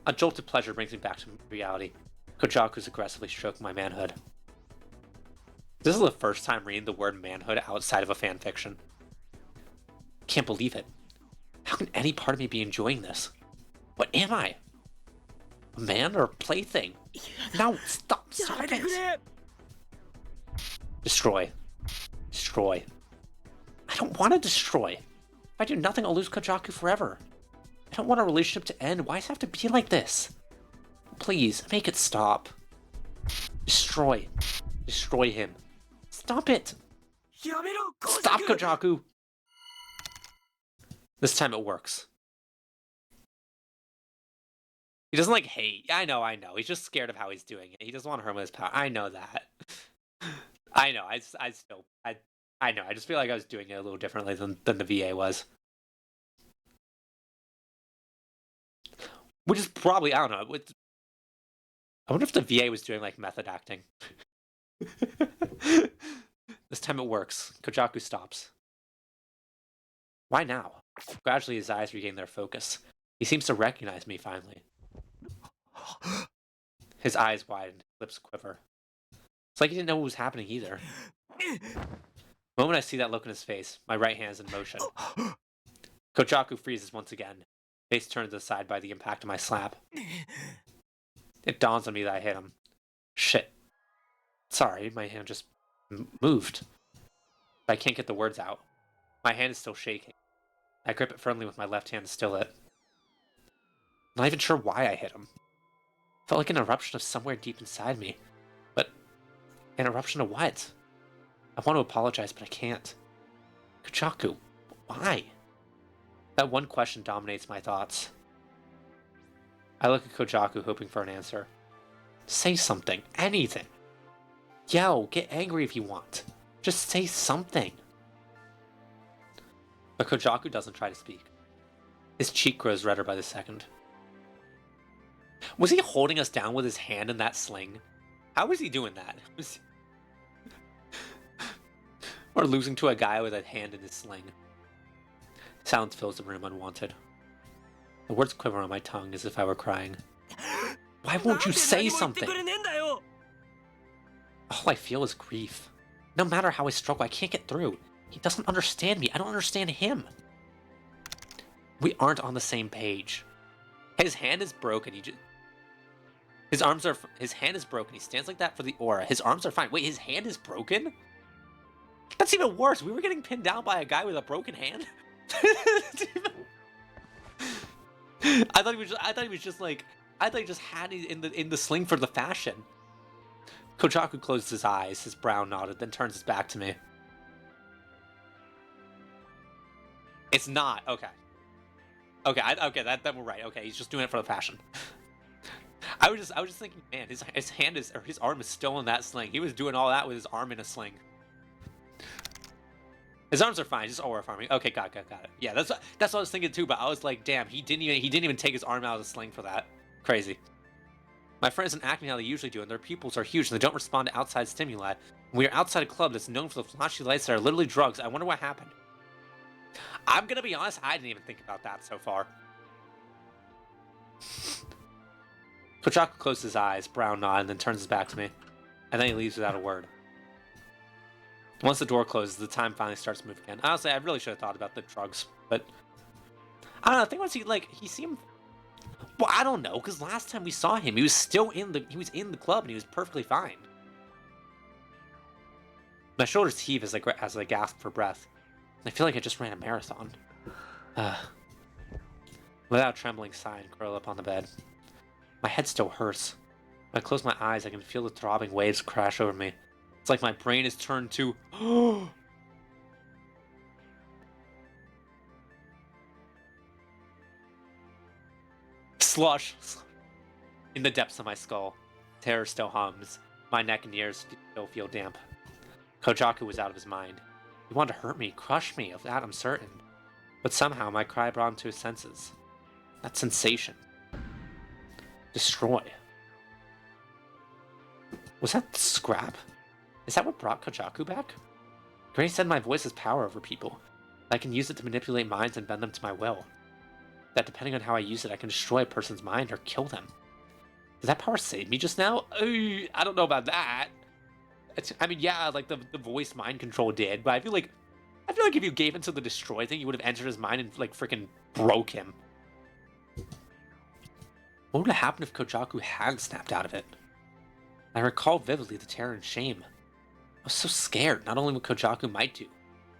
Speaker 1: A jolt of pleasure brings me back to reality. Kojaku's aggressively stroking my manhood. This is the first time reading the word manhood outside of a fanfiction. Can't believe it. How can any part of me be enjoying this? What am I? A man or a plaything? No, stop it! Destroy. Destroy. I don't want to destroy. If I do nothing, I'll lose Kojaku forever. I don't want our relationship to end. Why does it have to be like this? Please, make it stop. Destroy. Destroy him. Stop it! Stop, Kojaku! This time it works. He doesn't like hate. I know. He's just scared of how he's doing it. He doesn't want to hurt him with his power. I know that. I know. I know. I just feel like I was doing it a little differently than the VA was. Which is probably, I don't know. I wonder if the VA was doing like method acting. This time it works. Kojaku stops. Why now? Gradually his eyes regain their focus. He seems to recognize me finally. His eyes widen, lips quiver. It's like he didn't know what was happening either. The moment I see that look in his face, my right hand is in motion. Kojaku freezes once again, face turned aside by the impact of my slap. It dawns on me that I hit him. Shit. Sorry, my hand just moved. But I can't get the words out. My hand is still shaking. I grip it firmly with my left hand to still it. Not even sure why I hit him. Felt like an eruption of somewhere deep inside me. But an eruption of what? I want to apologize, but I can't. Kojaku, why? That one question dominates my thoughts. I look at Kojaku, hoping for an answer. Say something. Anything. Yell, get angry if you want. Just say something. But Kojaku doesn't try to speak. His cheek grows redder by the second. Was he holding us down with his hand in that sling? How was he doing that? Or losing to a guy with a hand in his sling. Silence fills the room unwanted. The words quiver on my tongue as if I were crying. Why won't you say something? All I feel is grief. No matter how I struggle, I can't get through. He doesn't understand me. I don't understand him. We aren't on the same page. His hand is broken. His hand is broken. He stands like that for the aura. His arms are fine. Wait, his hand is broken? That's even worse. We were getting pinned down by a guy with a broken hand. I thought he just had it in the sling for the fashion. Kojaku closes his eyes, his brow nodded, then turns his back to me. It's not. Okay. Okay, that we're right. Okay, he's just doing it for the fashion. I was just thinking, man, his arm is still in that sling. He was doing all that with his arm in a sling. His arms are fine, just aura farming. Okay, got it. Yeah, that's what I was thinking too. But I was like, damn, he didn't even take his arm out of the sling for that. Crazy. My friends aren't acting how they usually do, and their pupils are huge, and they don't respond to outside stimuli. We are outside a club that's known for the flashy lights that are literally drugs. I wonder what happened. I'm gonna be honest, I didn't even think about that so far. Kojaku closes his eyes, brow nod, and then turns his back to me. And then he leaves without a word. Once the door closes, the time finally starts moving again. Honestly, I really should have thought about the drugs, but I don't know. I think once he seemed. Well, I don't know, because last time we saw him, he was still in the club and he was perfectly fine. My shoulders heave as I gasp for breath. I feel like I just ran a marathon. Without a trembling sigh, I curl up on the bed. My head still hurts. When I close my eyes, I can feel the throbbing waves crash over me. It's like my brain is turned to slush in the depths of my skull. Terror still hums. My neck and ears still feel damp. Kojaku was out of his mind. He wanted to hurt me, crush me, of that I'm certain. But somehow my cry brought him to his senses. That sensation. Destroy. Was that scrap? Is that what brought Kojaku back? Granny said my voice has power over people. I can use it to manipulate minds and bend them to my will. That depending on how I use it, I can destroy a person's mind or kill them. Did that power save me just now? I don't know about that. I mean, yeah, like the voice mind control did, but I feel like if you gave into the destroy thing, you would have entered his mind and like freaking broke him. What would have happened if Kojaku had snapped out of it? I recall vividly the terror and shame. I was so scared, not only what Kojaku might do,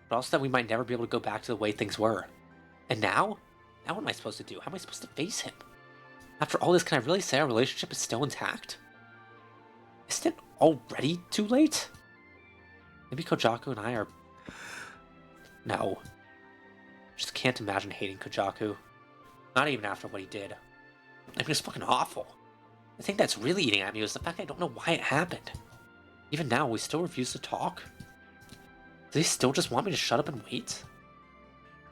Speaker 1: but also that we might never be able to go back to the way things were. And now? Now what am I supposed to do? How am I supposed to face him? After all this, can I really say our relationship is still intact? Isn't it already too late? Maybe Kojaku and I are... No. I just can't imagine hating Kojaku. Not even after what he did. I mean, it's fucking awful. The thing that's really eating at me was the fact I don't know why it happened. Even now, we still refuse to talk. Do they still just want me to shut up and wait?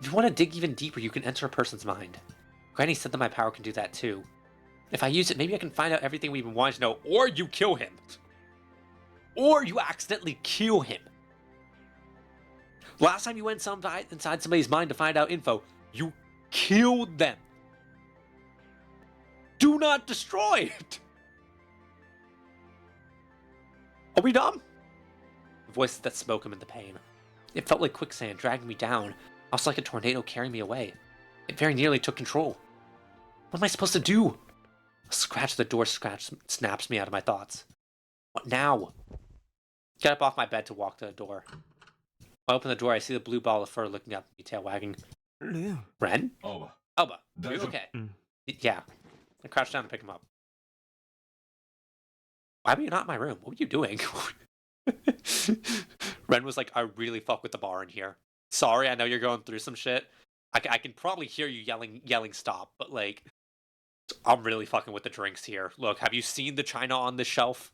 Speaker 1: If you want to dig even deeper, you can enter a person's mind. Granny said that my power can do that too. If I use it, maybe I can find out everything we've been wanting to know, or you kill him. Or you accidentally kill him. Last time you went inside somebody's mind to find out info, you killed them. Do not destroy it. Are we dumb? The voices that spoke him in the pain. It felt like quicksand dragging me down, also like a tornado carrying me away. It very nearly took control. What am I supposed to do? A scratch at the door snaps me out of my thoughts. What now? Get up off my bed to walk to the door. When I open the door, I see the blue ball of fur looking up at me, tail wagging. Ren?
Speaker 3: Alba.
Speaker 1: Alba, are you okay? Yeah. I crouched down to pick him up. Why were you not in my room? What were you doing? Ren was like, I really fuck with the bar in here. Sorry, I know you're going through some shit. I can probably hear you yelling stop, but like, I'm really fucking with the drinks here. Look, have you seen the china on this shelf?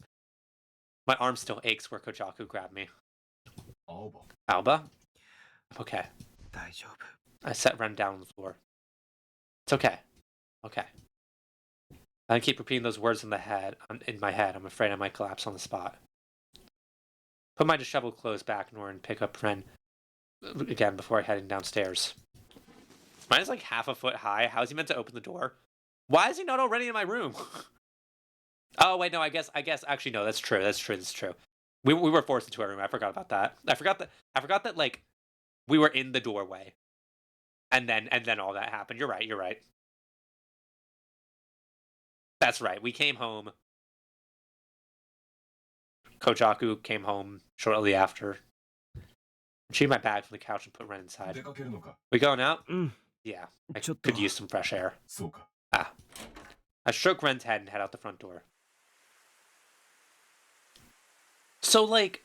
Speaker 1: My arm still aches where Kojaku grabbed me.
Speaker 3: Alba.
Speaker 1: Alba? Okay. I set Ren down on the floor. It's okay. Okay. I keep repeating those words in my head. I'm afraid I might collapse on the spot. Put my disheveled clothes back in order and pick up Ren again before heading downstairs. Mine is like half a foot high. How is he meant to open the door? Why is he not already in my room? Oh wait, no. I guess. Actually, no. That's true. That's true. We were forced into our room. I forgot about that. I forgot that like we were in the doorway, and then all that happened. You're right. That's right. We came home. Kojaku came home shortly after. Retrieved my bag from the couch and put Ren inside. We going out? Yeah. I could use some fresh air. Ah. I stroke Ren's head and head out the front door. So, like,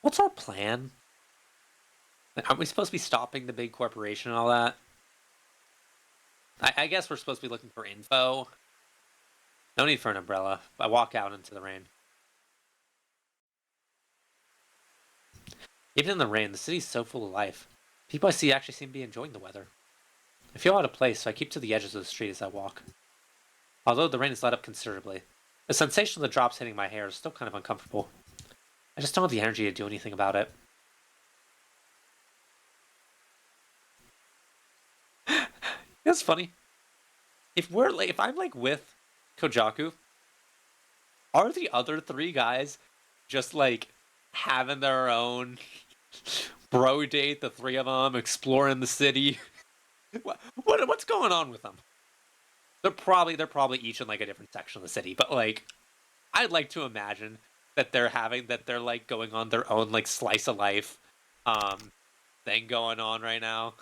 Speaker 1: what's our plan? Aren't we supposed to be stopping the big corporation and all that? I guess we're supposed to be looking for info. No need for an umbrella. I walk out into the rain. Even in the rain, the city's so full of life. People I see actually seem to be enjoying the weather. I feel out of place, so I keep to the edges of the street as I walk. Although the rain has let up considerably, the sensation of the drops hitting my hair is still kind of uncomfortable. I just don't have the energy to do anything about it. It's funny. If I'm like with Kojaku, are the other three guys just like having their own bro date? The three of them exploring the city. What's going on with them? They're probably each in like a different section of the city, but like I'd like to imagine that they're like going on their own like slice of life thing going on right now.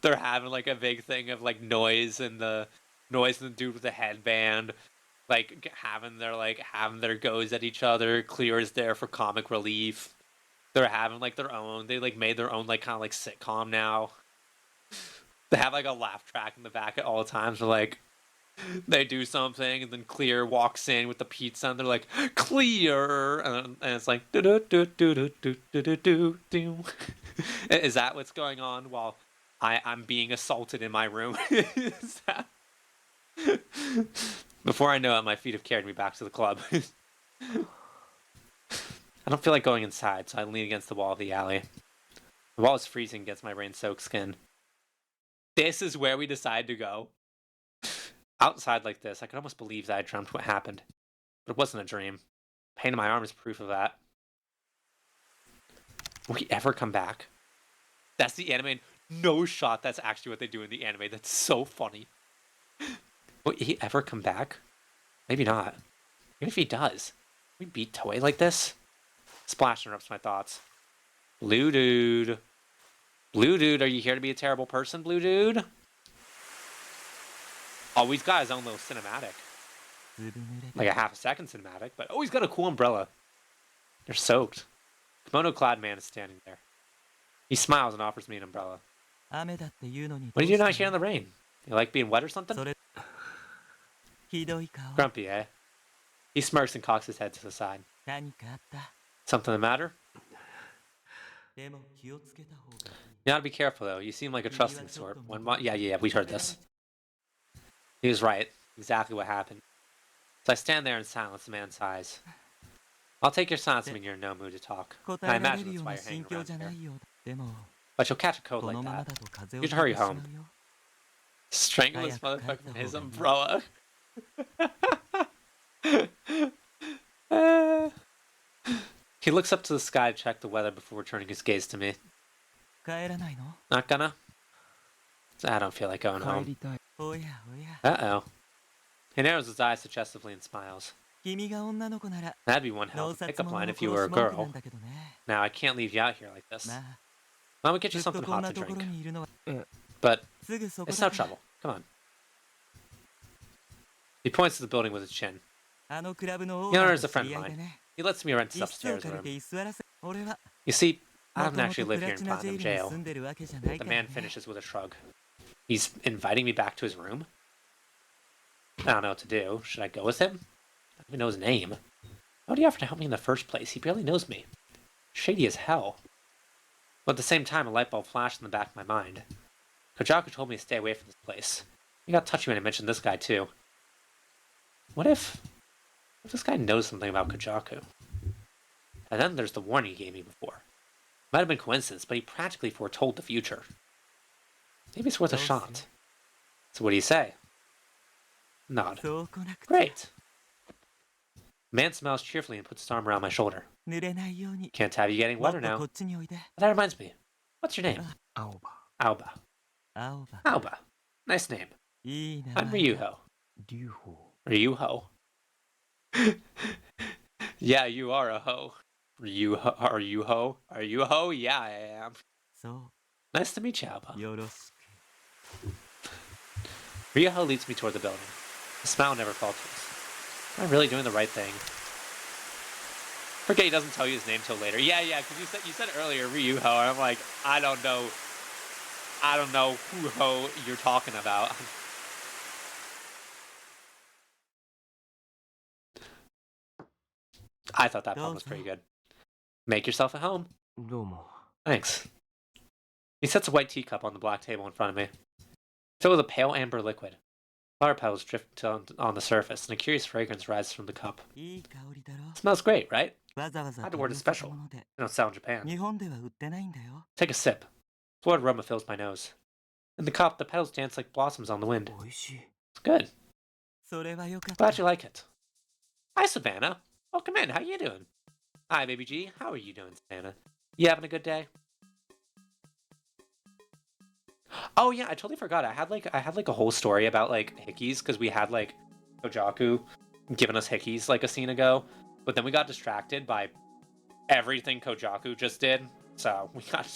Speaker 1: They're having like a big thing of like noise and the dude with the headband like having their goes at each other. Clear is there for comic relief. They're having like their own. They like made their own like kind of like sitcom now. They have like a laugh track in the back at all times. Where like they do something and then Clear walks in with the pizza and they're like Clear and it's like do do do do do do do do. Is that what's going on while I'm being assaulted in my room? Is that... Before I know it, my feet have carried me back to the club. I don't feel like going inside, so I lean against the wall of the alley. The wall is freezing against my rain-soaked skin. This is where we decide to go. Outside like this, I could almost believe that I dreamt what happened. But it wasn't a dream. Pain in my arm is proof of that. Will he ever come back? That's the anime. No shot, that's actually what they do in the anime. That's so funny. Will he ever come back? Maybe not. Even if he does. Can we beat Toei like this? Splash interrupts my thoughts. Blue dude. Blue dude, are you here to be a terrible person, blue dude? Oh, he's got his own little cinematic. Like a half a second cinematic, but oh, he's got a cool umbrella. You're soaked. Kimono-clad man is standing there. He smiles and offers me an umbrella. What are you doing out here in the rain? You like being wet or something? Grumpy, eh? He smirks and cocks his head to the side. Something the matter? You gotta be careful though. You seem like a trusting sort. Yeah, we heard this. He was right. Exactly what happened. So I stand there in silence, the man sighs. I'll take your silence to mean you're in no mood to talk. I imagine that's why you're hanging around here. But you'll catch a cold like that. You should hurry home. Strangle this motherfucker with his umbrella. He looks up to the sky to check the weather before returning his gaze to me. Not gonna? I don't feel like going home. Uh-oh. He narrows his eyes suggestively and smiles. That'd be one hell of a pickup line if you were a girl. Now, I can't leave you out here like this. Why don't we get you something hot to drink? But it's no trouble. Come on. He points to the building with his chin. The owner is a friend of mine. He lets me rent his upstairs room. You see, I don't actually live here in Platinum Jail. The man finishes with a shrug. He's inviting me back to his room? I don't know what to do. Should I go with him? I don't even know his name. Why would he offer to help me in the first place? He barely knows me. Shady as hell. But at the same time, a light bulb flashed in the back of my mind. Kojaku told me to stay away from this place. He got touchy when I mentioned this guy, too. What if this guy knows something about Kojaku? And then there's the warning he gave me before. Might have been coincidence, but he practically foretold the future. Maybe it's worth a shot. So what do you say? Nod. Great. Man smiles cheerfully and puts his arm around my shoulder. Can't have you getting wetter now. That reminds me. What's your name? Aoba. Aoba. Nice name. I'm Ryuho. Ryuho. Yeah, you are a hoe. Are you ho? Are you a hoe? Yeah, I am. Nice to meet you, Aoba. Ryuho leads me toward the building. The smile never falters. Am I really doing the right thing? Forget he doesn't tell you his name till later. Yeah, because you said earlier Ryuho, and I'm like, I don't know who ho you're talking about. I thought that pun was pretty good. Make yourself at home. Thanks. He sets a white teacup on the black table in front of me. Filled with a pale amber liquid. Flower petals drift on the surface, and a curious fragrance rises from the cup. It smells great, right? I had to word it special. They don't sell in Japan. Take a sip. Florid aroma fills my nose. In the cup, the petals dance like blossoms on the wind. It's good. Glad you like it. Hi, Savannah. Welcome in. How you doing? Hi, baby G. How are you doing, Savannah? You having a good day? Oh yeah, I totally forgot. I had like a whole story about like hickeys because we had like Kojaku giving us hickeys like a scene ago, but then we got distracted by everything Kojaku just did. So we got.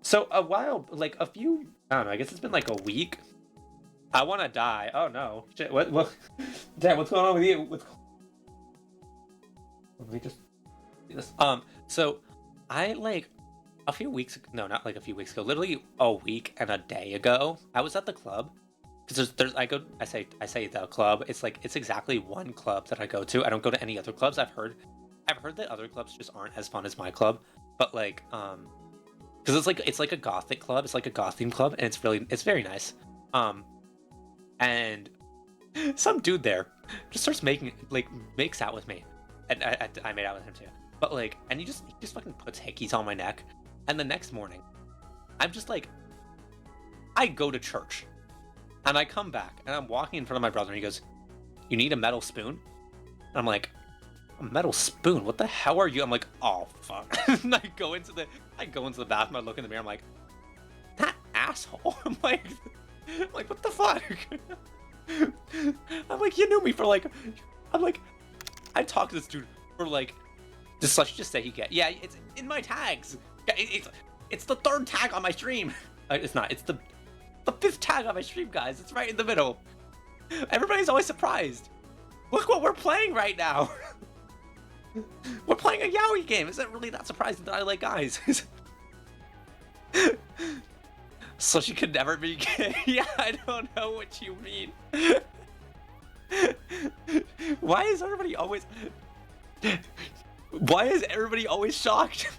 Speaker 1: So a while, like a few. I don't know. I guess it's been like a week. I want to die. Oh no! Shit. What? Dad, what's going on with you? Let me just do this. So I like a few weeks. No, not like a few weeks ago. Literally a week and a day ago, I was at the club. Because I say the club. It's like it's exactly one club that I go to. I don't go to any other clubs. I've heard that other clubs just aren't as fun as my club. But like because it's like a gothic club. It's like a goth theme club, and it's very nice. And some dude there just starts makes out with me, and I made out with him too. But like, and he just fucking puts hickeys on my neck, and the next morning, I'm just like, I go to church, and I come back, and I'm walking in front of my brother, and he goes, "You need a metal spoon?" And I'm like, "A metal spoon? What the hell are you?" I'm like, "Oh fuck!" And I go into the bathroom, I look in the mirror, I'm like, "That asshole!" I'm like, what the fuck? I'm like, you knew me for like, I talked to this dude for like, let's just say yeah, it's in my tags. It's the third tag on my stream. It's not, it's the fifth tag on my stream, guys. It's right in the middle. Everybody's always surprised. Look what we're playing right now. We're playing a yaoi game. Is it really that surprising that I like guys? So she could never be gay? Yeah, I don't know what you mean. Why is everybody always... Why is everybody always shocked?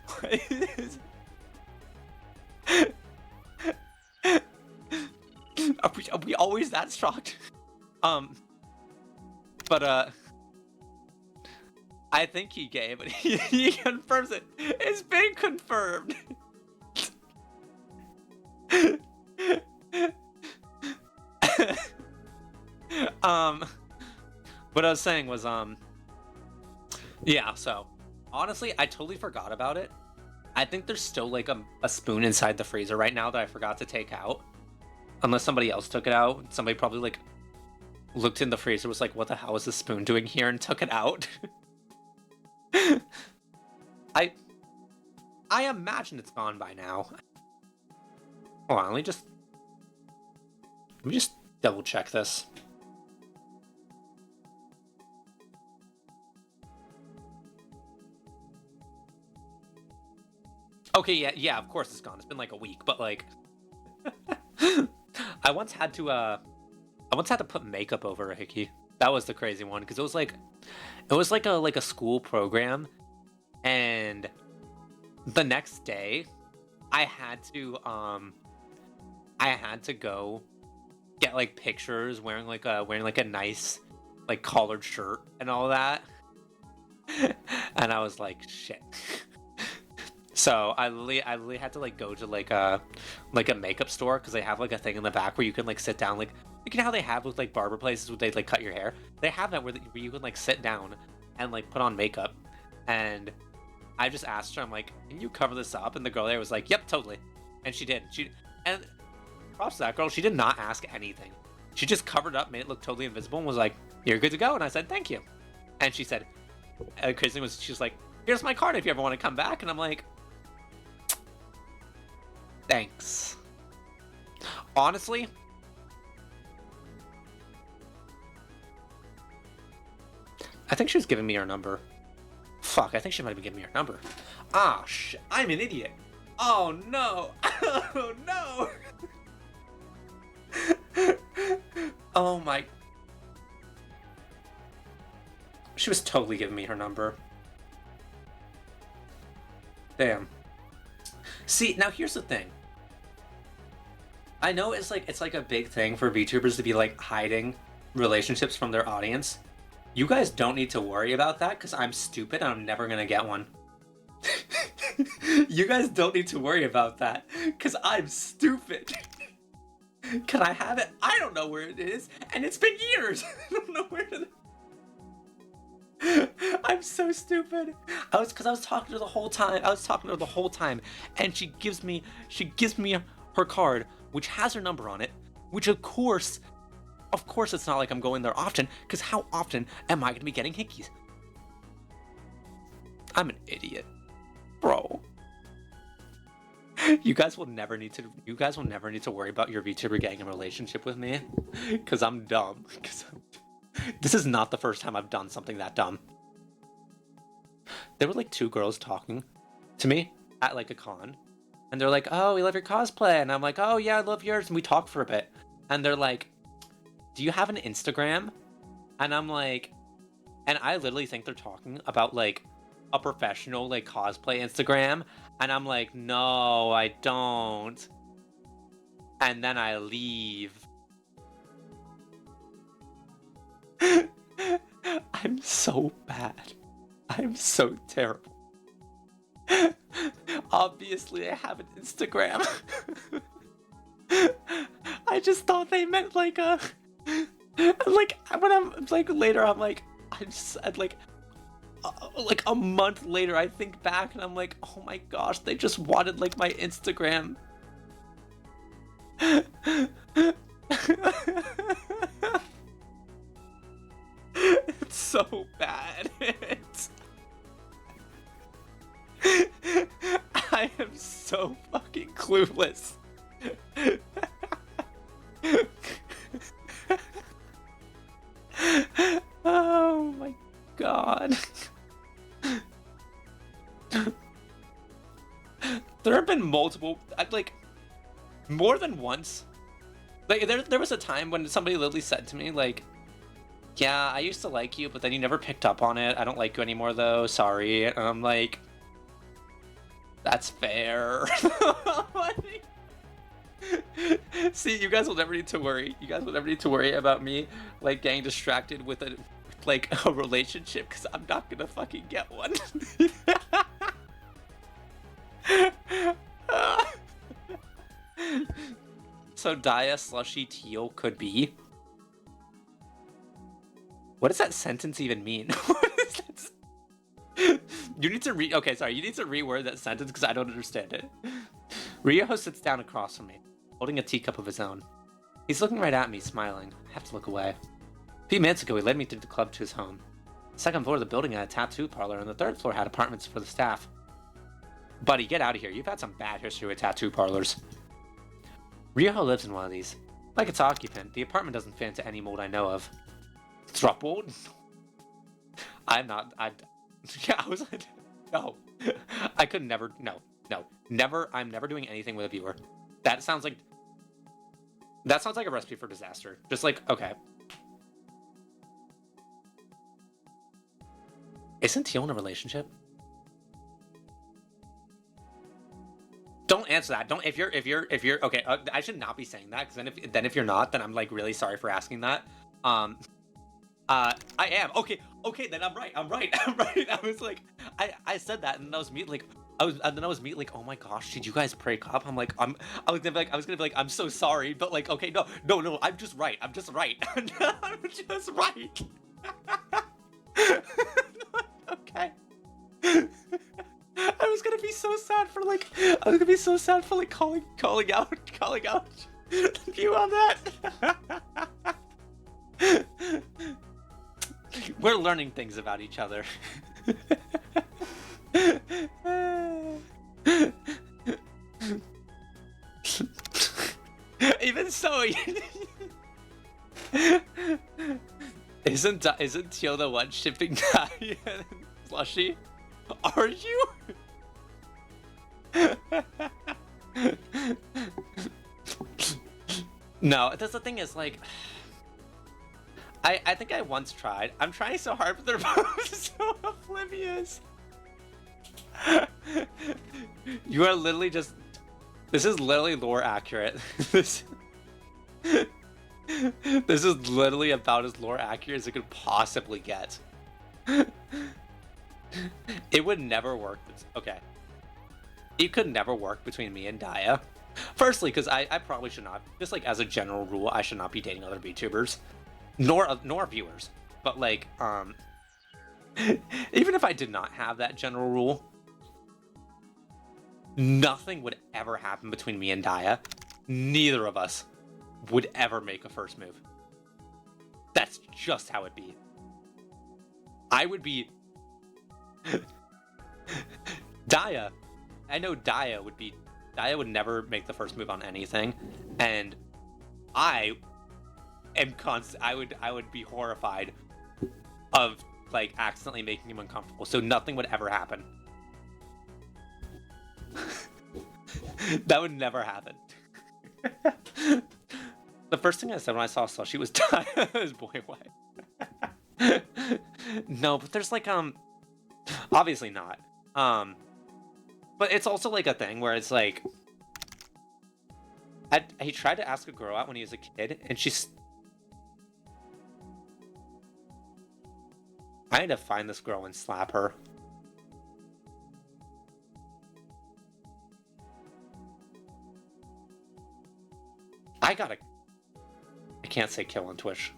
Speaker 1: Are we always that shocked? But I think he gay, but he confirms it. It's been confirmed. What I was saying was, yeah, so, honestly, I totally forgot about it. I think there's still, like, a spoon inside the freezer right now that I forgot to take out. Unless somebody else took it out. Somebody probably, like, looked in the freezer, was like, what the hell is this spoon doing here, and took it out. I imagine it's gone by now. Hold on, let me just double check this. Okay, yeah, of course it's gone. It's been like a week, but like I once had to put makeup over a hickey. That was the crazy one, because it was like a school program, and the next day I had to go get like pictures wearing like a nice like collared shirt and all that. And I was like, shit. So I literally had to like go to like a makeup store, because they have like a thing in the back where you can like sit down, like you know how they have with like barber places where they like cut your hair. They have that where you can like sit down and like put on makeup. And I just asked her, I'm like, can you cover this up? And the girl there was like, yep, totally. And she did. And props to that girl, she did not ask anything. She just covered up, made it look totally invisible, and was like, you're good to go. And I said, thank you. And she said, crazy thing was, she's like, here's my card if you ever want to come back. And I'm like, thanks. Honestly, I think she was giving me her number. Fuck, I think she might have been giving me her number. Ah, shit, I'm an idiot. Oh no. Oh no. Oh my. She was totally giving me her number. Damn. See, now here's the thing. I know it's like a big thing for VTubers to be like hiding relationships from their audience. You guys don't need to worry about that, because I'm stupid and I'm never gonna get one. You guys don't need to worry about that, because I'm stupid. Can I have it? I don't know where it is, and it's been years. I don't know where it is. I'm so stupid. I was talking to her the whole time. And she gives me her card, which has her number on it, which of course it's not like I'm going there often, because how often am I gonna be getting hickeys? I'm an idiot, bro. You guys will never need to worry about your VTuber getting a relationship with me, because I'm dumb. This is not the first time I've done something that dumb. There were like two girls talking to me at like a con, and they're like, oh, we love your cosplay, and I'm like, oh yeah, I love yours, and we talked for a bit, and they're like, do you have an Instagram? And I'm like, and I literally think they're talking about like a professional like cosplay Instagram, and I'm like, no, I don't. And then I leave. I'm so bad. I'm so terrible. Obviously, I have an Instagram. I just thought they meant like a... Like, when I'm like later, I'm like, like a month later, I think back and I'm like, oh my gosh, they just wanted like my Instagram. It's so bad. I am so fucking clueless. Oh my god. There have been multiple, like, more than once. Like, there was a time when somebody literally said to me, like, yeah, I used to like you, but then you never picked up on it. I don't like you anymore, though. Sorry. And I'm like, that's fair. See, you guys will never need to worry. You guys will never need to worry about me, like, getting distracted with a relationship, because I'm not gonna fucking get one. So Dia slushy teal could be. What does that sentence even mean? What is that? You need to okay, sorry, you need to reword that sentence because I don't understand it. Ryoho sits down across from me, holding a teacup of his own. He's looking right at me, smiling. I have to look away. A few minutes ago, he led me through the club to his home. The second floor of the building had a tattoo parlor, and the third floor had apartments for the staff. Buddy, get out of here. You've had some bad history with tattoo parlors. Ryoho lives in one of these. Like its occupant, the apartment doesn't fit into any mold I know of. Thruple? I'm not. Yeah, I was like, no. I could never. No. Never. I'm never doing anything with a viewer. That sounds like a recipe for disaster. Just like, okay. Isn't Teal in a relationship? Don't answer that. Don't if you're okay. I should not be saying that because then if you're not, then I'm like really sorry for asking that. I am. Okay, then I'm right. I was like, I said that, and I was immediately like, oh my gosh, did you guys break up? I was gonna be like, I'm so sorry, but like, okay, no, I'm just right. I'm just right. Okay. I was gonna be so sad for like, calling out you on that. We're learning things about each other. Even so, isn't Teal the one shipping Dia and Slushy? Are you? No, that's the thing is like, I think I once tried. I'm trying so hard, but they're both so oblivious. You are literally just. This is literally lore accurate. This is literally about as lore accurate as it could possibly get. It would never work. Okay. It could never work between me and Dia. Firstly, because I probably should not. Just like as a general rule, I should not be dating other VTubers. Nor viewers. But like, even if I did not have that general rule, nothing would ever happen between me and Dia. Neither of us would ever make a first move. That's just how it'd be. I would be... Dia. I know Dia would never make the first move on anything. And I would be horrified of like accidentally making him uncomfortable. So nothing would ever happen. That would never happen. The first thing I said when I saw Slushy was Dia's boy wife. No, but there's like obviously not. But it's also like a thing where it's like he tried to ask a girl out when he was a kid, and I need to find this girl and slap her. I can't say kill on Twitch.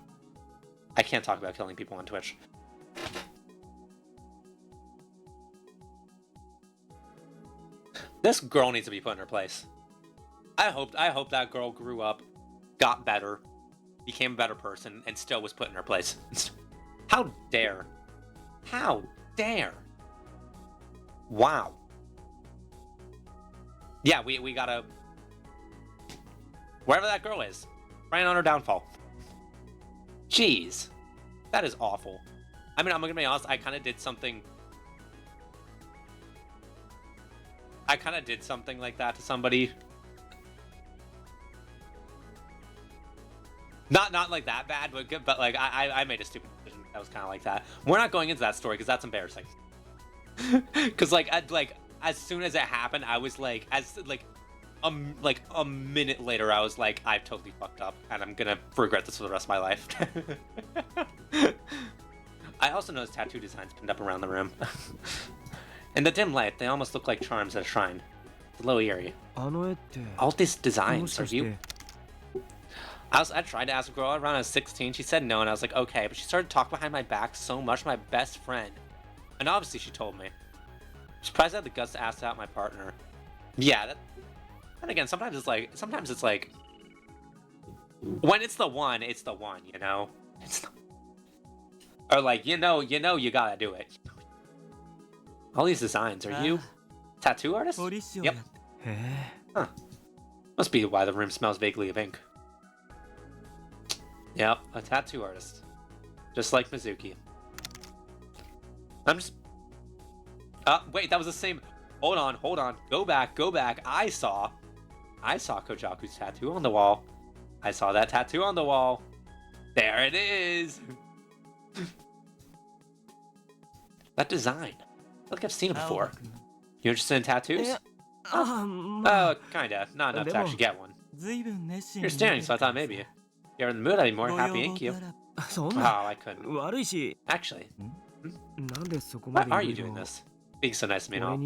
Speaker 1: I can't talk about killing people on Twitch. This girl needs to be put in her place. I hope that girl grew up, got better, became a better person, and still was put in her place. How dare? How dare? Wow. Yeah, we gotta... Wherever that girl is, praying on her downfall. Jeez. That is awful. I mean, I'm gonna be honest, I kind of did something like that to somebody. Not like that bad, but good. But like I made a stupid decision that was kind of like that. We're not going into that story because that's embarrassing. Because like as soon as it happened, I was like like a minute later, I was like, I've totally fucked up, and I'm gonna regret this for the rest of my life. I also noticed tattoo designs pinned up around the room. In the dim light, they almost look like charms at a shrine. It's a little eerie. All these designs, are you? I tried to ask a girl around when I was 16. She said no, and I was like, okay. But she started talking behind my back so much, my best friend. And obviously she told me. I'm surprised I had the guts to ask out my partner. Yeah, and again, sometimes it's like, when it's the one, you know? Or like, you know, you gotta do it. All these designs, are you tattoo artist? Yep. Huh. Must be why the room smells vaguely of ink. Yep, a tattoo artist. Just like Mizuki. I'm just... wait, that was the same... Hold on. Go back. I saw Kojaku's tattoo on the wall. I saw that tattoo on the wall. There it is! That design. I feel like I've seen it before. You interested in tattoos? Oh, kinda. Not enough to actually get one. You're staring, so I thought maybe. You're in the mood anymore. Happy ink you. Oh, I couldn't. Actually. Why are you doing this? Being so nice to me and all.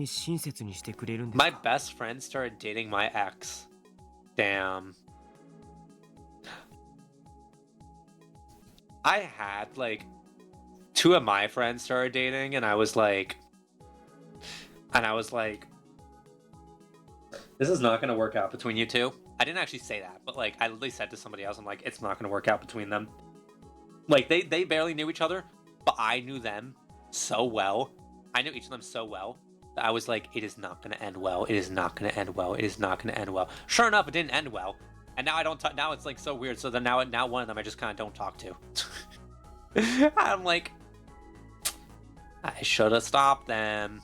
Speaker 1: My best friend started dating my ex. Damn. I had, like, 2 of my friends started dating, and I was like, this is not gonna work out between you two. I didn't actually say that, but like I literally said to somebody else, I'm like, it's not gonna work out between them. Like they barely knew each other, but I knew them so well. I knew each of them so well that I was like, it is not gonna end well. It is not gonna end well. It is not gonna end well. Sure enough, it didn't end well, and now I don't. Now it's like so weird. So then now one of them I just kind of don't talk to. I'm like, I should have stopped them.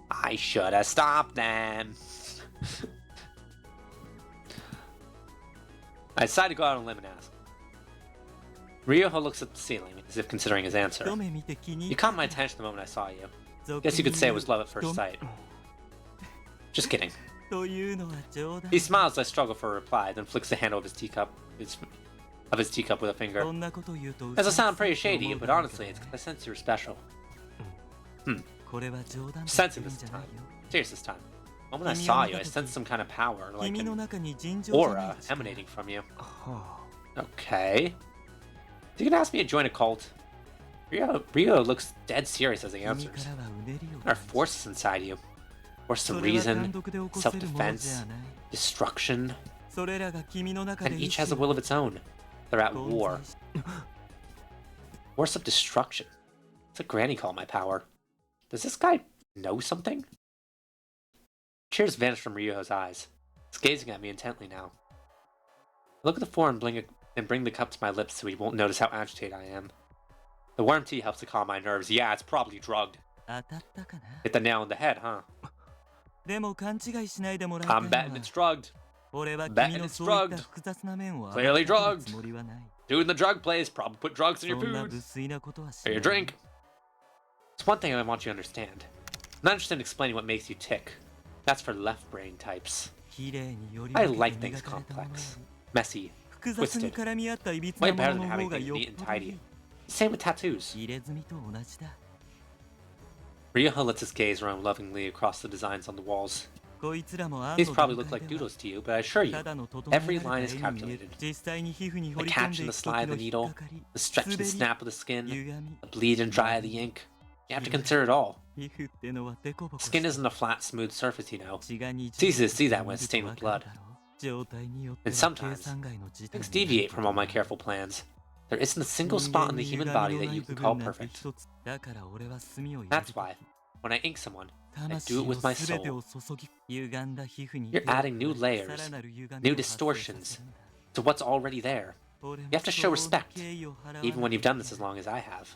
Speaker 1: I should have stopped them. I decided to go out on a limb and ask. Ryoho looks at the ceiling, as if considering his answer. You caught my attention the moment I saw you. Guess you could say it was love at first sight. Just kidding. He smiles as I struggle for a reply, then flicks the handle of his teacup with a finger. Doesn't sound pretty shady, but honestly, it's because I sense you're special. Sensing this time. Serious this time. The moment I saw you, I sensed some kind of power, like an aura emanating from you. Okay. You can ask me to join a cult. Ryo looks dead serious as he answers. There are forces inside you. Forces of reason, self-defense, destruction. And each has a will of its own. They're at war. Force of destruction. It's a granny call my power. Does this guy know something? Tears vanished from Ryo's eyes. He's gazing at me intently now. I look at the floor and bring the cup to my lips so he won't notice how agitated I am. The worm tea helps to calm my nerves. Yeah, it's probably drugged. Hit the nail on the head, huh? I'm betting it's drugged. Betting it's drugged. Clearly drugged. Doing the drug plays, probably put drugs in your food. Or your drink. It's one thing I want you to understand. I'm not interested in explaining what makes you tick. That's for left brain types. I like things complex, messy, twisted. Way better than having things neat and tidy. Same with tattoos. Ryoho lets his gaze roam lovingly across the designs on the walls. These probably look like doodles to you, but I assure you, every line is calculated. The catch and the slide of the needle, the stretch and snap of the skin, the bleed and dry of the ink. You have to consider it all. Skin isn't a flat, smooth surface, you know. It's easy to see that when it's stained with blood. And sometimes, things deviate from all my careful plans. There isn't a single spot in the human body that you can call perfect. That's why, when I ink someone, I do it with my soul. You're adding new layers, new distortions, to what's already there. You have to show respect, even when you've done this as long as I have.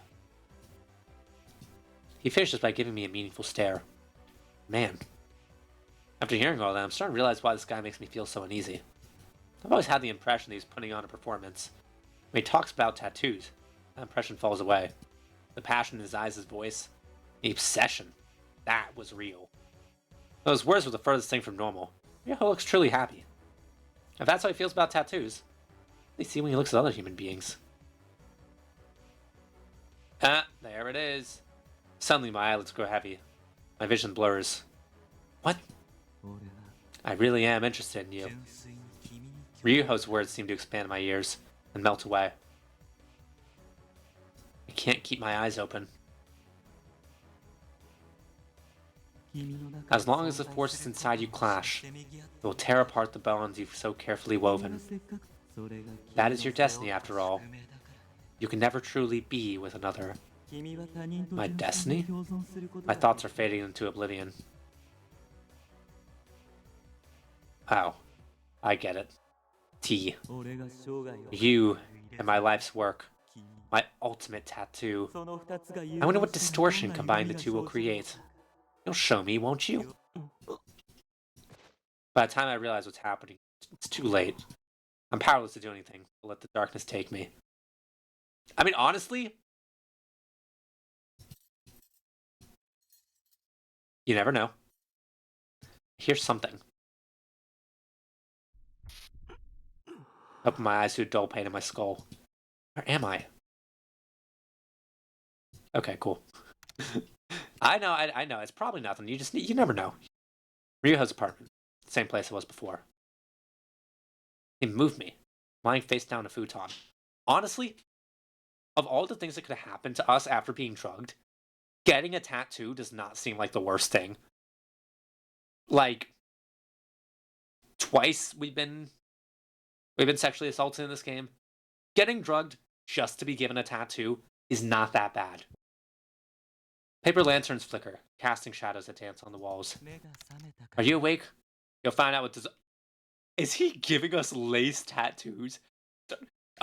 Speaker 1: He finishes by giving me a meaningful stare. Man. After hearing all that, I'm starting to realize why this guy makes me feel so uneasy. I've always had the impression that he's putting on a performance. When he talks about tattoos, that impression falls away. The passion in his eyes, his voice, the obsession, that was real. Those words were the furthest thing from normal. Ryoho looks truly happy. If that's how he feels about tattoos, they see when he looks at other human beings. Ah, there it is. Suddenly my eyelids grow heavy. My vision blurs. What? I really am interested in you. Ryuho's words seem to expand in my ears and melt away. I can't keep my eyes open. As long as the forces inside you clash, it will tear apart the bonds you've so carefully woven. That is your destiny, after all. You can never truly be with another. My destiny? My thoughts are fading into oblivion. Oh, I get it. T. You and my life's work. My ultimate tattoo. I wonder what distortion combined the two will create. You'll show me, won't you? By the time I realize what's happening, it's too late. I'm powerless to do anything, but let the darkness take me. I mean, honestly, you never know. Here's something. Open my eyes to a dull pain in my skull. Where am I? Okay, cool. I know. It's probably nothing. You never know. Ryuho's apartment. Same place it was before. He moved me, lying face down in a futon. Honestly, of all the things that could have happened to us after being drugged, getting a tattoo does not seem like the worst thing. Like, twice we've been sexually assaulted in this game. Getting drugged just to be given a tattoo is not that bad. Paper lanterns flicker, casting shadows that dance on the walls. Are you awake? You'll find out what this... Is he giving us lace tattoos?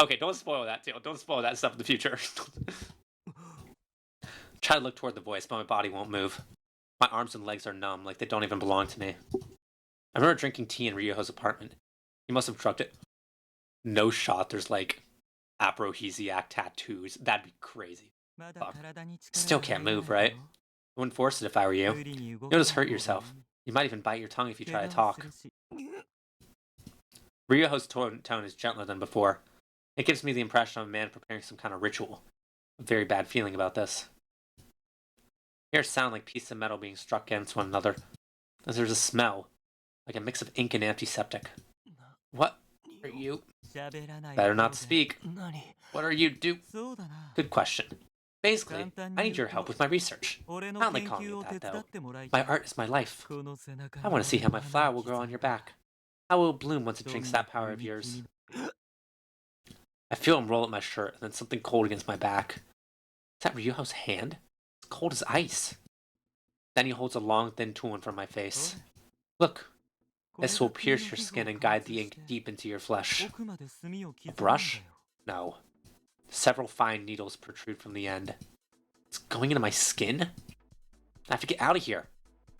Speaker 1: Okay, don't spoil that, too. Don't spoil that stuff in the future. Try to look toward the voice, but my body won't move. My arms and legs are numb, like they don't even belong to me. I remember drinking tea in Ryuho's apartment. He must have drugged it. No shot, there's like aphrodisiac tattoos. That'd be crazy. Fuck. Still can't move, right? I wouldn't force it if I were you. You'll just hurt yourself. You might even bite your tongue if you try to talk. Ryuho's tone is gentler than before. It gives me the impression of a man preparing some kind of ritual. A very bad feeling about this. I hear a sound like pieces of metal being struck against one another. As there's a smell, like a mix of ink and antiseptic. What are you? Better not speak. What are you do? Good question. Basically, I need your help with my research. I don't like calling it that, though. My art is my life. I want to see how my flower will grow on your back. How it will bloom once it drinks that power of yours. I feel him roll up my shirt, and then something cold against my back. Is that Ryuho's hand? It's cold as ice. Then he holds a long, thin tool in front of my face. Look. This will pierce your skin and guide the ink deep into your flesh. A brush? No. Several fine needles protrude from the end. It's going into my skin? I have to get out of here.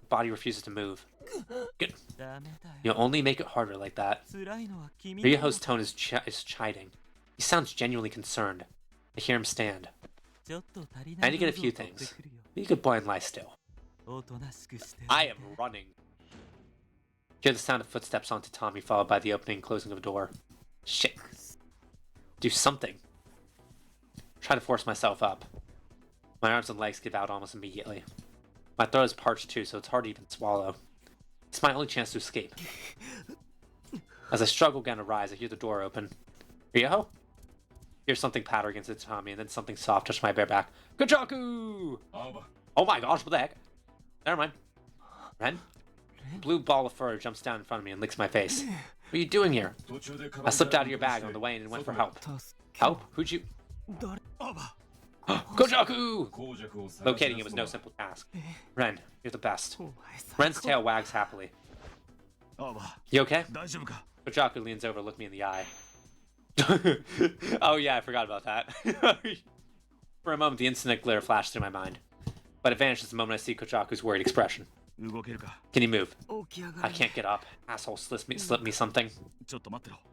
Speaker 1: The body refuses to move. Good. You'll only make it harder like that. Ryuho's tone is chiding. He sounds genuinely concerned. I hear him stand. I need to get a few things. Be a good boy and lie still. I am running. Hear the sound of footsteps on tatami, followed by the opening and closing of a door. Shit. Do something. Try to force myself up. My arms and legs give out almost immediately. My throat is parched too, so it's hard to even swallow. It's my only chance to escape. As I struggle again to rise, I hear the door open. Ryuho? Hear something patter against the tatami, and then something soft touch my bare back. Kajaku! Oh my gosh, what the heck? Never mind. Ren? A blue ball of fur jumps down in front of me and licks my face. What are you doing here? I slipped out of your bag on the way and went for help. Help? Who'd you... Kojaku! Locating it was no simple task. Ren, you're the best. Ren's tail wags happily. You okay? Kojaku leans over, look me in the eye. Oh yeah, I forgot about that. For a moment, the incident glare flashed through my mind. But it vanishes the moment I see Kojaku's worried expression. Can you move? I can't get up. Asshole slip me something.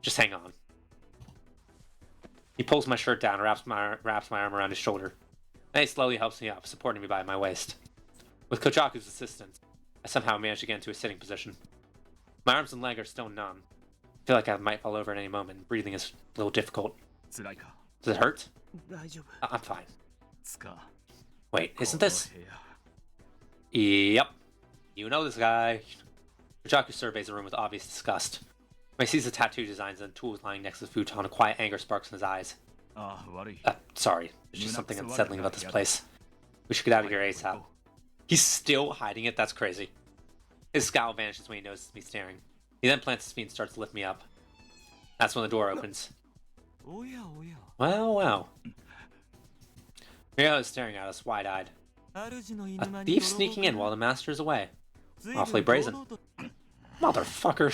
Speaker 1: Just hang on. He pulls my shirt down, wraps my arm around his shoulder. Then he slowly helps me up, supporting me by my waist. With Kojaku's assistance, I somehow managed to get into a sitting position. My arms and leg are still numb. I feel like I might fall over at any moment. Breathing is a little difficult. Does it hurt? I'm fine. Wait, isn't this? Yep. You know this guy. Kojaku surveys the room with obvious disgust. When he sees the tattoo designs and tools lying next to the futon, a quiet anger sparks in his eyes. Sorry. There's just something unsettling about this place. We should get out of here ASAP. He's still hiding it? That's crazy. His scowl vanishes when he notices me staring. He then plants his feet and starts to lift me up. That's when the door opens. Well. Ryo is staring at us, wide-eyed. A thief sneaking in while the master is away. Awfully brazen. Motherfucker.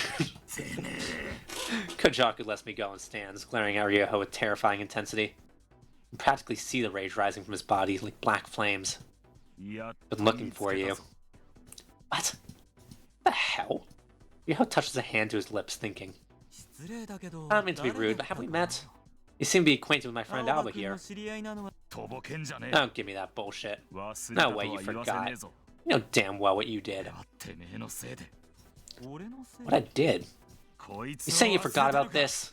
Speaker 1: Kojaku lets me go and stands, glaring at Ryo with terrifying intensity. You practically see the rage rising from his body like black flames. Been looking for you. What? The hell? Ryo touches a hand to his lips, thinking. I don't mean to be rude, but have we met? You seem to be acquainted with my friend Alba here. Don't give me that bullshit. No way you forgot. You know damn well what you did. What I did? You say you forgot about this?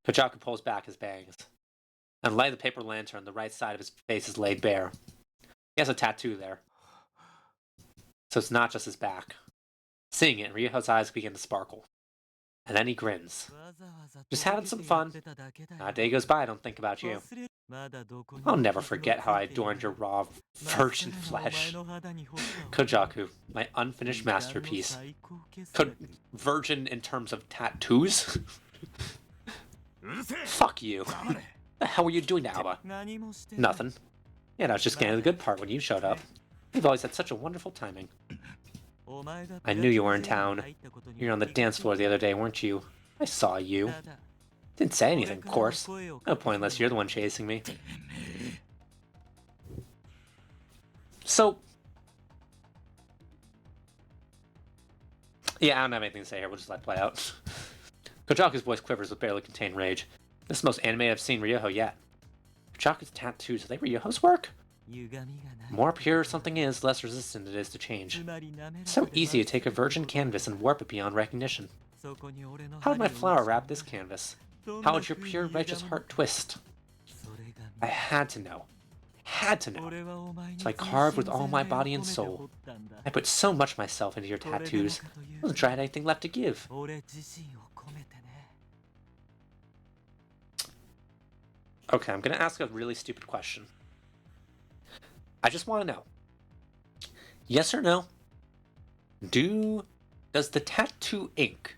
Speaker 1: Kojaku pulls back his bangs. On the light of the paper lantern, the right side of his face is laid bare. He has a tattoo there. So it's not just his back. Seeing it, Ryo's eyes begin to sparkle. And then he grins. Just having some fun. Not a day goes by I don't think about you. I'll never forget how I adorned your raw virgin flesh. Kojaku, my unfinished masterpiece. Virgin in terms of tattoos? Fuck you. What the hell were you doing to Alba? Nothing. Yeah, I was just getting to the good part when you showed up. You've always had such a wonderful timing. I knew you were in town. You were on the dance floor the other day, weren't you? I saw you. Didn't say anything, of course. No point unless you're the one chasing me. So... yeah, I don't have anything to say here. We'll just let it play out. Kojaku's voice quivers with barely contained rage. This is the most animated I've seen Ryo yet. Kojaku's tattoos, are they Ryo's work? The more pure something is, the less resistant it is to change. It's so easy to take a virgin canvas and warp it beyond recognition. How would my flower wrap this canvas? How would your pure, righteous heart twist? I had to know. So I carved with all my body and soul. I put so much myself into your tattoos. I wasn't trying anything left to give. Okay, I'm gonna ask a really stupid question. I just want to know. Yes or no? Does the tattoo ink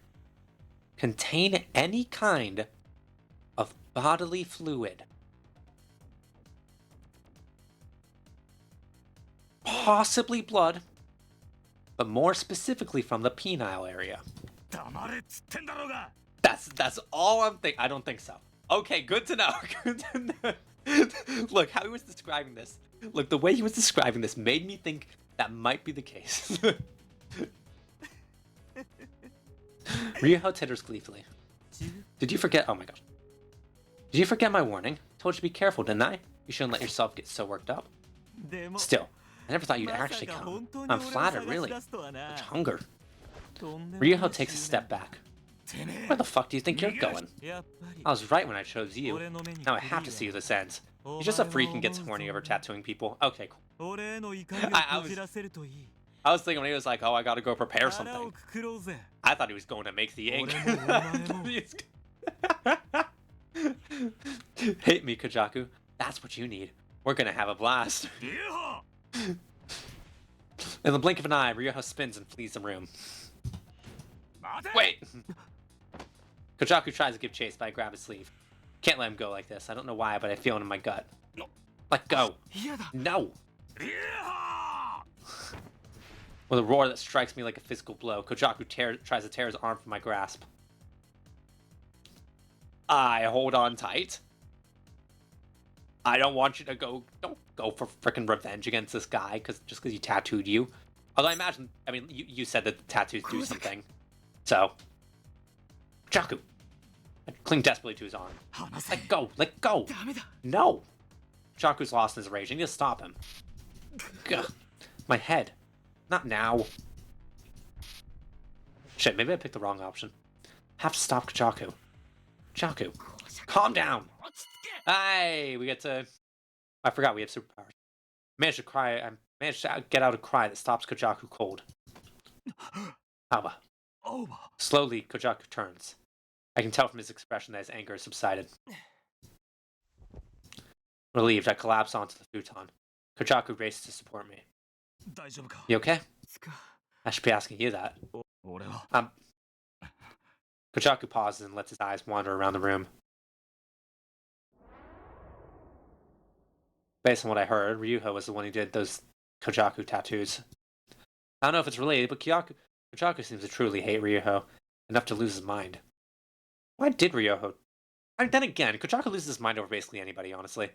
Speaker 1: contain any kind of bodily fluid? Possibly blood, but more specifically from the penile area. That's all I'm thinking. I don't think so. Okay, good to know. Good to know. Look, how he was describing this. Look, the way he was describing this made me think that might be the case. Ryo titters gleefully. Did you forget? Oh my gosh. Did you forget my warning? Told you to be careful, didn't I? You shouldn't let yourself get so worked up. Still, I never thought you'd actually come. I'm flattered, really. Such hunger. Ryo takes a step back. Where the fuck do you think you're going? I was right when I chose you. Now I have to see who this ends. He's just a freak and gets horny over tattooing people. Okay, cool. I was thinking when he was like, oh, I gotta go prepare something. I thought he was going to make the ink. Hate me, Kojaku. That's what you need. We're gonna have a blast. In the blink of an eye, Ryo spins and flees the room. Wait! Kojaku tries to give chase, but I grab his sleeve. Can't let him go like this. I don't know why, but I feel it in my gut. Let go! No! With a roar that strikes me like a physical blow, Kojaku tries to tear his arm from my grasp. I hold on tight. I don't want you to go. Don't go for freaking revenge against this guy just because he tattooed you. Although I mean, you said that the tattoos do something. So, Jaku, cling desperately to his arm. Let go, let go. No. Jaku's lost in his rage. I need to stop him. Gah. My head. Not now. Shit, maybe I picked the wrong option. Have to stop Jaku. Jaku, calm down. Hey, we get to. I forgot we have superpowers. Managed to get out a cry that stops Kojaku cold. Haba. Slowly, Kojaku turns. I can tell from his expression that his anger has subsided. Relieved, I collapse onto the futon. Kojaku races to support me. You okay? I should be asking you that. Kojaku pauses and lets his eyes wander around the room. Based on what I heard, Ryuho was the one who did those Kojaku tattoos. I don't know if it's related, but Kojaku seems to truly hate Ryuho, enough to lose his mind. Why did Ryuho? Then again, Kojaku loses his mind over basically anybody, honestly.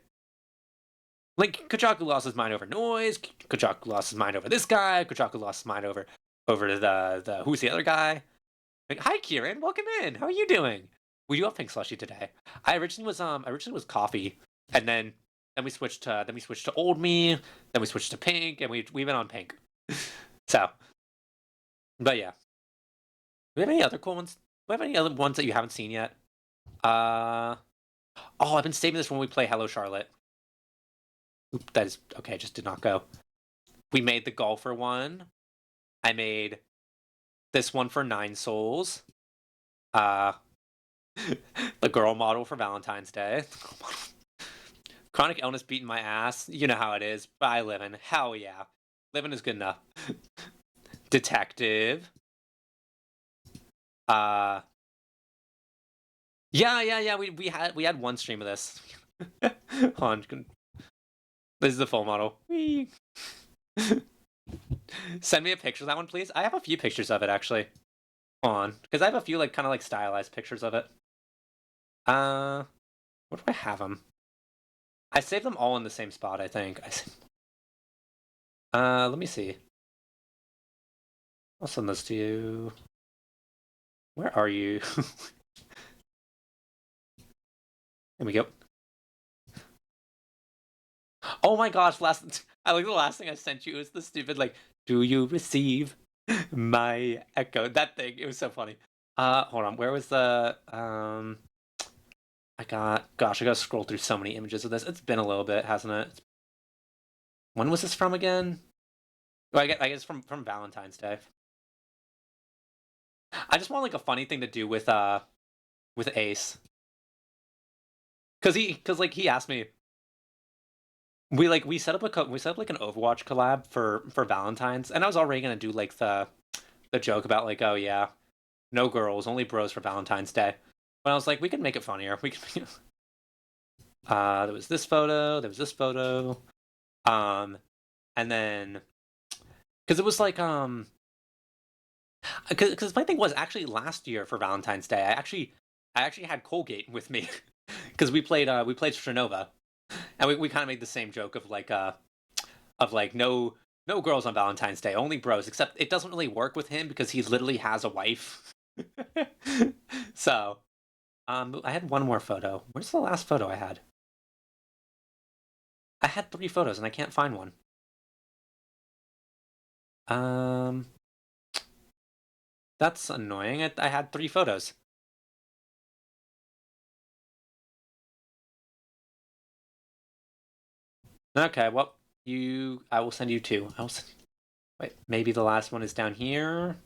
Speaker 1: Like, Kojaku lost his mind over Noise, Kojaku lost his mind over this guy, Kojaku lost his mind over the who's the other guy? Like, hi Kieran, welcome in. How are you doing? We do have pink slushy today. I originally was coffee, and then we switched to old me, then we switched to pink, and we've been on pink. So, but yeah. Do we have any other cool ones? Do we have any other ones that you haven't seen yet? Oh, I've been saving this when we play Hello Charlotte. Oop, that is okay. Just did not go. We made the golfer one. I made this one for 9 Souls. The girl model for Valentine's Day. Chronic illness beating my ass. You know how it is. Bye, living. Hell yeah. Living is good enough. Detective. Yeah. We had one stream of this. Hold on. This is the full model. Send me a picture of that one, please. I have a few pictures of it, actually. Hold on. Because I have a few, like, kind of, like, stylized pictures of it. Where do I have them? I saved them all in the same spot, I think. Let me see. I'll send this to you. Where are you? There we go. Oh my gosh, I like the last thing I sent you was the stupid, like, do you receive my echo? That thing, it was so funny. Hold on, where was the, I gotta scroll through so many images of this. It's been a little bit, hasn't it? When was this from again? Well, I guess from Valentine's Day. I just want, like, a funny thing to do with Ace. Cause he asked me, we set up like an Overwatch collab for Valentine's, and I was already gonna do like the joke about like, oh yeah, no girls, only bros for Valentine's Day. But I was like, we can make it funnier. We can. There was this photo. There was this photo. And then because it was like because my thing was actually last year for Valentine's Day, I actually had Colgate with me because we played Shrinova. And we kind of made the same joke of like no girls on Valentine's Day, only bros. Except it doesn't really work with him because he literally has a wife. So, I had one more photo. Where's the last photo I had? I had 3 photos and I can't find one. That's annoying. I had 3 photos. Okay, well, I will send you 2. Wait, maybe the last one is down here.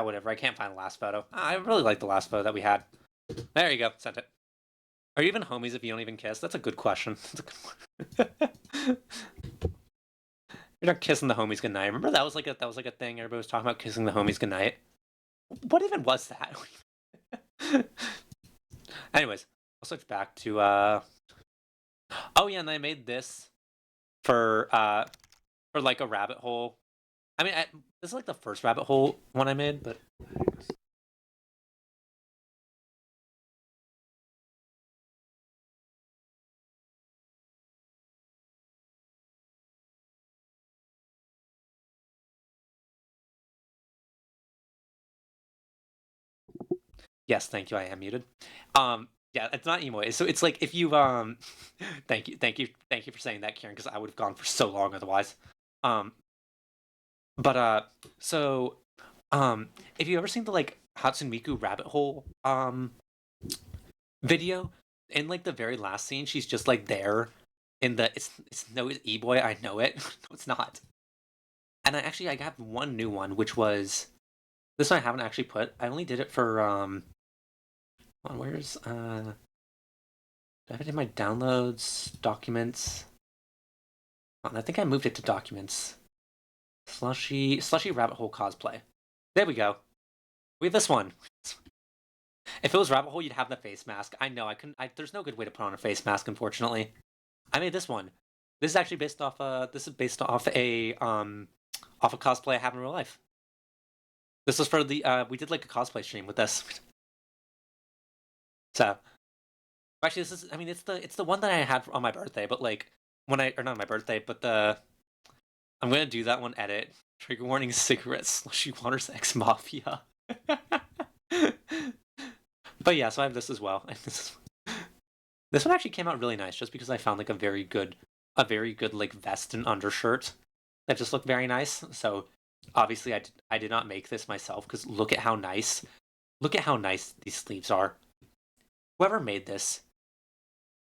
Speaker 1: Whatever. I can't find the last photo. I really like the last photo that we had. There you go. Sent it. Are you even homies if you don't even kiss? That's a good question. You're not kissing the homies goodnight. Remember that was like a thing. Everybody was talking about kissing the homies goodnight. What even was that? Anyways, I'll switch back to oh yeah, and I made this for like a rabbit hole I mean, this is like the first rabbit hole one I made, but yes, thank you. I am muted. Yeah, it's not emo. So it's like if you thank you for saying that, Kieran, because I would have gone for so long otherwise. Um, but so if you ever seen the like Hatsune Miku rabbit hole video, in like the very last scene, she's just like there in the it's no e-boy, I know it. No, it's not. And I got one new one, which was this one I haven't actually put. I only did it for where's do I have it in my downloads, documents? I think I moved it to documents. Slushy rabbit hole cosplay. There we go. We have this one. If it was rabbit hole, you'd have the face mask. I know I couldn't. There's no good way to put on a face mask, unfortunately. I made this one. This is actually based off. This is based off a cosplay I have in real life. This was for the. We did like a cosplay stream with this. So, actually, this is. I mean, it's the one that I had on my birthday, but like or not my birthday, but I'm gonna do that one edit. Trigger warning: cigarettes, slushy waters, X Mafia. But yeah, so I have this as well. This one actually came out really nice, just because I found like a very good like vest and undershirt that just looked very nice. So obviously I did not make this myself, because look at how nice these sleeves are. Whoever made this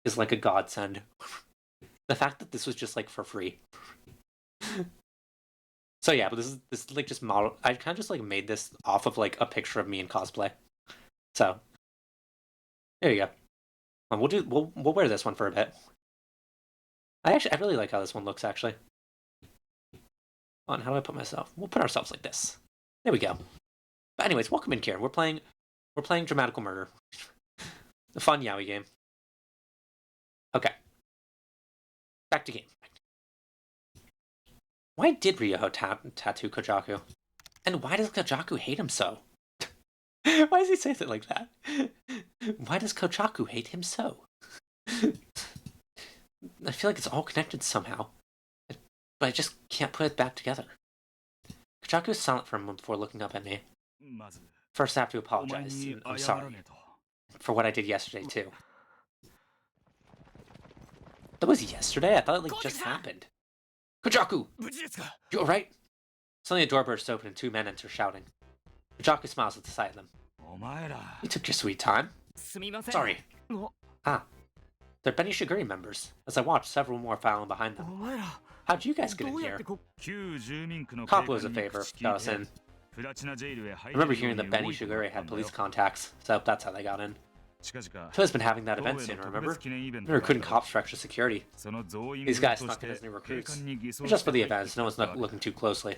Speaker 1: is like a godsend. The fact that this was just like for free. So yeah, but this is like just model. I kind of just like made this off of like a picture of me in cosplay. So there you go. We'll wear this one for a bit. I really like how this one looks, actually. How do I put myself? We'll put ourselves like this. There we go. But anyways, welcome in, Kieran. We're playing Dramatical Murder. A fun yaoi game. Okay. Back to game. Why did Ryoho tattoo Kojaku? And why does Kojaku hate him so? Why does he say it like that? Why does Kojaku hate him so? I feel like it's all connected somehow, but I just can't put it back together. Kojaku is silent for a moment before looking up at me. First, I have to apologize. I'm sorry for what I did yesterday, too. That was yesterday? I thought it like just happened. Kojaku! You alright? Suddenly a door bursts open and two men enter shouting. Kojaku smiles at the sight of them. You took your sweet time. Sorry. Ah. They're Benny Shiguri members, as I watched several more filing behind them. How'd you guys get in here? Kapu is a favor, Dawson. I remember hearing that Benny Shiguri had police contacts, so that's how they got in. Phil's been having that event soon, remember? They're recruiting cops for extra security. These guys snuck in as new recruits. Just for the events, no one's not looking too closely.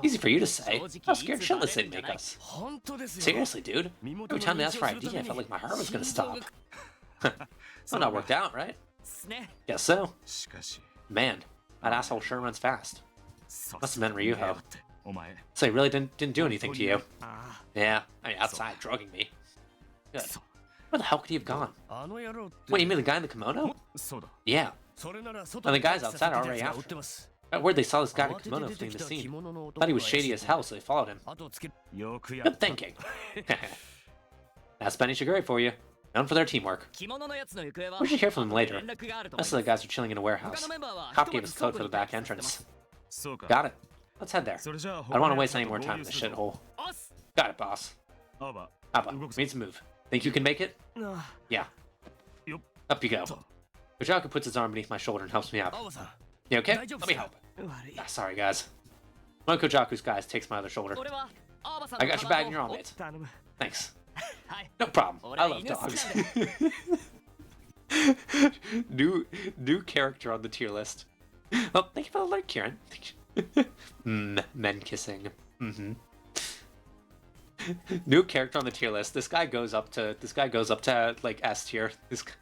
Speaker 1: Easy for you to say. How scared shitless they'd make us. Seriously, dude. Every time they asked for ID, I felt like my heart was gonna stop. Well, that worked out, right? Guess so. Man, that asshole sure runs fast. Must have been Ryuho. So he really didn't do anything to you? Yeah, I mean, outside drugging me. Good. Where the hell could he have gone? Wait, you mean the guy in the kimono? Yeah. And the guys outside are already after him. I heard they saw this guy in a kimono fleeing the scene. Thought he was shady as hell, so they followed him. Good thinking. That's Benny Shiguri for you. Known for their teamwork. We should hear from them later. Most of the guys are chilling in a warehouse. Cop gave us a code for the back entrance. Got it. Let's head there. I don't want to waste any more time in this shithole. Got it, boss. Abba, we need to move. Think you can make it? Yeah. Up you go. Kojaku puts his arm beneath my shoulder and helps me up. You okay? Let me help. Sorry, guys. One of Kojaku's guys takes my other shoulder. I got your bag and your arm, mate. Thanks. No problem. I love dogs. new character on the tier list. Oh, thank you for the like, Kieran. Men kissing. New character on the tier list. This guy goes up to like S tier. This guy.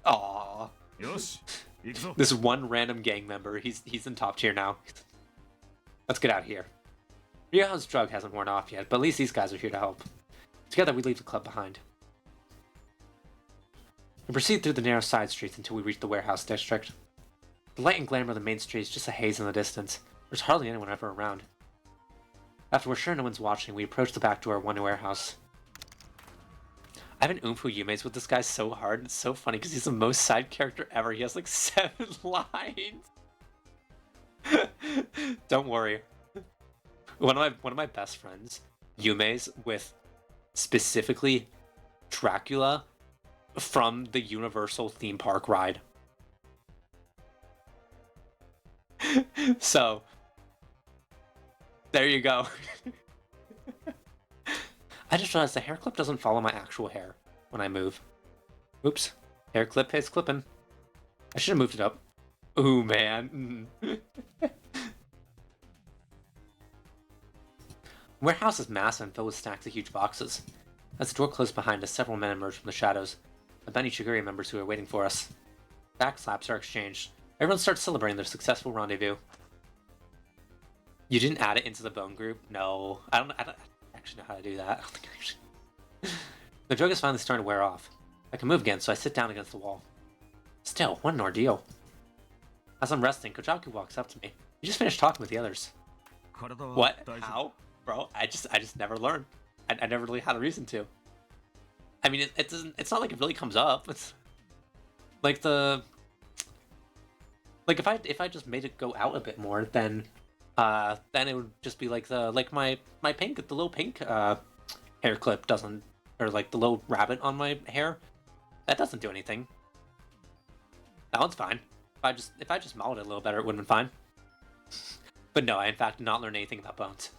Speaker 1: Aww. This one random gang member, he's in top tier now. Let's get out of here. Ryo's drug hasn't worn off yet, but at least these guys are here to help. Together we leave the club behind. We proceed through the narrow side streets until we reach the warehouse district. The light and glamour of the main street is just a haze in the distance. There's hardly anyone ever around. After we're sure no one's watching, we approach the back door of one warehouse. I haven't Oomfu Yume's with this guy so hard. It's so funny because he's the most side character ever. He has like 7 lines. Don't worry. One of my best friends, Yume's with specifically Dracula from the Universal theme park ride. So there you go. I just realized the hair clip doesn't follow my actual hair when I move. Oops. Hair clip is clipping. I should have moved it up. Ooh, man. Warehouse is massive and filled with stacks of huge boxes. As the door closed behind us, several men emerged from the shadows. The Benny Chiguri members who are waiting for us. Backslaps are exchanged. Everyone starts celebrating their successful rendezvous. You didn't add it into the bone group? No. I don't actually know how to do that. I don't think I actually... The drug is finally starting to wear off. I can move again, so I sit down against the wall. Still, what an ordeal. As I'm resting, Kojaku walks up to me. You just finished talking with the others. What? How? Bro, I just never learned. I never really had a reason to. I mean, it doesn't... It's not like it really comes up. It's... Like the... Like if I just made it go out a bit more, then it would just be like my pink, the little pink hair clip doesn't, or like the little rabbit on my hair, that doesn't do anything. That one's fine. If I just modeled it a little better, it would have been fine. But no, I in fact did not learn anything about bones.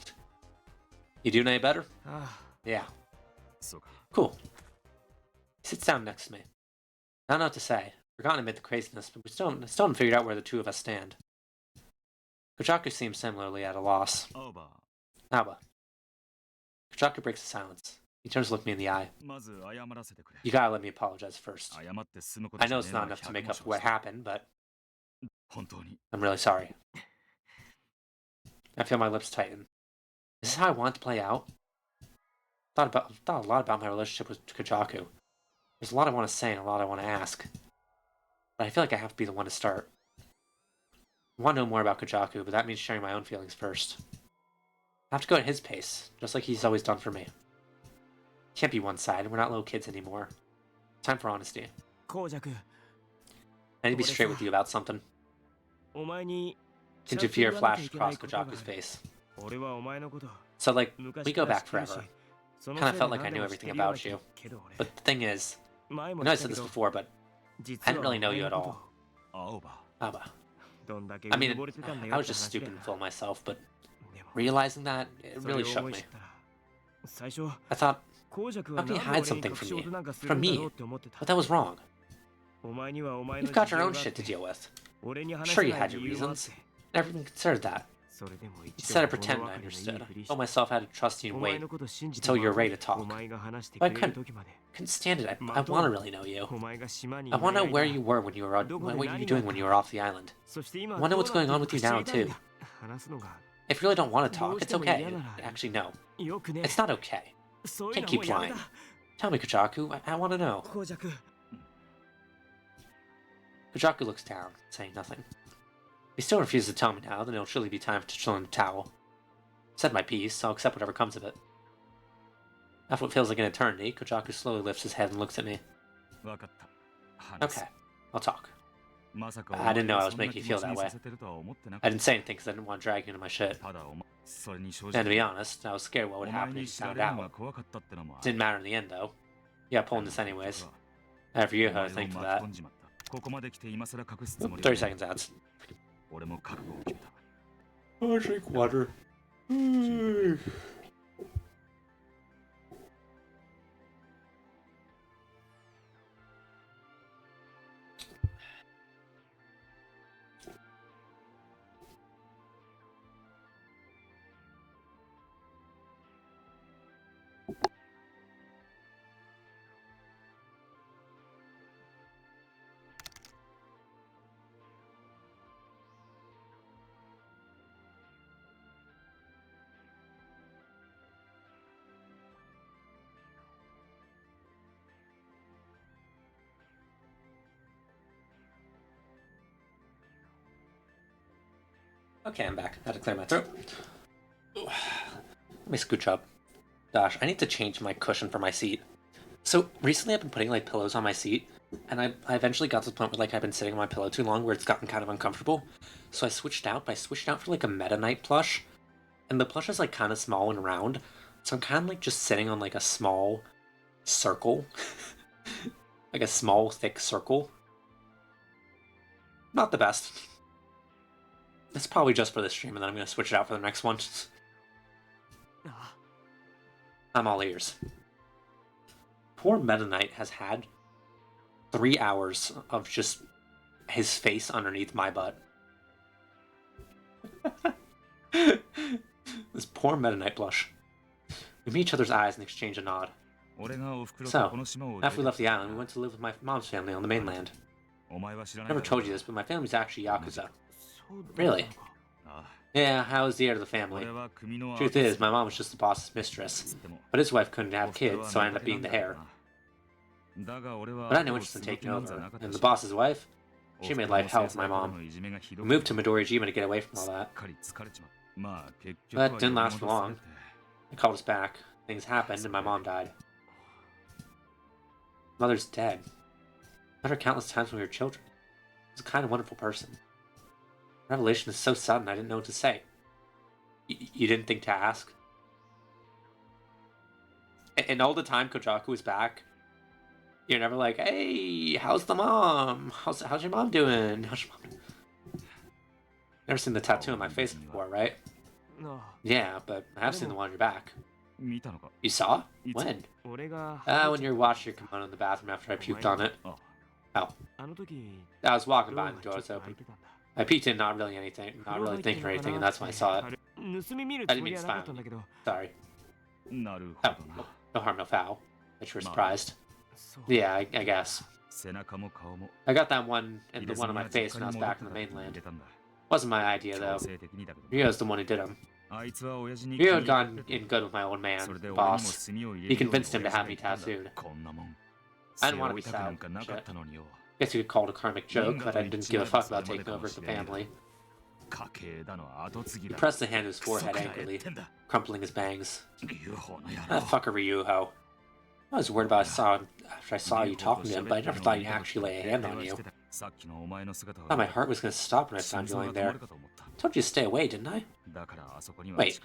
Speaker 1: You doing any better? Yeah. Cool. He sits down next to me. I don't know what to say. Forgotten amid the craziness, but we still haven't figured out where the two of us stand. Kojaku seems similarly at a loss. Aba. Kojaku breaks the silence. He turns to look me in the eye. You gotta let me apologize first. I know it's not enough to make up for what happened, but I'm really sorry. I feel my lips tighten. Is this how I want it to play out? Thought a lot about my relationship with Kojaku. There's a lot I want to say and a lot I want to ask. But I feel like I have to be the one to start. I want to know more about Kojaku, but that means sharing my own feelings first. I have to go at his pace, just like he's always done for me. Can't be one-sided, we're not little kids anymore. Time for honesty. I need to be straight with you about something. Tinted fear flashed across Kojaku's face. So, like, we go back forever. Kinda felt like I knew everything about you. But the thing is, I know I said this before, but I didn't really know you at all. Aba. I mean, I was just stupid and full of myself, but realizing that, it really shook me. I thought, how can you hide something from me? But that was wrong. You've got your own shit to deal with. I'm sure you had your reasons. I never even considered that. You said I pretended I understood. I told myself I had to trust you and wait until you were ready to talk. But I couldn't stand it. I want to really know you. I want to know where you were when you were what were you doing when you were off the island. I want to know what's going on with you now too. If you really don't want to talk, it's okay. Actually, no. It's not okay. Can't keep lying. Tell me, Kojaku. I want to know. Kojaku looks down, saying nothing. If he still refuses to tell me now, then it'll surely be time to chill in the towel. Said my piece, I'll accept whatever comes of it. After what feels like an eternity, Kojaku slowly lifts his head and looks at me. Okay, I'll talk. I didn't know I was making you feel that way. I didn't say anything because I didn't want to drag you into my shit. And to be honest, I was scared what would happen if you found out. Didn't matter in the end, though. Yeah, pulling this anyways. I have you how to thank for that. 30 seconds ads. Oh, drink water. Okay, I'm back. I had to clear my throat. Let me scooch up. Gosh, I need to change my cushion for my seat. So recently I've been putting like pillows on my seat, and I eventually got to the point where like I've been sitting on my pillow too long where it's gotten kind of uncomfortable. So I switched out, but I switched out for like a Meta Knight plush. And the plush is like kind of small and round. So I'm kind of like just sitting on like a small circle. Like a small, thick circle. Not the best. It's probably just for this stream, and then I'm going to switch it out for the next one. I'm all ears. Poor Meta Knight has had 3 hours of just his face underneath my butt. This poor Meta Knight blush. We meet each other's eyes and exchange a nod. So, after we left the island, we went to live with my mom's family on the mainland. I never told you this, but my family's actually Yakuza. Really? Yeah, I was the heir to the family. Truth is, my mom was just the boss's mistress, but his wife couldn't have kids, so I ended up being the heir. But I had no interest in taking over, and the boss's wife? She made life hell for my mom. We moved to Midoriyama to get away from all that. But it didn't last for long. They called us back, things happened, and my mom died. Mother's dead. Met her countless times when we were children. She was a kind of wonderful person. Revelation is so sudden I didn't know what to say. You didn't think to ask? And all the time Kojaku was back, you're never like, hey, how's the mom? How's your mom doing? How's your mom? Never seen the tattoo on my face before, right? Yeah, but I have seen the one on your back. You saw? When? When you were washing your kimono in the bathroom after I puked on it. Oh. I was walking by and the door was open. I peeked in, not really thinking or anything, and that's when I saw it. I didn't mean to spy on you. Sorry. Oh, no harm, no foul. Bet you were surprised. Yeah, I guess. I got that one and the one on my face when I was back in the mainland. Wasn't my idea, though. Ryo's the one who did them. Ryo had gotten in good with my old man, the boss. He convinced him to have me tattooed. I didn't want to be sad. Shit. Guess you could call it a karmic joke, but I didn't give a fuck about taking over the family. He pressed the hand to his forehead angrily, crumpling his bangs. That fucker Ryuho. I was worried about after I saw you talking to him, but I never thought he'd actually lay a hand on you. I thought my heart was going to stop when I found you lying there. I told you to stay away, didn't I? Wait,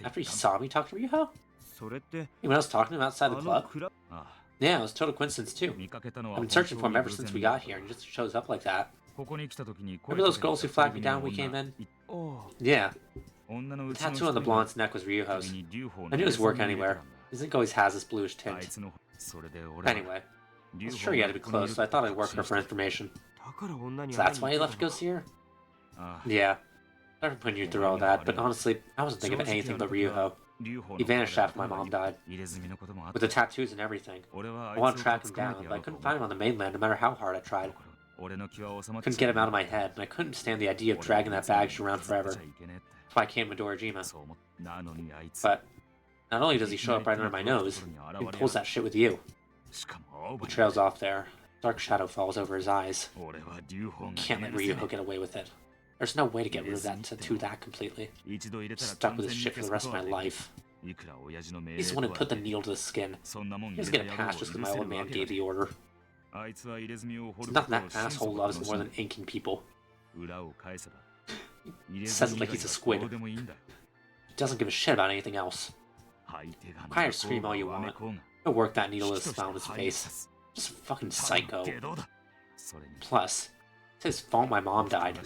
Speaker 1: after you saw me talk to Ryuho? Anyone else talking to him outside the club? Yeah, it was a total coincidence too. I've been searching for him ever since we got here, and he just shows up like that. Remember those girls who flagged me down when we came in? Yeah. The tattoo on the blonde's neck was Ryuho's. I knew his work anywhere. His ink always has this bluish tint. Anyway, I was sure he had to be close, so I thought I'd work her for information. So that's why he left to go see her? Yeah. Sorry for putting you through all that, but honestly, I wasn't thinking of anything but Ryuho. He vanished after my mom died. With the tattoos and everything. I wanted to track him down, but I couldn't find him on the mainland no matter how hard I tried. Couldn't get him out of my head, and I couldn't stand the idea of dragging that baggage around forever. That's why I came to Midoriyama. But not only does he show up right under my nose, he pulls that shit with you. He trails off there. Dark shadow falls over his eyes. Can't let Ryuho get away with it. There's no way to get rid of that tattoo that completely. Stuck with this shit for the rest of my life. He's the one who put the needle to the skin. He doesn't get a pass just because my old man gave the order. It's nothing that asshole loves more than inking people. He says it like he's a squid. He doesn't give a shit about anything else. Fire scream all you want. He'll work that needle with a smile on his face. Just a fucking psycho. Plus, it's his fault my mom died.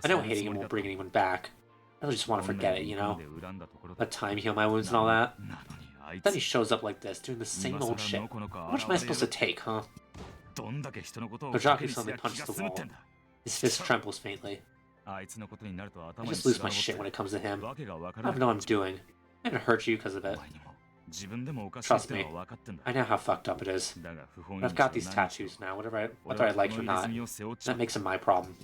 Speaker 1: I know hating him won't bring anyone back. I just want to forget it, you know? Let time heal my wounds and all that. Then he shows up like this, doing the same old shit. How much am I supposed to take, huh? Kojaku suddenly punches the wall. His fist trembles faintly. I just lose my shit when it comes to him. I don't know what I'm doing. I haven't hurt you because of it. Trust me, I know how fucked up it is. But I've got these tattoos now, whether I like it or not. That makes him my problem.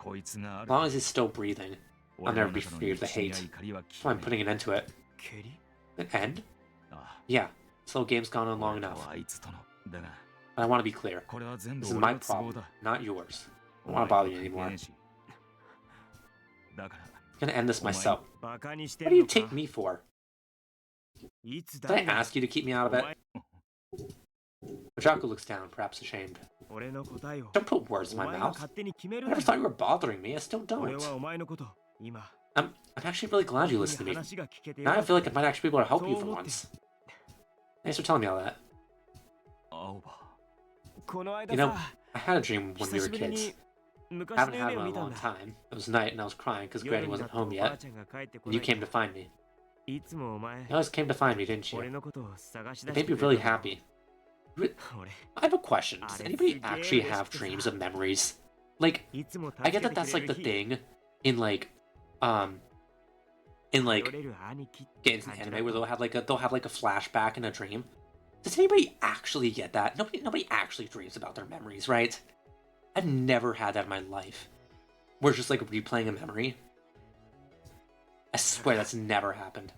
Speaker 1: As long as he's still breathing, I'll never be free of the hate. That's why I'm putting an end to it. An end? Yeah, this little game's gone on long enough. But I want to be clear. This is my problem, not yours. I don't want to bother you anymore. I'm gonna end this myself.
Speaker 2: バカにし
Speaker 1: What
Speaker 2: て
Speaker 1: do
Speaker 2: ん
Speaker 1: you
Speaker 2: のか
Speaker 1: take me for?
Speaker 2: いつ
Speaker 1: Did
Speaker 2: だ
Speaker 1: I ask you to keep me out of it? Ojaku looks down, perhaps ashamed.
Speaker 2: 俺の答えを
Speaker 1: Don't put words in
Speaker 2: お
Speaker 1: my
Speaker 2: 前が
Speaker 1: mouth.
Speaker 2: 勝手に決め
Speaker 1: I
Speaker 2: る
Speaker 1: never thought you were bothering me. I still
Speaker 2: 俺
Speaker 1: don't.
Speaker 2: はお前のこと今
Speaker 1: I'm actually really glad you
Speaker 2: 本当に
Speaker 1: listened to me.
Speaker 2: 話が聞けて
Speaker 1: Now I
Speaker 2: よ
Speaker 1: feel like I might actually be able to help you for
Speaker 2: そう思って
Speaker 1: once. Thanks for telling me all that.
Speaker 2: 青葉この
Speaker 1: You
Speaker 2: 間
Speaker 1: know,
Speaker 2: さ
Speaker 1: I had a dream when
Speaker 2: 久
Speaker 1: we
Speaker 2: し
Speaker 1: were
Speaker 2: ぶり
Speaker 1: kids.
Speaker 2: に昔
Speaker 1: Haven't
Speaker 2: の
Speaker 1: had
Speaker 2: 夢を
Speaker 1: one in a
Speaker 2: 見たん
Speaker 1: long
Speaker 2: だ
Speaker 1: time. It was night and I was crying because
Speaker 2: 夜
Speaker 1: Granny
Speaker 2: になっ
Speaker 1: wasn't
Speaker 2: てお
Speaker 1: home
Speaker 2: ばあ
Speaker 1: yet.
Speaker 2: ちゃんが帰ってこ
Speaker 1: And
Speaker 2: な
Speaker 1: you
Speaker 2: い
Speaker 1: came to find me.
Speaker 2: いつもお前
Speaker 1: You always came to find me, didn't
Speaker 2: 俺
Speaker 1: you?
Speaker 2: のことを探し
Speaker 1: It
Speaker 2: 出し
Speaker 1: made
Speaker 2: て
Speaker 1: me
Speaker 2: く
Speaker 1: really
Speaker 2: れたんだ
Speaker 1: happy.
Speaker 2: 俺
Speaker 1: I have a question. Does anybody actually have dreams of memories? Like,
Speaker 2: いつも助
Speaker 1: I
Speaker 2: け
Speaker 1: get
Speaker 2: て
Speaker 1: that that's
Speaker 2: くれ
Speaker 1: like
Speaker 2: る
Speaker 1: the
Speaker 2: 日
Speaker 1: thing in like
Speaker 2: 頼れる兄貴って
Speaker 1: games
Speaker 2: 感
Speaker 1: and
Speaker 2: じだ
Speaker 1: anime where
Speaker 2: と
Speaker 1: they'll have like a flashback in a dream. Does anybody actually get that? Nobody actually dreams about their memories, right? I've never had that in my life. Where it's just like replaying a memory. I swear that's never happened.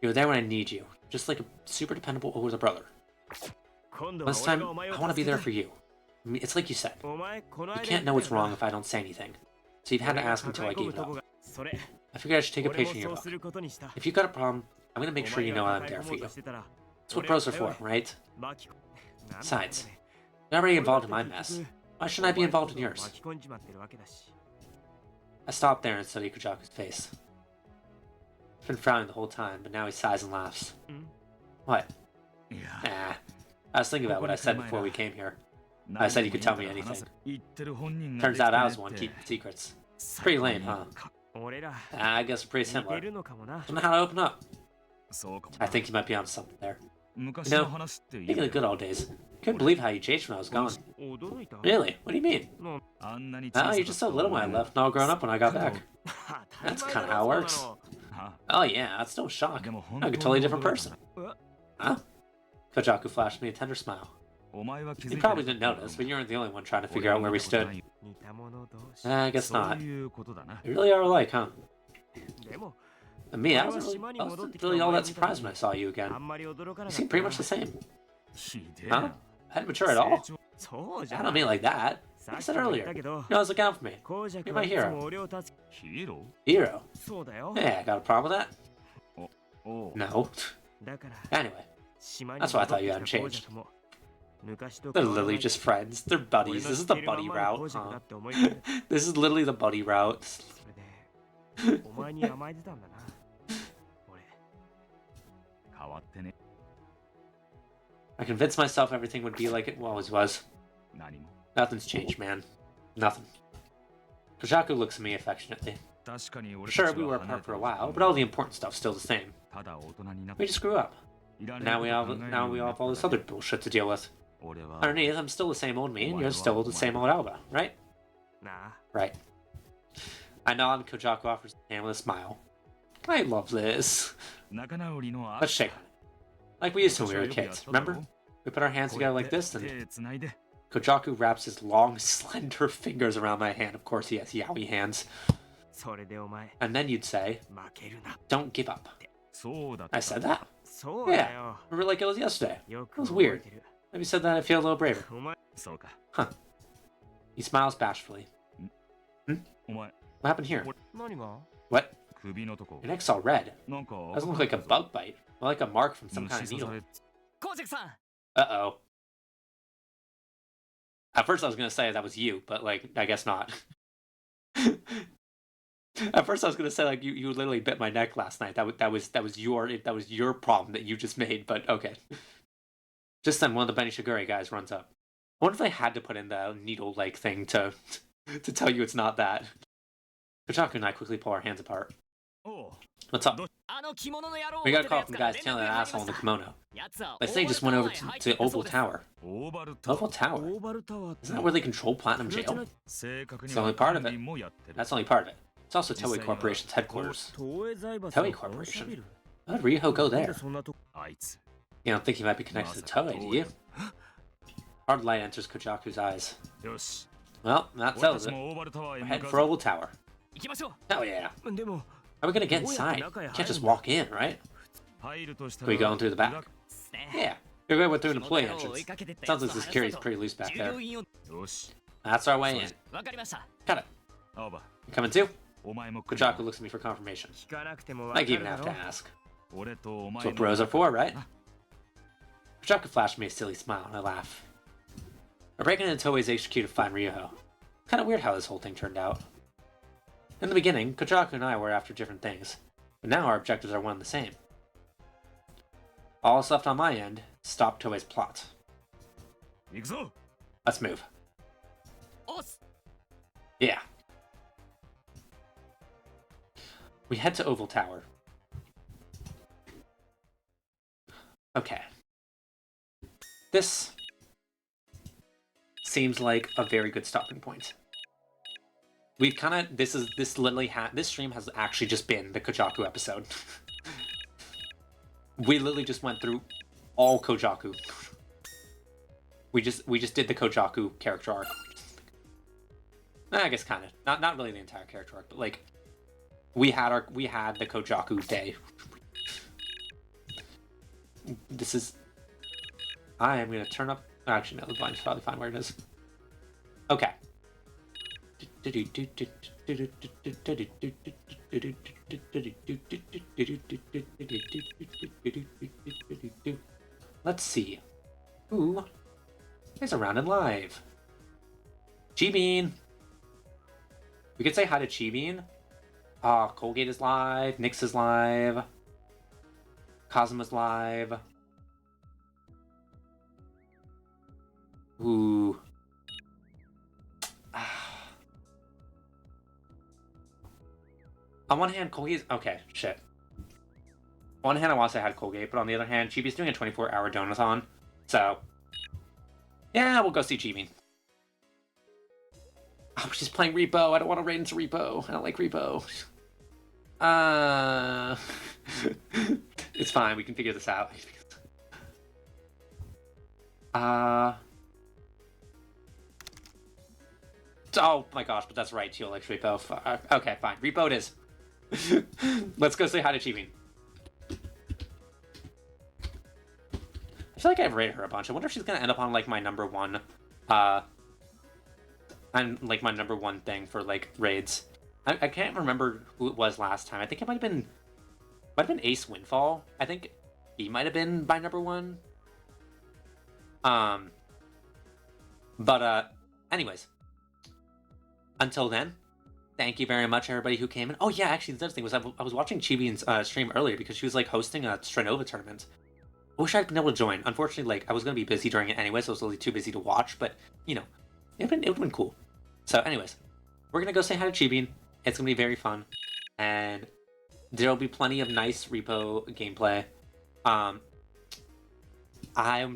Speaker 1: You're there when I need you, just like a super dependable older brother.
Speaker 2: 今度は
Speaker 1: This
Speaker 2: 俺
Speaker 1: time,
Speaker 2: がお前
Speaker 1: I
Speaker 2: を
Speaker 1: want to be
Speaker 2: 助け
Speaker 1: there
Speaker 2: た
Speaker 1: for you. I mean, it's like you said.
Speaker 2: お前この
Speaker 1: You
Speaker 2: 間
Speaker 1: can't know what's wrong if I don't say anything. So you've had to
Speaker 2: 俺が
Speaker 1: ask until I
Speaker 2: 抱え込
Speaker 1: gave
Speaker 2: む
Speaker 1: it
Speaker 2: とこ
Speaker 1: up.
Speaker 2: がそれ
Speaker 1: I figured I should take a
Speaker 2: 俺
Speaker 1: page
Speaker 2: も
Speaker 1: from your
Speaker 2: そう
Speaker 1: book.
Speaker 2: することにした
Speaker 1: If you've got a problem, I'm gonna
Speaker 2: お
Speaker 1: make sure
Speaker 2: 前
Speaker 1: you
Speaker 2: が
Speaker 1: know I'm
Speaker 2: 抱え
Speaker 1: there
Speaker 2: 込
Speaker 1: for
Speaker 2: もう
Speaker 1: you.
Speaker 2: としてたら
Speaker 1: That's what
Speaker 2: 俺が
Speaker 1: bros are
Speaker 2: 頼
Speaker 1: for,
Speaker 2: れ
Speaker 1: right?
Speaker 2: 巻き込なんだ
Speaker 1: Besides,
Speaker 2: これ
Speaker 1: you're already
Speaker 2: 俺だっ
Speaker 1: involved
Speaker 2: て
Speaker 1: in my
Speaker 2: 結
Speaker 1: mess.
Speaker 2: 局
Speaker 1: Why shouldn't I be
Speaker 2: お前のこ
Speaker 1: involved
Speaker 2: と
Speaker 1: in
Speaker 2: を
Speaker 1: yours?
Speaker 2: 巻き込んじまってるわけだし
Speaker 1: I stopped there and studied Kujaku's face. He's been frowning the whole time, but now he sighs and laughs.
Speaker 2: Hmm?
Speaker 1: What?
Speaker 2: いや
Speaker 1: Nah. I was thinking about what I said before we came here. I said you could tell me anything.
Speaker 2: 言ってる本人が
Speaker 1: Turns out I was the one keeping secrets. Pretty lame, huh?
Speaker 2: 俺ら
Speaker 1: I guess we're pretty
Speaker 2: 似て
Speaker 1: similar.
Speaker 2: るのかもな
Speaker 1: Don't know how to open up.
Speaker 2: そうかも
Speaker 1: I think you might be onto something there.
Speaker 2: 昔
Speaker 1: You
Speaker 2: の
Speaker 1: know,
Speaker 2: 話っていい
Speaker 1: Thinking of the good old days. Couldn't believe how you changed when I was gone.
Speaker 2: 驚いた
Speaker 1: Really? What do you mean?
Speaker 2: あんなに
Speaker 1: Oh, you're just so little when I left and all grown up when I got back. That's kinda how it works. Oh yeah, that's no shock.
Speaker 2: でも
Speaker 1: I'm like a totally different person.
Speaker 2: う
Speaker 1: Huh? Kojaku flashed me a tender smile.
Speaker 2: お前は気づ
Speaker 1: You
Speaker 2: いてな
Speaker 1: probably
Speaker 2: かっ
Speaker 1: didn't
Speaker 2: た
Speaker 1: notice, but you weren't the only one trying to figure out where we stood.
Speaker 2: 似た者同士
Speaker 1: I guess
Speaker 2: そう
Speaker 1: not.
Speaker 2: いうことだな
Speaker 1: We really are alike, huh?
Speaker 2: でも
Speaker 1: And me, I wasn't really all that surprised when I saw you
Speaker 2: あ
Speaker 1: again.
Speaker 2: んまり驚かな
Speaker 1: You
Speaker 2: かっ
Speaker 1: seem
Speaker 2: た
Speaker 1: pretty
Speaker 2: な
Speaker 1: much the same.
Speaker 2: ひでえ
Speaker 1: Huh?
Speaker 2: な
Speaker 1: I didn't mature at all.
Speaker 2: そうじ
Speaker 1: I
Speaker 2: ゃ
Speaker 1: don't mean like that.
Speaker 2: さ
Speaker 1: I
Speaker 2: っき
Speaker 1: said
Speaker 2: も言っ
Speaker 1: earlier.
Speaker 2: たけど
Speaker 1: You always look out for me.
Speaker 2: 公爵
Speaker 1: You're
Speaker 2: は
Speaker 1: my
Speaker 2: いつ
Speaker 1: hero.
Speaker 2: も俺を助けヒーロ
Speaker 1: Hero?
Speaker 2: そうだよ
Speaker 1: Yeah, got a problem with that?
Speaker 2: おう
Speaker 1: No.
Speaker 2: だから
Speaker 1: Anyway,
Speaker 2: 島に
Speaker 1: That's why I thought you
Speaker 2: 戻ってき
Speaker 1: hadn't
Speaker 2: た
Speaker 1: changed.
Speaker 2: 公爵も昔と
Speaker 1: they're
Speaker 2: 変わらな
Speaker 1: literally
Speaker 2: い
Speaker 1: just friends. They're
Speaker 2: 俺
Speaker 1: buddies.
Speaker 2: の
Speaker 1: This
Speaker 2: 知
Speaker 1: is
Speaker 2: っ
Speaker 1: the
Speaker 2: ているまん
Speaker 1: buddy
Speaker 2: まの
Speaker 1: route.
Speaker 2: 公爵だ
Speaker 1: Huh?
Speaker 2: って思い込んで
Speaker 1: This is literally the buddy route.
Speaker 2: それでお前に甘えてたんだな俺変わってね
Speaker 1: I convinced myself everything would be like it always was.
Speaker 2: 何も
Speaker 1: Nothing's changed, man. Nothing. Kojaku looks at me affectionately.
Speaker 2: 確かに俺
Speaker 1: Sure, we were apart for a while, but all the important stuff's still the same.
Speaker 2: ただ大人になっ
Speaker 1: We
Speaker 2: て
Speaker 1: just grew up.
Speaker 2: いら
Speaker 1: And
Speaker 2: ない
Speaker 1: now
Speaker 2: こと
Speaker 1: we
Speaker 2: 考え
Speaker 1: all
Speaker 2: る
Speaker 1: now
Speaker 2: よう
Speaker 1: we
Speaker 2: に
Speaker 1: all
Speaker 2: な
Speaker 1: have all
Speaker 2: った
Speaker 1: this
Speaker 2: だ
Speaker 1: other
Speaker 2: け
Speaker 1: bullshit to deal with.
Speaker 2: 俺は
Speaker 1: Underneath, I'm still the same old me, and you're still the same old Alba, right?
Speaker 2: なあ
Speaker 1: Right. I nod and Kojaku offers the hand with a smile. I love this.
Speaker 2: 仲直りの
Speaker 1: Let's shake on it. Like we used to when we were kids, remember? We put our hands together like this, and
Speaker 2: 手つないで
Speaker 1: Kojaku wraps his long, slender fingers around my hand. Of course, he has yaoi hands.
Speaker 2: それでお前
Speaker 1: And then you'd say,
Speaker 2: 負けるな
Speaker 1: Don't give up.
Speaker 2: そうだっ
Speaker 1: I
Speaker 2: た
Speaker 1: said that.
Speaker 2: そうだよ
Speaker 1: Remember like it was yesterday.
Speaker 2: よ
Speaker 1: It
Speaker 2: く
Speaker 1: was
Speaker 2: 覚え
Speaker 1: weird.
Speaker 2: てる
Speaker 1: Maybe you said that I feel a little braver.
Speaker 2: お前そうか
Speaker 1: He smiles bashfully.
Speaker 2: お前
Speaker 1: What happened here?
Speaker 2: 何が
Speaker 1: What?
Speaker 2: 首のとこ
Speaker 1: Your neck's all red.
Speaker 2: なんか
Speaker 1: Doesn't look like a bug bite. More like a mark from some kind
Speaker 2: 虫
Speaker 1: of
Speaker 2: 刺さ
Speaker 1: needle.
Speaker 2: れコウジェクさん
Speaker 1: Uh-oh. At first I was gonna say that was you, but like I guess not. At first I was gonna say like you literally bit my neck last night. That was your problem that you just made, but okay. Just then one of the Benny Shigure guys runs up. I wonder if they had to put in the needle like thing to to tell you it's not that. Kojaku and I quickly pull our hands apart.
Speaker 2: おう
Speaker 1: What's up?
Speaker 3: あの着物の野郎
Speaker 1: We got a call from the guys telling that asshole in the kimono.
Speaker 3: やつは
Speaker 1: They say he just went over to Oval Tower.
Speaker 2: オーバルタワ
Speaker 1: Oval
Speaker 2: ー
Speaker 1: Tower?
Speaker 2: オーバルタワー
Speaker 1: Isn't that where they control Platinum
Speaker 2: プラチナ
Speaker 1: Jail?
Speaker 2: 正確に
Speaker 1: It's only
Speaker 2: は
Speaker 1: part of
Speaker 2: 管
Speaker 1: it.
Speaker 2: 理もやってる
Speaker 1: That's only part of it. It's also Toei Corporation's headquarters.
Speaker 2: 東映財閥
Speaker 1: Toei
Speaker 2: の本社
Speaker 1: Corporation?
Speaker 2: ビル
Speaker 1: How did Ryo go
Speaker 2: なんで
Speaker 1: there?
Speaker 2: そんなとこあいつ
Speaker 1: You don't think he might be connected to Toei, do you? Hard light enters Kojaku's eyes.
Speaker 2: よし
Speaker 1: Well, that
Speaker 2: 俺た
Speaker 1: settles
Speaker 2: ち
Speaker 1: it.
Speaker 2: もオーバルタワーへ
Speaker 1: We're
Speaker 2: 向
Speaker 1: heading
Speaker 2: か
Speaker 1: for
Speaker 2: う
Speaker 1: Oval Tower.
Speaker 3: 行きましょ
Speaker 1: Hell yeah.
Speaker 2: でも
Speaker 1: How are we gonna get inside? You can't just walk in, right?
Speaker 2: 入るとした
Speaker 1: Can we
Speaker 2: ら
Speaker 1: go in through the back?
Speaker 3: うですね
Speaker 1: Yeah. You're going through an
Speaker 3: 着物
Speaker 1: employee
Speaker 3: 野郎を追い
Speaker 1: entrance.
Speaker 3: かけてった
Speaker 1: Sounds
Speaker 3: や
Speaker 1: like
Speaker 3: つ
Speaker 1: the
Speaker 3: と話
Speaker 1: security's
Speaker 3: そう
Speaker 1: pretty loose back
Speaker 3: 従
Speaker 1: there.
Speaker 3: 業員を
Speaker 2: よし
Speaker 1: That's our way in.
Speaker 3: わかりました
Speaker 1: Got it.
Speaker 2: 青葉
Speaker 1: You coming too?
Speaker 2: お前も来るな
Speaker 1: Kojaku looks at me for confirmation.
Speaker 2: 聞かなくてもわ
Speaker 1: I
Speaker 2: か
Speaker 1: even
Speaker 2: るだ
Speaker 1: have
Speaker 2: ろ
Speaker 1: to ask.
Speaker 2: 俺とお前
Speaker 1: That's
Speaker 2: の
Speaker 1: what bros are for, right? Kojaku flashed me a silly smile, and I laugh. We're breaking into Toei's HQ to find Ryuho. Kind of weird how this whole thing turned out. In the beginning, Kojaku and I were after different things, but now our objectives are one and the same. All that's left on my end is stop Toei's plot.
Speaker 2: 行くぞ
Speaker 1: Let's move.
Speaker 3: 押す
Speaker 1: Yeah. We head to Oval Tower. Okay. This seems like a very good stopping point. We've kind of this stream has actually just been the Kojaku episode. We literally just went through all Kojaku. We just did the Kojaku character arc. I guess kind of not really the entire character arc, but like we had the Kojaku day. This is. I am gonna turn up. Actually, no, the blind's probably fine where it is. Okay. Let's see. Who is around and live? Chi-Bean. We could say hi to Chi-Bean. Colgate is live. Nyx is live. Kazuma's live. Ooh. On one hand, Colgate's... Okay, shit. On one hand, I want to say hi to Colgate, but on the other hand, Chibi's doing a 24-hour donathon. So, yeah, we'll go see Chibi. Oh, she's playing Repo. I don't want to raid into Repo. I don't like Repo. It's fine. We can figure this out. Oh my gosh, but that's right. Teal likes Repo. Okay, fine. Repo it is. Let's go say hi to Chibi. I feel like I've rated her a bunch. I wonder if she's gonna end up on like my number one, and like my number one thing for like raids. I can't remember who it was last time. I think it might have been Ace Windfall. I think he might have been my number one. Anyways, until then, thank you very much everybody who came in. Oh yeah, actually the other thing was I was watching Chibi's stream earlier because she was like hosting a Stranova tournament. I wish I'd been able to join. Unfortunately, like I was gonna be busy during it anyway, so I was really too busy to watch. But you know, it would have been cool. So, anyways, we're gonna go say hi to Chibi. It's gonna be very fun, and there'll be plenty of nice Repo gameplay. I'm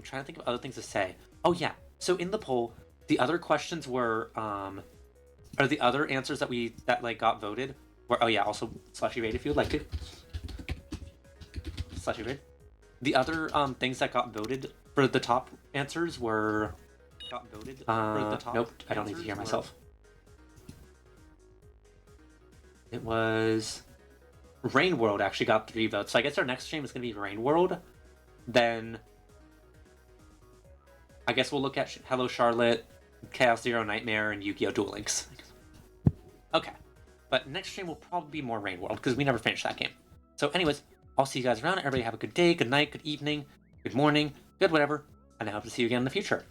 Speaker 1: trying to think of other things to say. Oh yeah, so in the poll, the other questions were or the other answers that like got voted were also Slushy Raid if you'd like to. Slushy Raid. The other things that got voted for the top answers were nope, I don't need to hear myself. It was Rain World actually got 3 votes. So I guess our next stream is going to be Rain World. Then I guess we'll look at Hello Charlotte, Chaos Zero Nightmare, and Yu-Gi-Oh! Duel Links. Okay. But next stream will probably be more Rain World because we never finished that game. So anyways, I'll see you guys around. Everybody have a good day, good night, good evening, good morning, good whatever. And I hope to see you again in the future.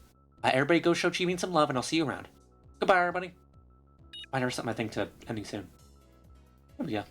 Speaker 1: Everybody go show Chi-Bean some love and I'll see you around. Goodbye everybody. I never set my thing to ending soon. There we go.